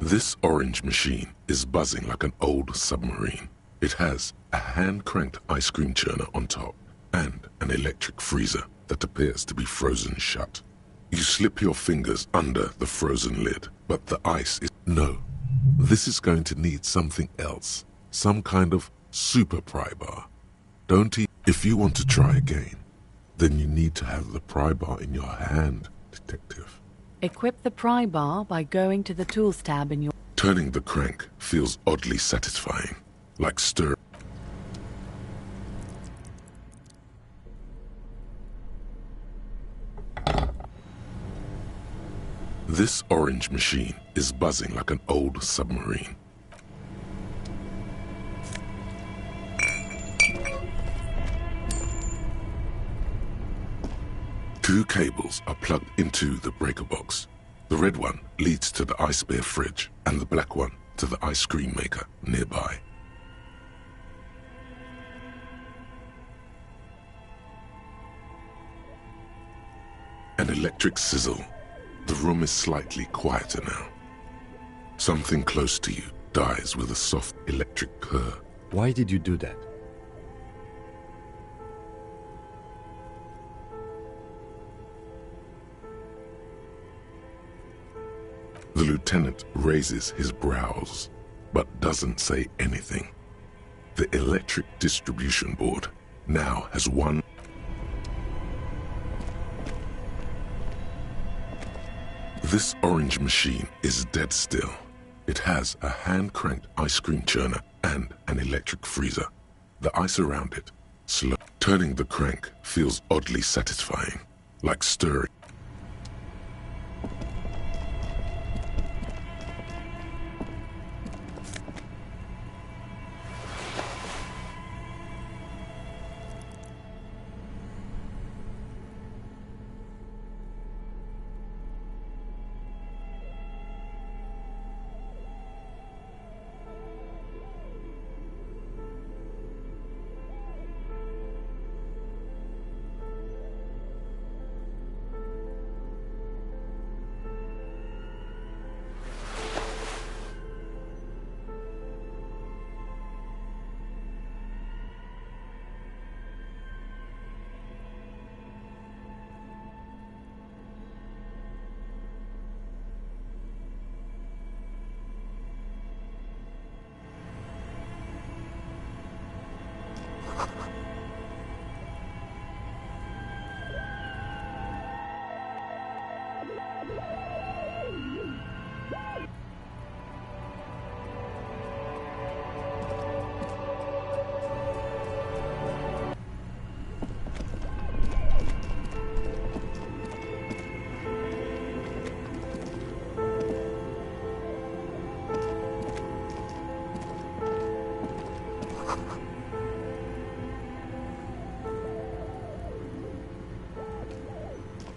This orange machine is buzzing like an old submarine. It has a hand-cranked ice cream churner on top and an electric freezer that appears to be frozen shut. You slip your fingers under the frozen lid, but the ice is... No, this is going to need something else. Some kind of super pry bar. Don't eat... If you want to try again, then you need to have the pry bar in your hand, detective. Equip the pry bar by going to the Tools tab in your... Turning the crank feels oddly satisfying, like stir. This orange machine is buzzing like an old submarine. Two cables are plugged into the breaker box. The red one leads to the ice bear fridge, and the black one to the ice cream maker nearby. An electric sizzle. The room is slightly quieter now. Something close to you dies with a soft electric purr. Why did you do that? The lieutenant raises his brows, but doesn't say anything. The electric distribution board now has one... This orange machine is dead still. It has a hand-cranked ice cream churner and an electric freezer. The ice around it, slow. Turning the crank feels oddly satisfying, like stirring.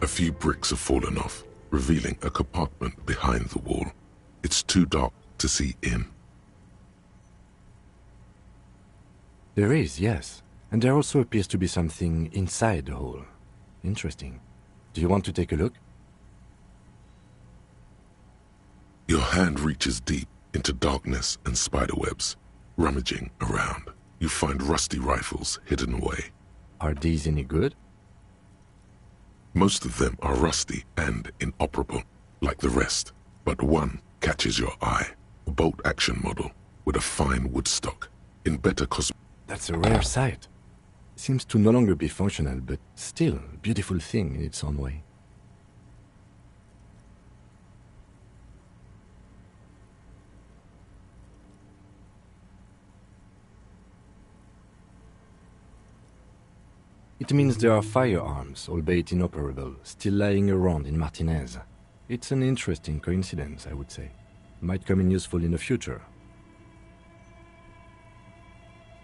A few bricks have fallen off, revealing a compartment behind the wall. It's too dark to see in. There is, yes. And there also appears to be something inside the hole. Interesting. Do you want to take a look? Your hand reaches deep into darkness and spiderwebs. Rummaging around, you find rusty rifles hidden away. Are these any good? Most of them are rusty and inoperable, like the rest, but one catches your eye. A bolt-action model with a fine wood stock, in better That's a rare sight. Seems to no longer be functional, but still a beautiful thing in its own way. It means there are firearms, albeit inoperable, still lying around in Martinez. It's an interesting coincidence, I would say. Might come in useful in the future.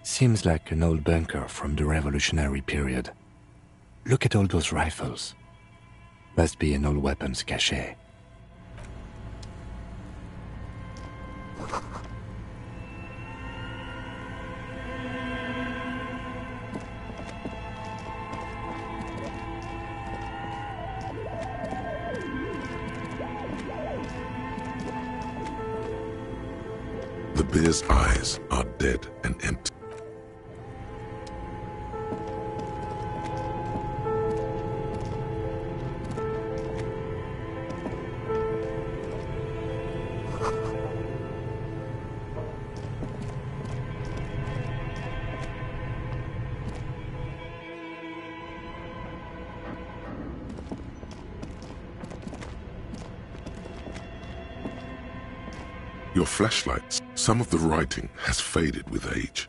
Seems like an old bunker from the revolutionary period. Look at all those rifles. Must be an old weapons cache. bear's eyes are dead and empty. Your flashlights, some of the writing has faded with age.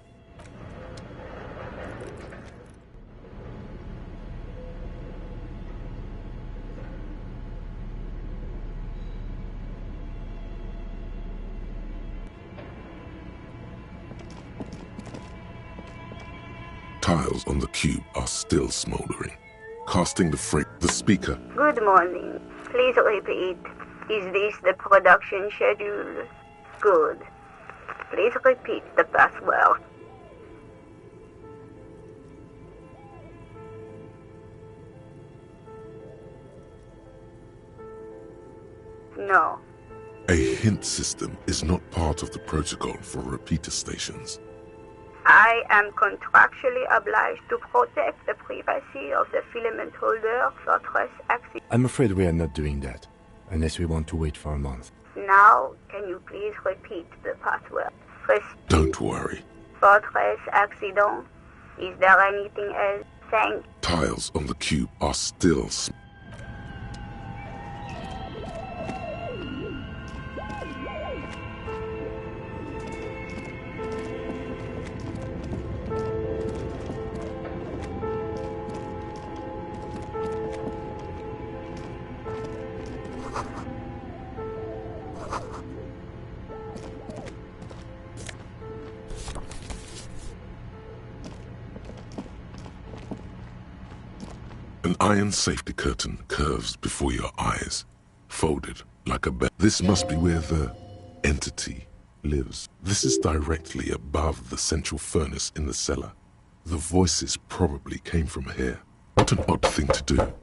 Tiles on the cube are still smoldering, casting the speaker. Good morning. Please repeat. Is this the production schedule? Good. Please repeat the password. No. A hint system is not part of the protocol for repeater stations. I am contractually obliged to protect the privacy of the filament holder for stress accident. I'm afraid we are not doing that, unless we want to wait for a month. Now, can you please repeat the password? Don't worry. Fortress accident. Is there anything else? Thank. Tiles on the cube are still An iron safety curtain curves before your eyes, folded like a bed. This must be where the entity lives. This is directly above the central furnace in the cellar. The voices probably came from here. What an odd thing to do.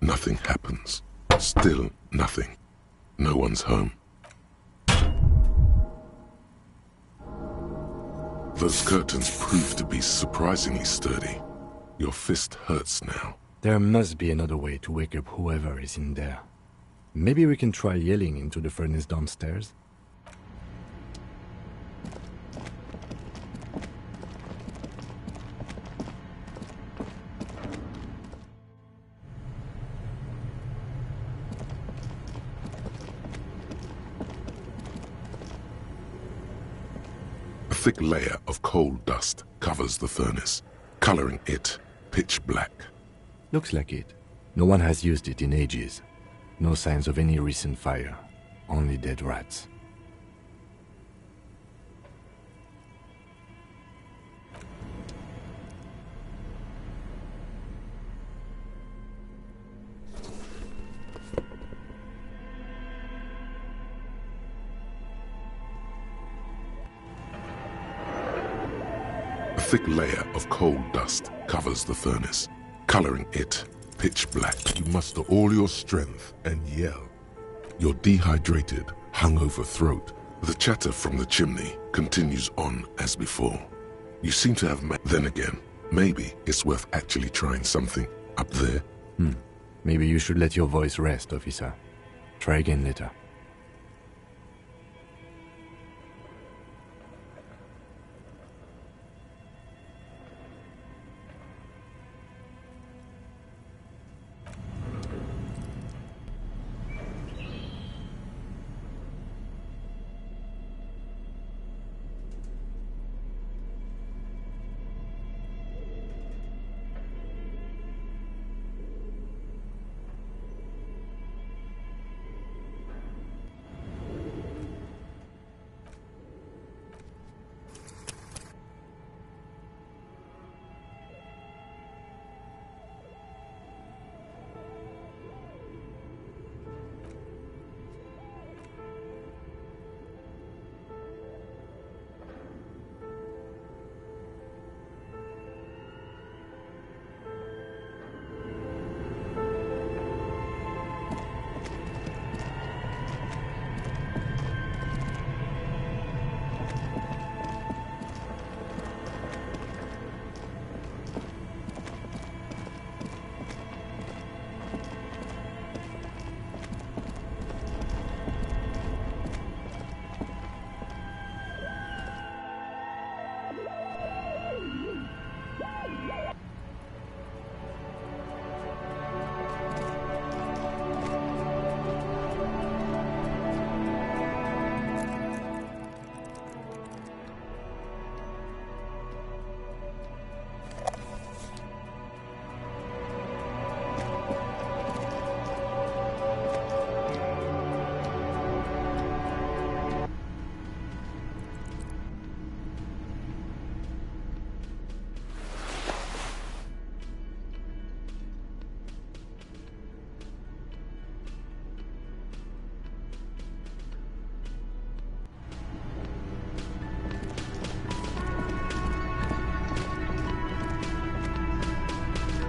Nothing happens. Still nothing. No one's home. Those curtains prove to be surprisingly sturdy. Your fist hurts now. There must be another way to wake up whoever is in there. Maybe we can try yelling into the furnace downstairs? A thick layer of coal dust covers the furnace, coloring it pitch black. Looks like it. No one has used it in ages. No signs of any recent fire. Only dead rats. A thick layer of coal dust covers the furnace, coloring it pitch black. You muster all your strength and yell. Your dehydrated, hungover throat. The chatter from the chimney continues on as before. You seem to have Then again, maybe it's worth actually trying something up there. Maybe you should let your voice rest, officer. Try again later.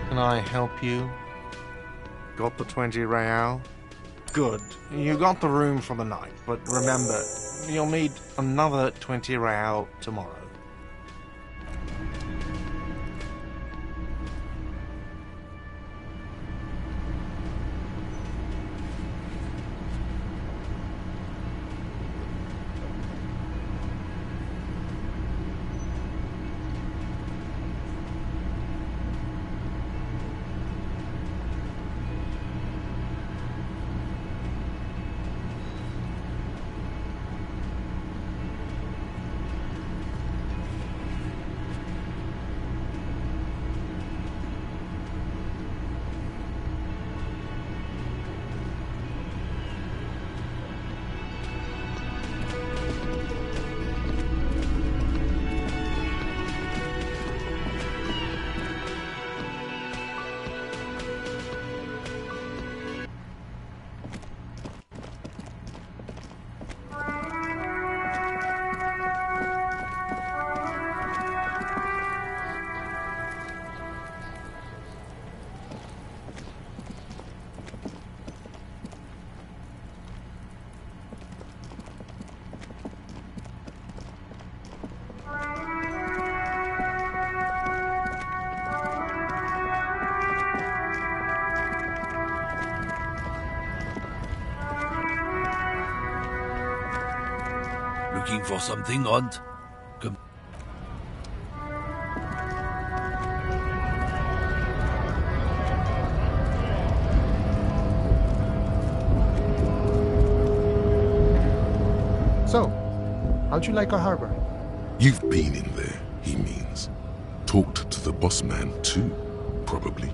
Can I help you? Got the 20 real? Good. You got the room for the night, but remember, you'll need another 20 real tomorrow. Looking for something, Hunt? Come. So, how'd you like our harbor? You've been in there, he means. Talked to the boss man too, probably.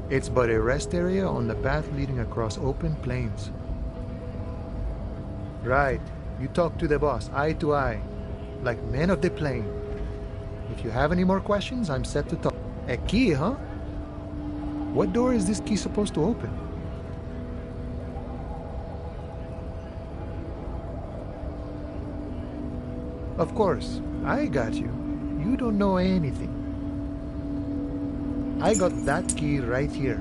It's but a rest area on the path leading across open plains. Right. You talk to the boss, eye to eye, like men of the plain. If you have any more questions, I'm set to talk. A key, huh? What door is this key supposed to open? Of course, I got you. You don't know anything. I got that key right here.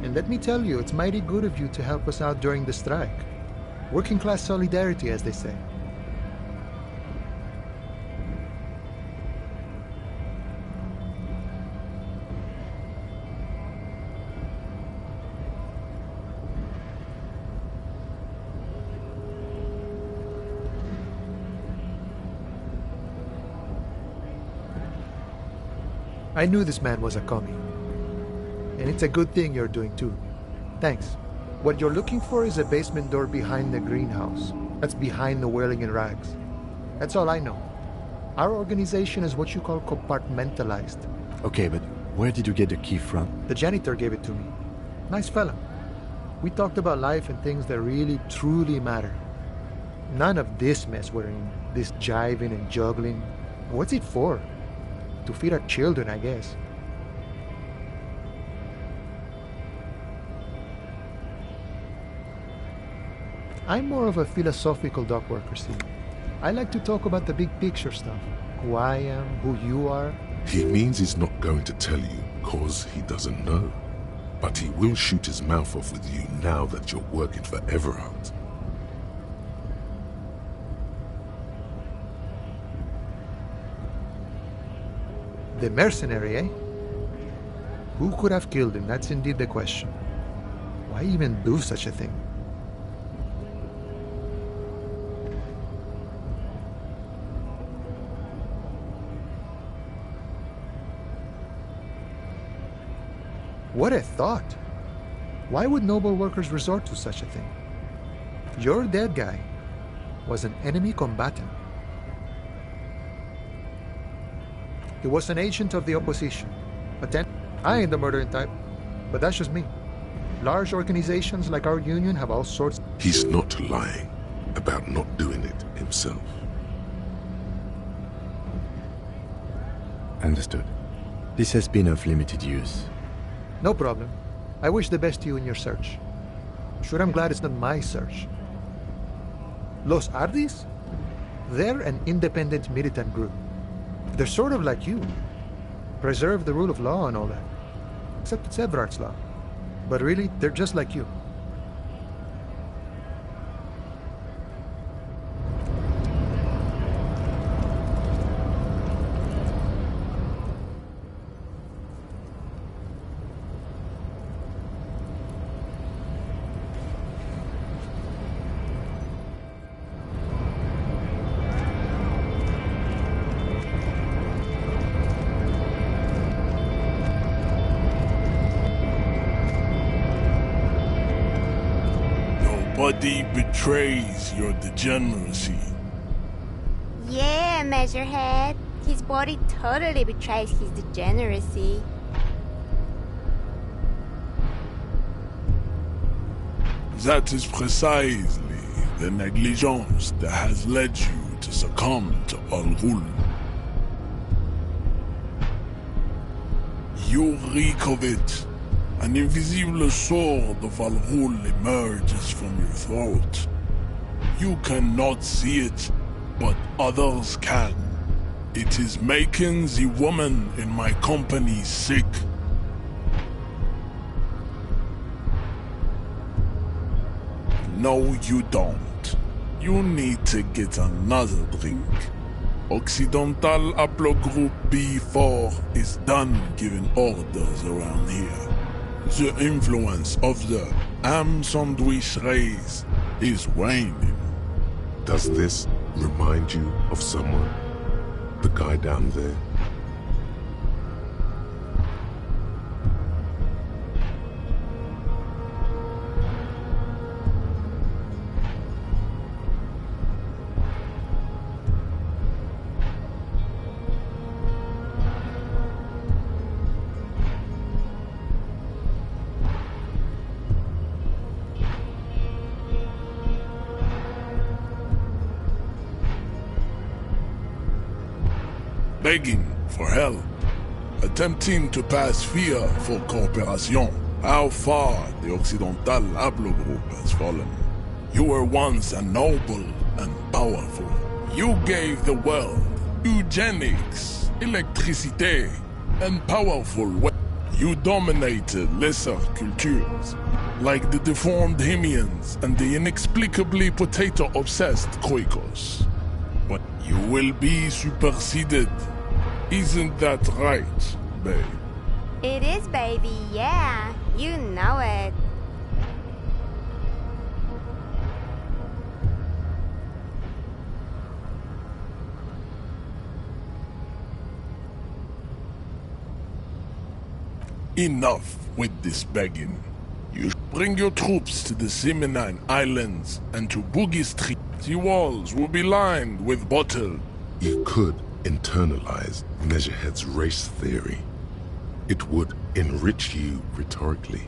And let me tell you, it's mighty good of you to help us out during the strike. Working class solidarity, as they say. I knew this man was a commie. And it's a good thing you're doing too. Thanks. What you're looking for is a basement door behind the greenhouse. That's behind the whirling in rags. That's all I know. Our organization is what you call compartmentalized. Okay, but where did you get the key from? The janitor gave it to me. Nice fella. We talked about life and things that really, truly matter. None of this mess we're in. This jiving and juggling. What's it for? To feed our children, I guess. I'm more of a philosophical dock worker, see. I like to talk about the big picture stuff. Who I am, who you are. He means he's not going to tell you cause he doesn't know. But he will shoot his mouth off with you now that you're working for Everard. The mercenary, eh? Who could have killed him? That's indeed the question. Why even do such a thing? What a thought! Why would noble workers resort to such a thing? Your dead guy was an enemy combatant. He was an agent of the opposition. I ain't the murdering type, but that's just me. Large organizations like our union have all sorts. He's not lying about not doing it himself. Understood. This has been of limited use. No problem. I wish the best to you in your search. Sure, I'm glad it's not my search. Los Ardis? They're an independent militant group. They're sort of like you. Preserve the rule of law and all that. Except it's Everard's law. But really, they're just like you. Nobody betrays your degeneracy. Yeah, Measurehead. His body totally betrays his degeneracy. That is precisely the negligence that has led you to succumb to Al Ghul. You reek of it. An invisible sword of Al Ghul emerges from your throat. You cannot see it, but others can. It is making the woman in my company sick. No, you don't. You need to get another drink. Occidental Haplogroup B4 is done giving orders around here. The influence of the ham sandwich race is waning. Does this remind you of someone? The guy down there? Begging for help, attempting to pass fear for cooperation. How far the Occidental Haplogroup has fallen. You were once a noble and powerful. You gave the world eugenics, electricité, and powerful weapons. You dominated lesser cultures, like the deformed Hemians and the inexplicably potato-obsessed Quakers. But you will be superseded. Isn't that right, babe? It is, baby, yeah. You know it. Enough with this begging. You bring your troops to the Seminine Islands and to Boogie Street. The walls will be lined with bottle. You could internalize Measurehead's race theory. It would enrich you rhetorically.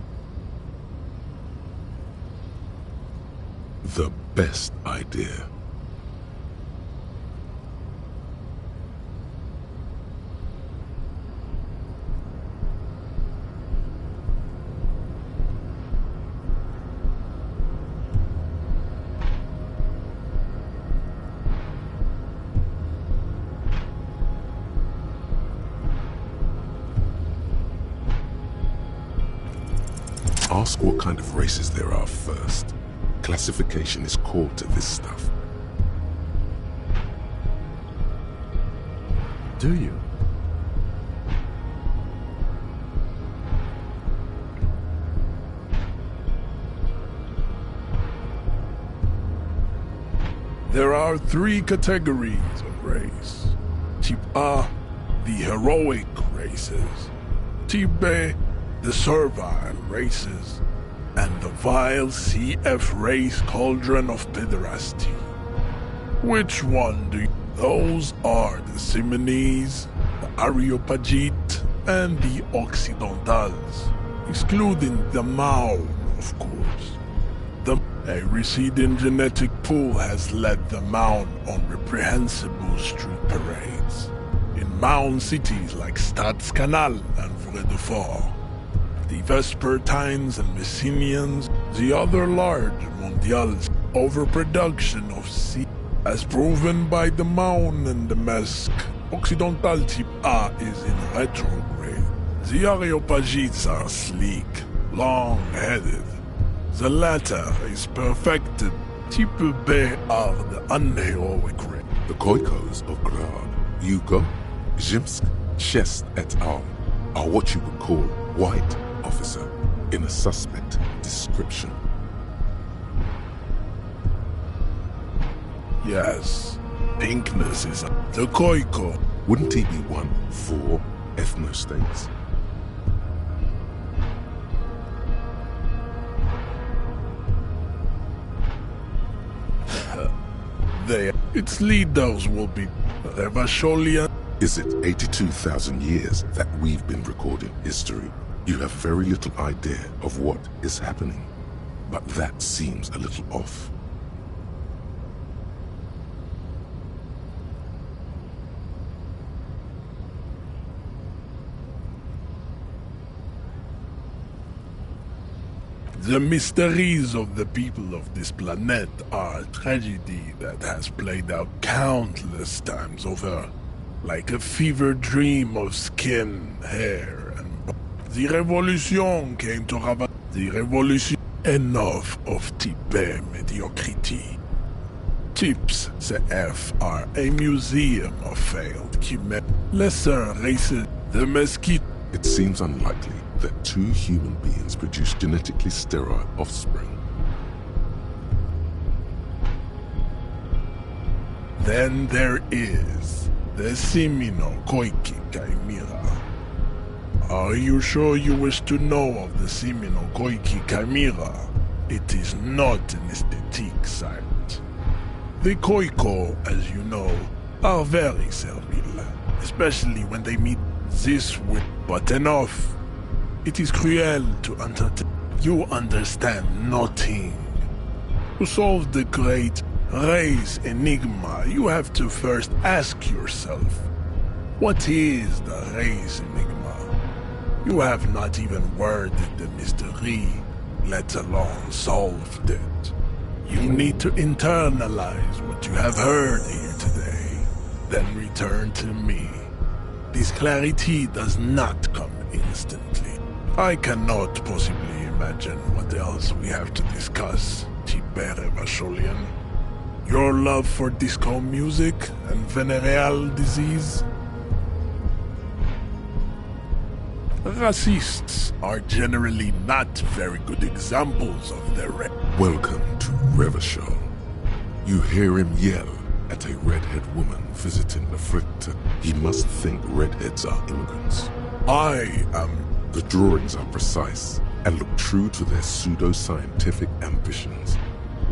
The best idea. Ask what kind of races there are first. Classification is core to this stuff. Do you? There are 3 categories of race. Type A, the heroic races. Type B, the servile races. And the vile CF race cauldron of pederasty. Which one do you... Those are the Simonese, the Areopagite, and the Occidentals, excluding the Maun, of course. A receding genetic pool has led the Maun on reprehensible street parades. In Maun cities like Stadskanal and Vredefort. The Vespertines and Messinians, the other large mondials, overproduction of sea As proven by the mound and the mask, Occidental Type A is in retrograde. The Areopagites are sleek, long-headed. The latter is perfected. Type B are the unheroic race. The Koikos of Grad, Yugo, Zhimsk, Shest et al. Are what you would call white officer in a suspect description. Yes, pinkness is the Koiko. Wouldn't he be one for ethnostates? Its leaders will be Revasholian. Is it 82,000 years that we've been recording history? You have very little idea of what is happening, but that seems a little off. The mysteries of the people of this planet are a tragedy that has played out countless times over, like a fever dream of skin, hair, and the revolution came to have the revolution. Enough of type mediocrity. Types CF are a museum of failed lesser races. The mesquite. It seems unlikely that two human beings produce genetically sterile offspring. Then there is the Simino Koiki Chimera. Are you sure you wish to know of the Simino Koiki Chimera? It is not an aesthetic site. The Koiko, as you know, are very servile, especially when they meet this with but enough. It is cruel to entertain. You understand nothing. To solve the great race enigma, you have to first ask yourself, what is the race enigma? You have not even worded the mystery, let alone solved it. You need to internalize what you have heard here today, then return to me. This clarity does not come instantly. I cannot possibly imagine what else we have to discuss, Tibere Vasholian. Your love for disco music and venereal disease? Racists are generally not very good examples of their Welcome to Revachol. You hear him yell at a redhead woman visiting the fritter. He must think redheads are immigrants. I am... The drawings are precise and look true to their pseudo-scientific ambitions.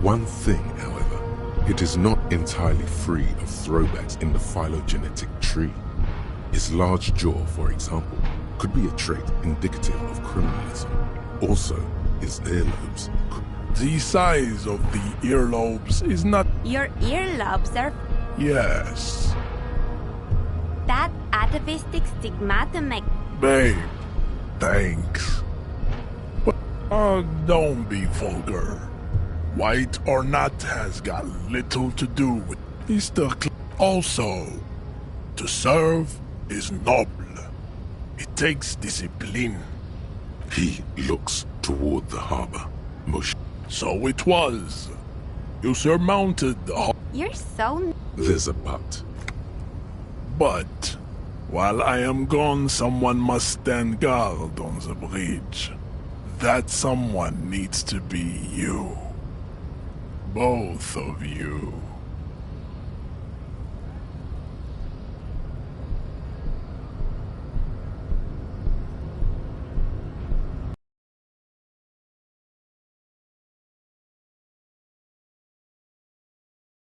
One thing, however, it is not entirely free of throwbacks in the phylogenetic tree. His large jaw, for example, could be a trait indicative of criminalism. Also, his earlobes could... The size of the earlobes is not... Your earlobes are... Yes. That atavistic stigmatum... Babe, thanks. But, don't be vulgar. White or not has got little to do with Mr. Also, to serve is noble. It takes discipline. He looks toward the harbor. So it was. You surmounted the harbor. You're so... There's a but. But, while I am gone, someone must stand guard on the bridge. That someone needs to be you. Both of you.